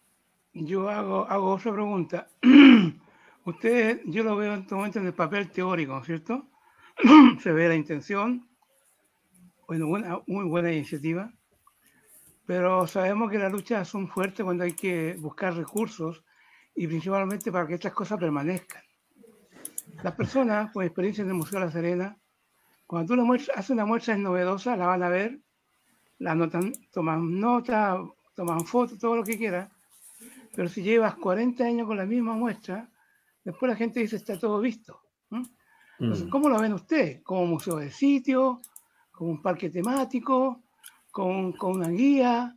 Yo hago otra pregunta. Usted, yo lo veo en este momento en el papel teórico, ¿cierto? Se ve la intención, bueno, muy buena iniciativa, pero sabemos que las luchas son fuertes cuando hay que buscar recursos y principalmente para que estas cosas permanezcan. Las personas con experiencia en el Museo de La Serena, cuando tú haces una muestra novedosa, la van a ver, la anotan, toman nota, toman fotos, todo lo que quieran. Pero si llevas 40 años con la misma muestra, después la gente dice, está todo visto. Entonces, ¿cómo lo ven ustedes? ¿Como museo de sitio? ¿Como un parque temático? ¿Con una guía?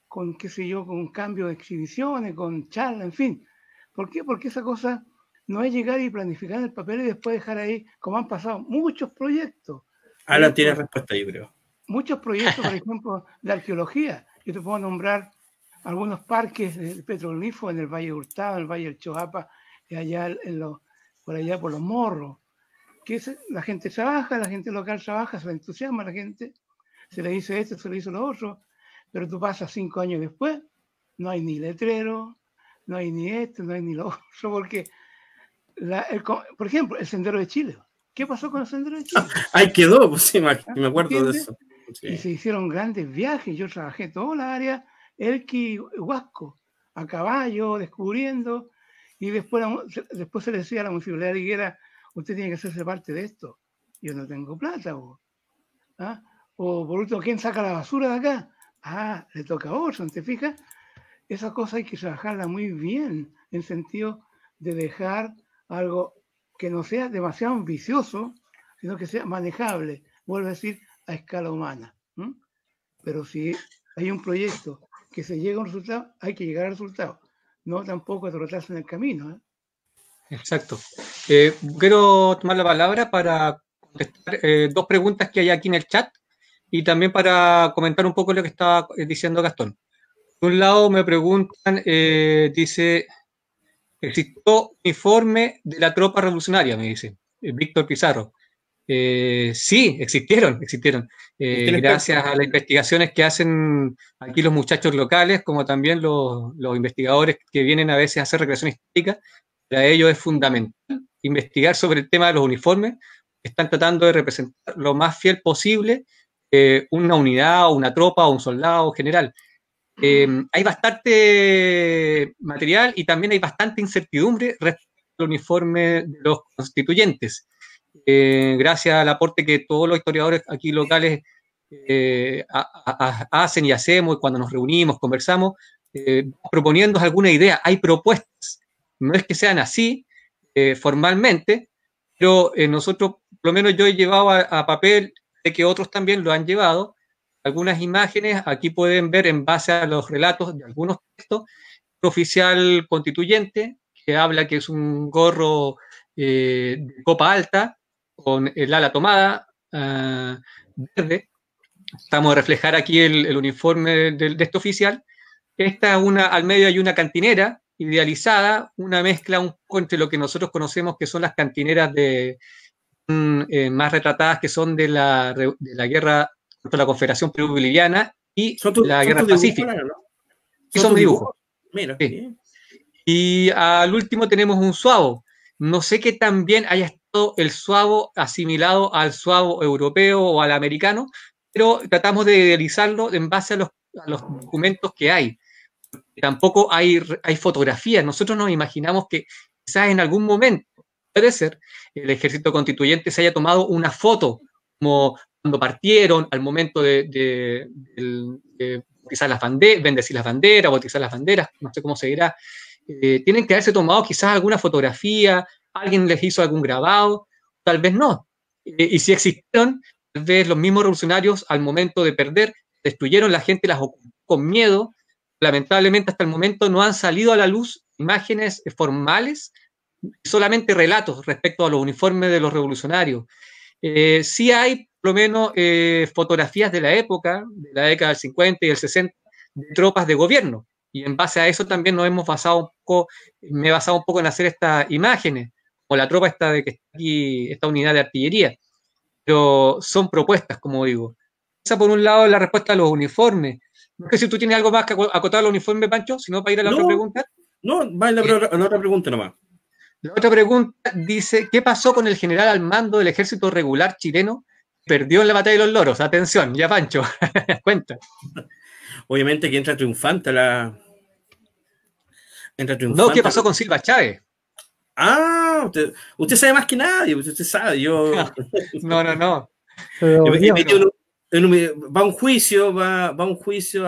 ¿Con, qué sé yo, con un cambio de exhibiciones? ¿Con charla? En fin. ¿Por qué? Porque esa cosa no es llegar y planificar en el papel y después dejar ahí, como han pasado muchos proyectos. Alan tiene respuesta, yo creo. Muchos proyectos, por ejemplo, de arqueología. Yo te puedo nombrar algunos parques petroglifos en el Valle de Hurtado, en el Valle del Choapa, allá por allá por los Morros, que la gente trabaja, la gente local trabaja, se le entusiasma a la gente, se le dice esto, se le dice lo otro, pero tú pasas 5 años después, no hay ni letrero, no hay ni esto, no hay ni lo otro, porque, por ejemplo, el Sendero de Chile. ¿Qué pasó con el Sendero de Chile? Ahí quedó, pues sí, me acuerdo de eso. Sí. Y se hicieron grandes viajes, yo trabajé toda la área Elqui, Huasco, a caballo, descubriendo, y después se le decía a la municipalidad de Higuera, usted tiene que hacerse parte de esto. Yo no tengo plata. ¿Ah? O por último, ¿quién saca la basura de acá? Ah, le toca a Orson, ¿te fijas? Esa cosa hay que trabajarla muy bien, en sentido de dejar algo que no sea demasiado ambicioso, sino que sea manejable, vuelvo a decir, a escala humana. Pero si hay un proyecto que se llega a un resultado, hay que llegar al resultado, no tampoco atrotarse en el camino. Exacto. Quiero tomar la palabra para contestar 2 preguntas que hay aquí en el chat y también para comentar un poco lo que estaba diciendo Gastón. Por un lado me preguntan, dice, ¿existió uniforme de la tropa revolucionaria? Me dice Víctor Pizarro. Sí, existieron. Gracias a las investigaciones que hacen aquí los muchachos locales, como también los investigadores que vienen a veces a hacer recreación histórica. Para ellos es fundamental investigar sobre el tema de los uniformes. Están tratando de representar lo más fiel posible una unidad, o una tropa, o un soldado general. Hay bastante material y también hay bastante incertidumbre respecto al uniforme de los constituyentes. Gracias al aporte que todos los historiadores aquí locales hacen y hacemos, y cuando nos reunimos, conversamos, proponiendo alguna idea. Hay propuestas, no es que sean así formalmente, pero nosotros, por lo menos yo he llevado a papel, de que otros también lo han llevado, algunas imágenes. Aquí pueden ver, en base a los relatos de algunos textos, oficial constituyente, que habla que es un gorro de copa alta, con el ala tomada, verde. Estamos a reflejar aquí el uniforme de este oficial. Al medio hay una cantinera idealizada, una mezcla un poco entre lo que nosotros conocemos que son las cantineras más retratadas, que son de la guerra contra la Confederación Perú-Boliviana y la guerra del Pacífico. ¿No? Y son dibujos. Mira, sí. Y al último tenemos un suavo. No sé qué tan bien haya estado el suavo asimilado al suavo europeo o al americano, pero tratamos de idealizarlo en base a los documentos que hay. Tampoco hay fotografías. Nosotros nos imaginamos que quizás en algún momento, puede ser, el ejército constituyente se haya tomado una foto, como cuando partieron, al momento de quizás bendecir las banderas, bautizar las banderas, no sé cómo se dirá. Tienen que haberse tomado quizás alguna fotografía, alguien les hizo algún grabado, tal vez no. Y si existieron, tal vez los mismos revolucionarios al momento de perder, destruyeron, la gente las ocupó con miedo. Lamentablemente hasta el momento no han salido a la luz imágenes formales, solamente relatos respecto a los uniformes de los revolucionarios. Sí hay por lo menos fotografías de la época, de la década del 50 y del 60, de tropas de gobierno. Y en base a eso también me he basado un poco en hacer estas imágenes, como la tropa esta de que está aquí, esta unidad de artillería. Pero son propuestas, como digo. Esa por un lado es la respuesta a los uniformes. No sé si tú tienes algo más que acotar al uniforme, Pancho, si no para ir a la otra pregunta. No, va a la otra pregunta nomás. La otra pregunta dice, ¿qué pasó con el general al mando del ejército regular chileno? Perdió en la batalla de los Loros. Atención, ya Pancho, cuenta. Obviamente que entra triunfante No, ¿qué pasó con Silva Chávez? Ah, usted sabe más que nadie, usted sabe, yo... No. Va a un juicio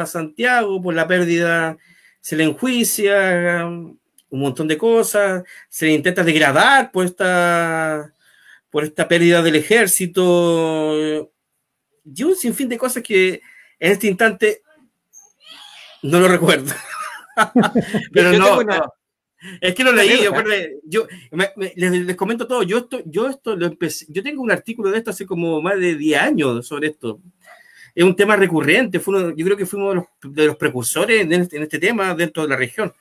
a Santiago por la pérdida, se le enjuicia un montón de cosas, se le intenta degradar por esta pérdida del ejército, y un sinfín de cosas que en este instante no lo recuerdo. Pero no, es que lo leí, les comento todo. Yo esto lo empecé, yo tengo un artículo de esto hace como más de 10 años sobre esto. Es un tema recurrente, yo creo que fuimos de los precursores en este tema dentro de la región.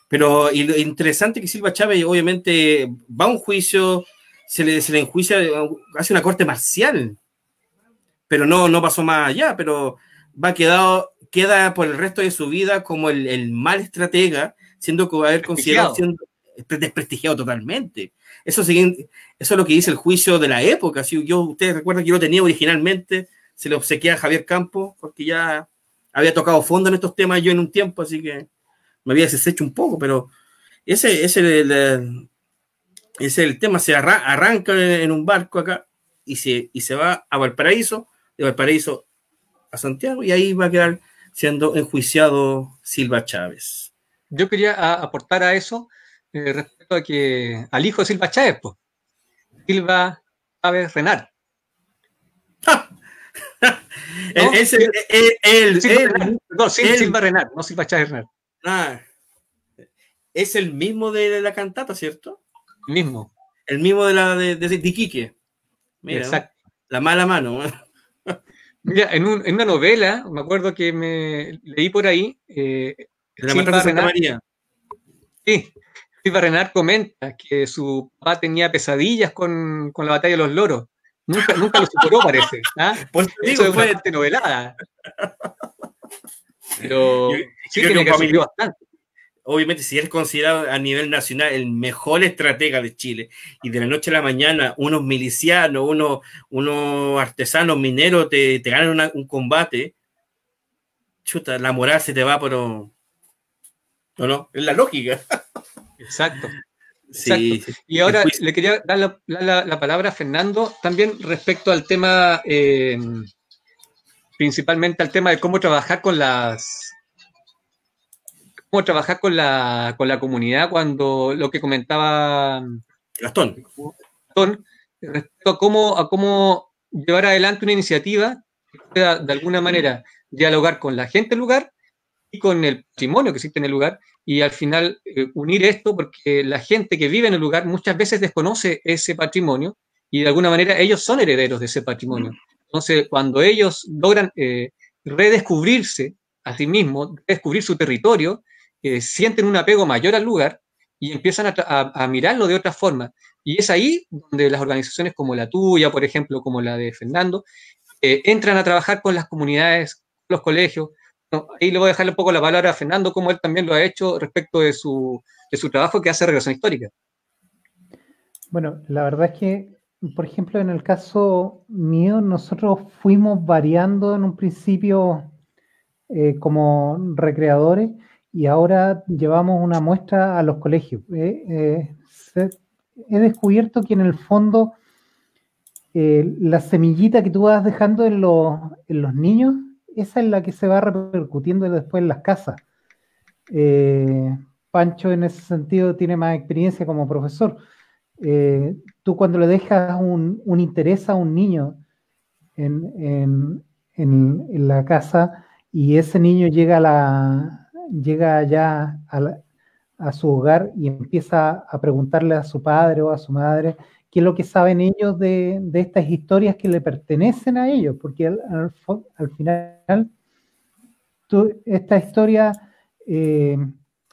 Pero y lo interesante es que Silva Chávez obviamente va a un juicio, se le enjuicia, hace una corte marcial, pero no pasó más allá, pero queda por el resto de su vida como el mal estratega, siendo que va a haber considerado siendo desprestigiado totalmente. Eso es lo que dice el juicio de la época. Si ustedes recuerdan que yo lo tenía originalmente, se le obsequia a Javier Campos, porque ya había tocado fondo en estos temas yo en un tiempo, así que me había deshecho un poco, pero ese es el tema. Se arranca en un barco acá y se va a Valparaíso, de Valparaíso a Santiago, y ahí va a quedar siendo enjuiciado Silva Chávez. Yo quería aportar a eso respecto al hijo de Silva Chávez, pues, Silva Chávez Renard. ¿No? Silva Renard, no Silva Chávez Renard. Es el mismo de la cantata, ¿cierto? Mismo. El mismo de Iquique. Mira, exacto. La mala mano. Mira, en una novela, me acuerdo que me leí por ahí. De la matanza de Santa María. Sí, Silva Renard comenta que su papá tenía pesadillas con la batalla de los Loros. Nunca lo superó, parece. Pues eso es una parte novelada. Pero sí tiene que haber bastante. Obviamente, si eres considerado a nivel nacional el mejor estratega de Chile, y de la noche a la mañana unos milicianos, unos artesanos mineros te ganan un combate, chuta, la moral se te va, pero no, es la lógica. Exacto. Sí. Y ahora le quería dar la palabra a Fernando también respecto al tema, principalmente al tema de cómo trabajar con la comunidad, cuando lo que comentaba Gastón respecto a cómo llevar adelante una iniciativa que pueda de alguna manera dialogar con la gente del lugar con el patrimonio que existe en el lugar y al final unir esto, porque la gente que vive en el lugar muchas veces desconoce ese patrimonio y de alguna manera ellos son herederos de ese patrimonio. Entonces, cuando ellos logran redescubrirse a sí mismos, descubrir su territorio, sienten un apego mayor al lugar y empiezan a mirarlo de otra forma. Y es ahí donde las organizaciones como la tuya, por ejemplo, como la de Fernando, entran a trabajar con las comunidades, los colegios. No, ahí le voy a dejar un poco la palabra a Fernando, como él también lo ha hecho respecto de su trabajo que hace relación histórica. Bueno, la verdad es que, por ejemplo, en el caso mío, nosotros fuimos variando en un principio como recreadores y ahora llevamos una muestra a los colegios. He descubierto que en el fondo la semillita que tú vas dejando en los niños, esa es la que se va repercutiendo después en las casas. Pancho en ese sentido tiene más experiencia como profesor. Tú cuando le dejas un interés a un niño en la casa y ese niño llega ya a su hogar y empieza a preguntarle a su padre o a su madre qué es lo que saben ellos de estas historias que le pertenecen a ellos, porque al final esta historia,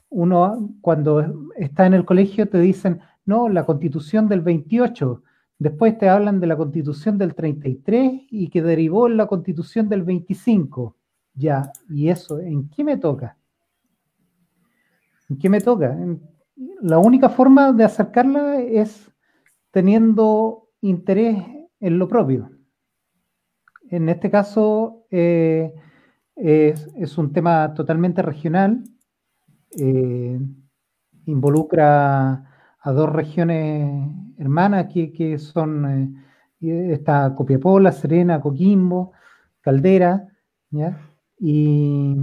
uno cuando está en el colegio te dicen, no, la Constitución del 28, después te hablan de la Constitución del 33 y que derivó en la Constitución del 25. Ya, ¿y eso en qué me toca? ¿En qué me toca? La única forma de acercarla es teniendo interés en lo propio. En este caso es un tema totalmente regional, involucra a dos regiones hermanas que son, está Copiapó, La Serena, Coquimbo, Caldera, ¿ya? Y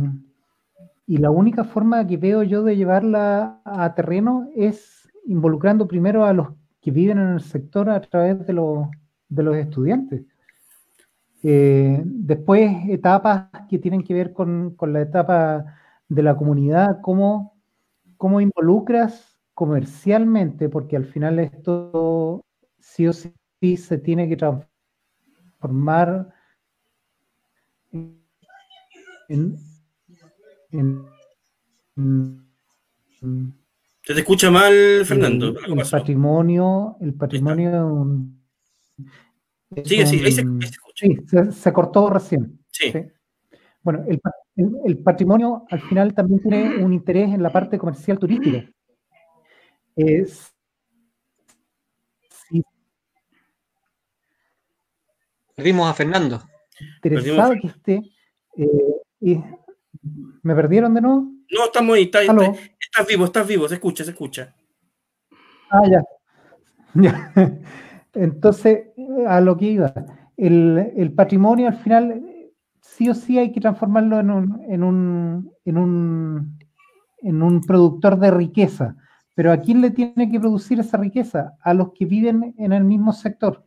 la única forma que veo yo de llevarla a terreno es involucrando primero a los que viven en el sector a través de los estudiantes. Después, etapas que tienen que ver con la etapa de la comunidad, cómo involucras comercialmente, porque al final esto sí o sí se tiene que transformar Se te escucha mal, Fernando. El patrimonio sigue, ahí se escucha. Sí, se cortó recién. Sí. Sí. Bueno, el patrimonio al final también tiene un interés en la parte comercial turística. Perdimos a Fernando. Interesado que esté. ¿Me perdieron de nuevo? No, estamos ahí. Estás vivo, se escucha. Ah, ya. Entonces, a lo que iba. El patrimonio al final sí o sí hay que transformarlo en un productor de riqueza. Pero ¿a quién le tiene que producir esa riqueza? A los que viven en el mismo sector.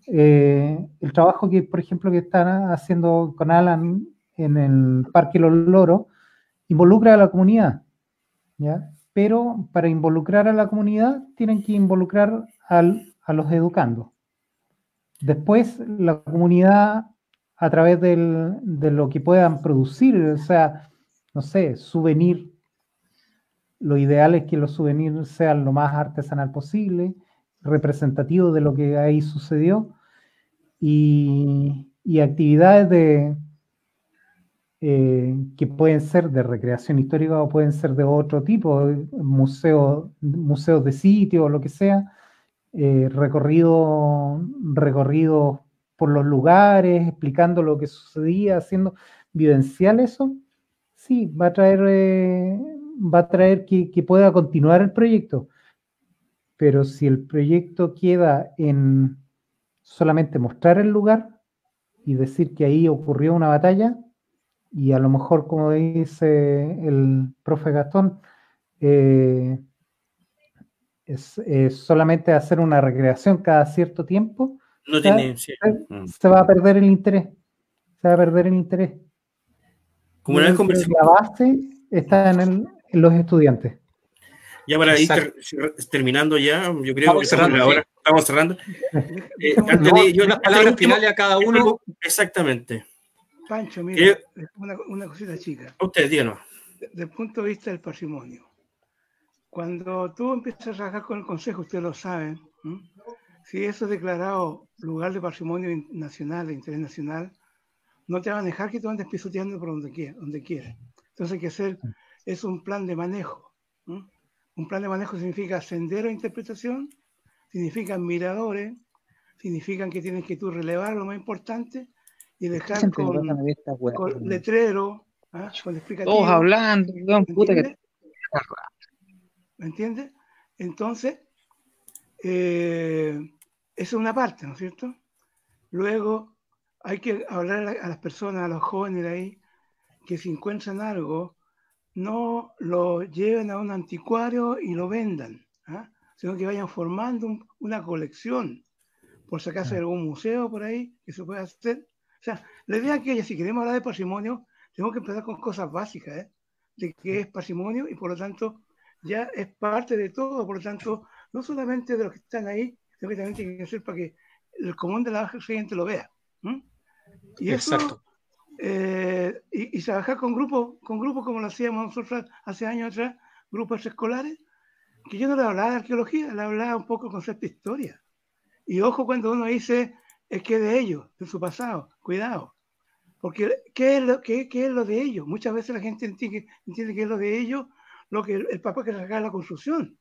El trabajo que, por ejemplo, que están haciendo con Alan en el Parque Los Loros involucra a la comunidad, ¿ya? Pero para involucrar a la comunidad tienen que involucrar a los educandos. Después, la comunidad, a través de lo que puedan producir, o sea, no sé, souvenir, lo ideal es que los souvenirs sean lo más artesanal posible, representativo de lo que ahí sucedió, y actividades que pueden ser de recreación histórica o pueden ser de otro tipo, museos de sitio o lo que sea, recorrido por los lugares, explicando lo que sucedía, haciendo vivencial eso, sí, va a traer que pueda continuar el proyecto. Pero si el proyecto queda en solamente mostrar el lugar y decir que ahí ocurrió una batalla, y a lo mejor, como dice el profe Gastón, es solamente hacer una recreación cada cierto tiempo, se va a perder el interés. Se va a perder el interés. Como una vez conversamos. La base está en los estudiantes. Ya para ir terminando ya, yo creo que estamos cerrando. Unas palabras finales a cada uno. Exactamente. Pancho, mira, una cosita chica. Usted, díganos. Desde el punto de vista del patrimonio, cuando tú empiezas a trabajar con el Consejo, ustedes lo saben, si eso es declarado lugar de patrimonio nacional, de interés nacional, no te van a dejar que tú andes pisoteando por donde quieras. Entonces hay que hacer, es un plan de manejo. Un plan de manejo significa sendero de interpretación, significan miradores, significan que tienes que tú relevar lo más importante y dejar con letrero, con explicativo. Todos hablando, ¿me entiendes? Entonces, esa es una parte, ¿no es cierto? Luego hay que hablar a las personas, a los jóvenes de ahí, que si encuentran algo, no lo lleven a un anticuario y lo vendan, sino que vayan formando una colección, por si acaso hay algún museo por ahí que se pueda hacer. O sea, la idea es que si queremos hablar de patrimonio, tenemos que empezar con cosas básicas, de qué es patrimonio y por lo tanto ya es parte de todo, por lo tanto, no solamente de los que están ahí, sino que también tiene que ser para que el común de la gente lo vea. Y exacto. Eso, y trabajar con grupos como lo hacíamos nosotros hace años atrás, grupos extraescolares, que yo no le hablaba de arqueología, le hablaba un poco de concepto de historia. Y ojo cuando uno dice, es que de ellos, de su pasado, cuidado. Porque, ¿qué es lo de ellos? Muchas veces la gente entiende que es lo de ellos, lo que el papá que sacar la construcción.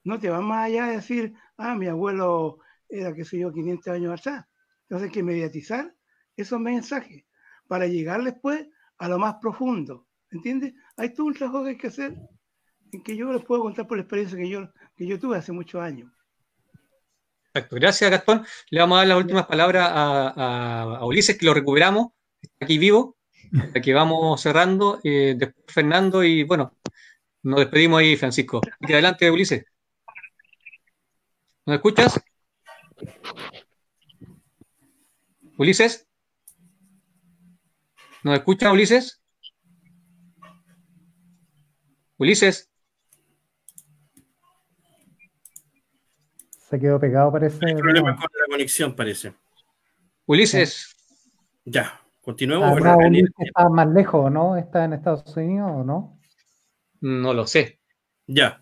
No te va más allá de decir, mi abuelo era, qué sé yo, 500 años atrás. Entonces hay que mediatizar esos mensajes para llegar después a lo más profundo. ¿Entiendes? Hay todo un trabajo que hay que hacer, en que yo les puedo contar por la experiencia que yo tuve hace muchos años. Perfecto. Gracias, Gastón. Le vamos a dar las últimas palabras a Ulises, que lo recuperamos, está aquí vivo, que vamos cerrando, después Fernando y bueno, nos despedimos ahí, Francisco. Aquí adelante, Ulises. ¿Nos escuchas? ¿Ulises? ¿Nos escucha, Ulises? ¿Ulises? Se quedó pegado, parece. Hay problemas con la conexión, parece. Ulises. Ya, continuemos. Ulises está más lejos, ¿no? ¿Está en Estados Unidos o no? No lo sé. Ya.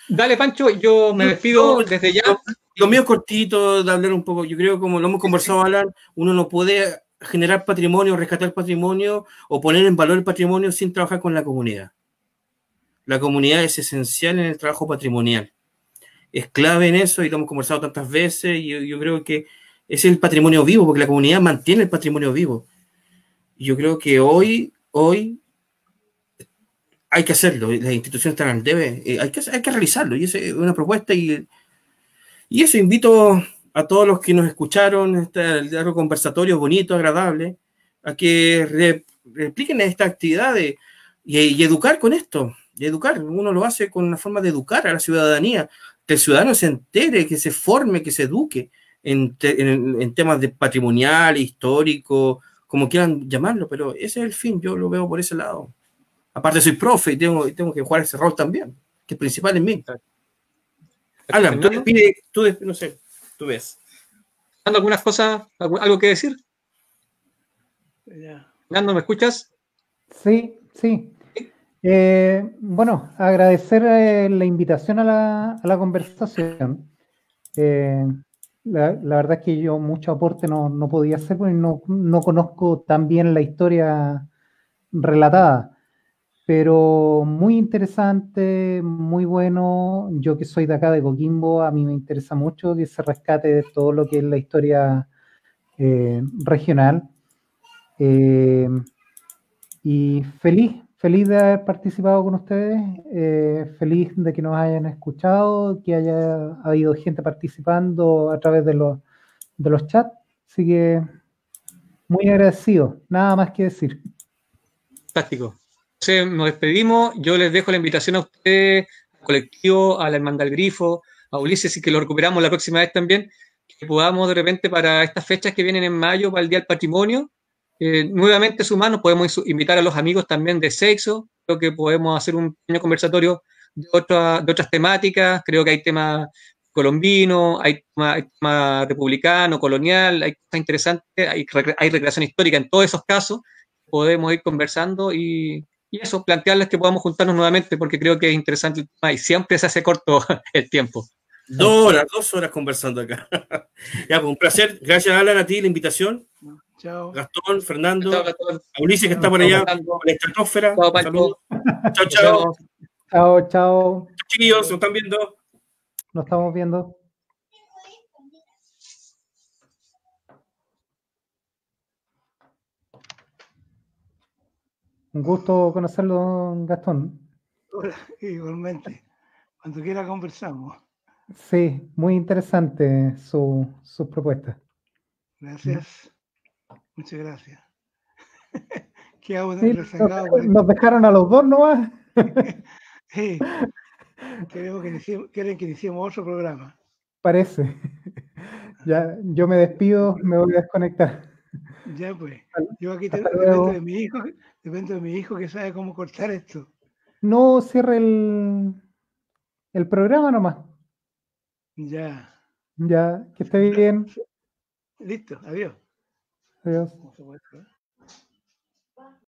Dale, Pancho, yo me despido desde ya. Lo mío es cortito, de hablar un poco. Yo creo que como lo hemos conversado, Alan, uno no puede generar patrimonio, rescatar patrimonio o poner en valor el patrimonio sin trabajar con la comunidad. La comunidad es esencial en el trabajo patrimonial. Es clave en eso y lo hemos conversado tantas veces y yo creo que es el patrimonio vivo, porque la comunidad mantiene el patrimonio vivo. Y yo creo que hoy hay que hacerlo, las instituciones están al debe, hay que realizarlo, y esa es una propuesta, y eso invito a todos los que nos escucharon, este largo conversatorio bonito, agradable, a que repliquen esta actividad y educar con esto, y educar, uno lo hace con una forma de educar a la ciudadanía, que el ciudadano se entere, que se forme, que se eduque en temas de patrimonial, histórico, como quieran llamarlo, pero ese es el fin, yo lo veo por ese lado. Aparte soy profe y tengo que jugar ese rol también, que es principal en mí. Alan, no sé, tú ves. ¿Algunas cosas, algo que decir? Fernando, ¿me escuchas? Sí. Bueno, agradecer la invitación a la conversación. La verdad es que yo mucho aporte no podía hacer porque no conozco tan bien la historia relatada. Pero muy interesante, muy bueno. Yo que soy de acá, de Coquimbo, a mí me interesa mucho que se rescate de todo lo que es la historia regional. Y feliz de haber participado con ustedes, feliz de que nos hayan escuchado, que haya habido gente participando a través de los chats. Así que muy agradecido, nada más que decir. Fantástico. Entonces nos despedimos, yo les dejo la invitación a ustedes, al colectivo, a la Hermandad del Grifo, a Ulises, y que lo recuperamos la próxima vez también, que podamos de repente para estas fechas que vienen en mayo, para el Día del Patrimonio, nuevamente sumarnos, podemos invitar a los amigos también de sexo, creo que podemos hacer un pequeño conversatorio de otras temáticas, creo que hay temas colombinos, hay tema republicano, colonial, hay cosas interesantes, hay recreación histórica en todos esos casos, podemos ir conversando y eso, plantearles que podamos juntarnos nuevamente porque creo que es interesante el tema y siempre se hace corto el tiempo. 2 horas conversando acá. Ya, pues un placer. Gracias, Alan, a ti la invitación. Chao. Gastón, Fernando, Chao, Gastón. a Ulises que está por allá, con la estratosfera. Chao, Pancho. Saludos. Chao, chao. Chao, chao. Chiquillos, nos están viendo. Nos estamos viendo. Un gusto conocerlo, Gastón. Hola, igualmente. Cuando quiera conversamos. Sí, muy interesante su propuesta. Gracias. Muchas gracias. ¿Qué hago Sí, rezagado? nos dejaron a los dos nomás. Sí. Quieren que iniciemos otro programa. Parece. Ya, yo me despido, me voy a desconectar. Ya pues. Yo aquí Hasta dependo luego. de mi hijo que sabe cómo cortar esto. No cierre el programa nomás. Ya. Ya, que esté bien. Listo. Adiós. Adiós. ¿Cómo se puede hacer?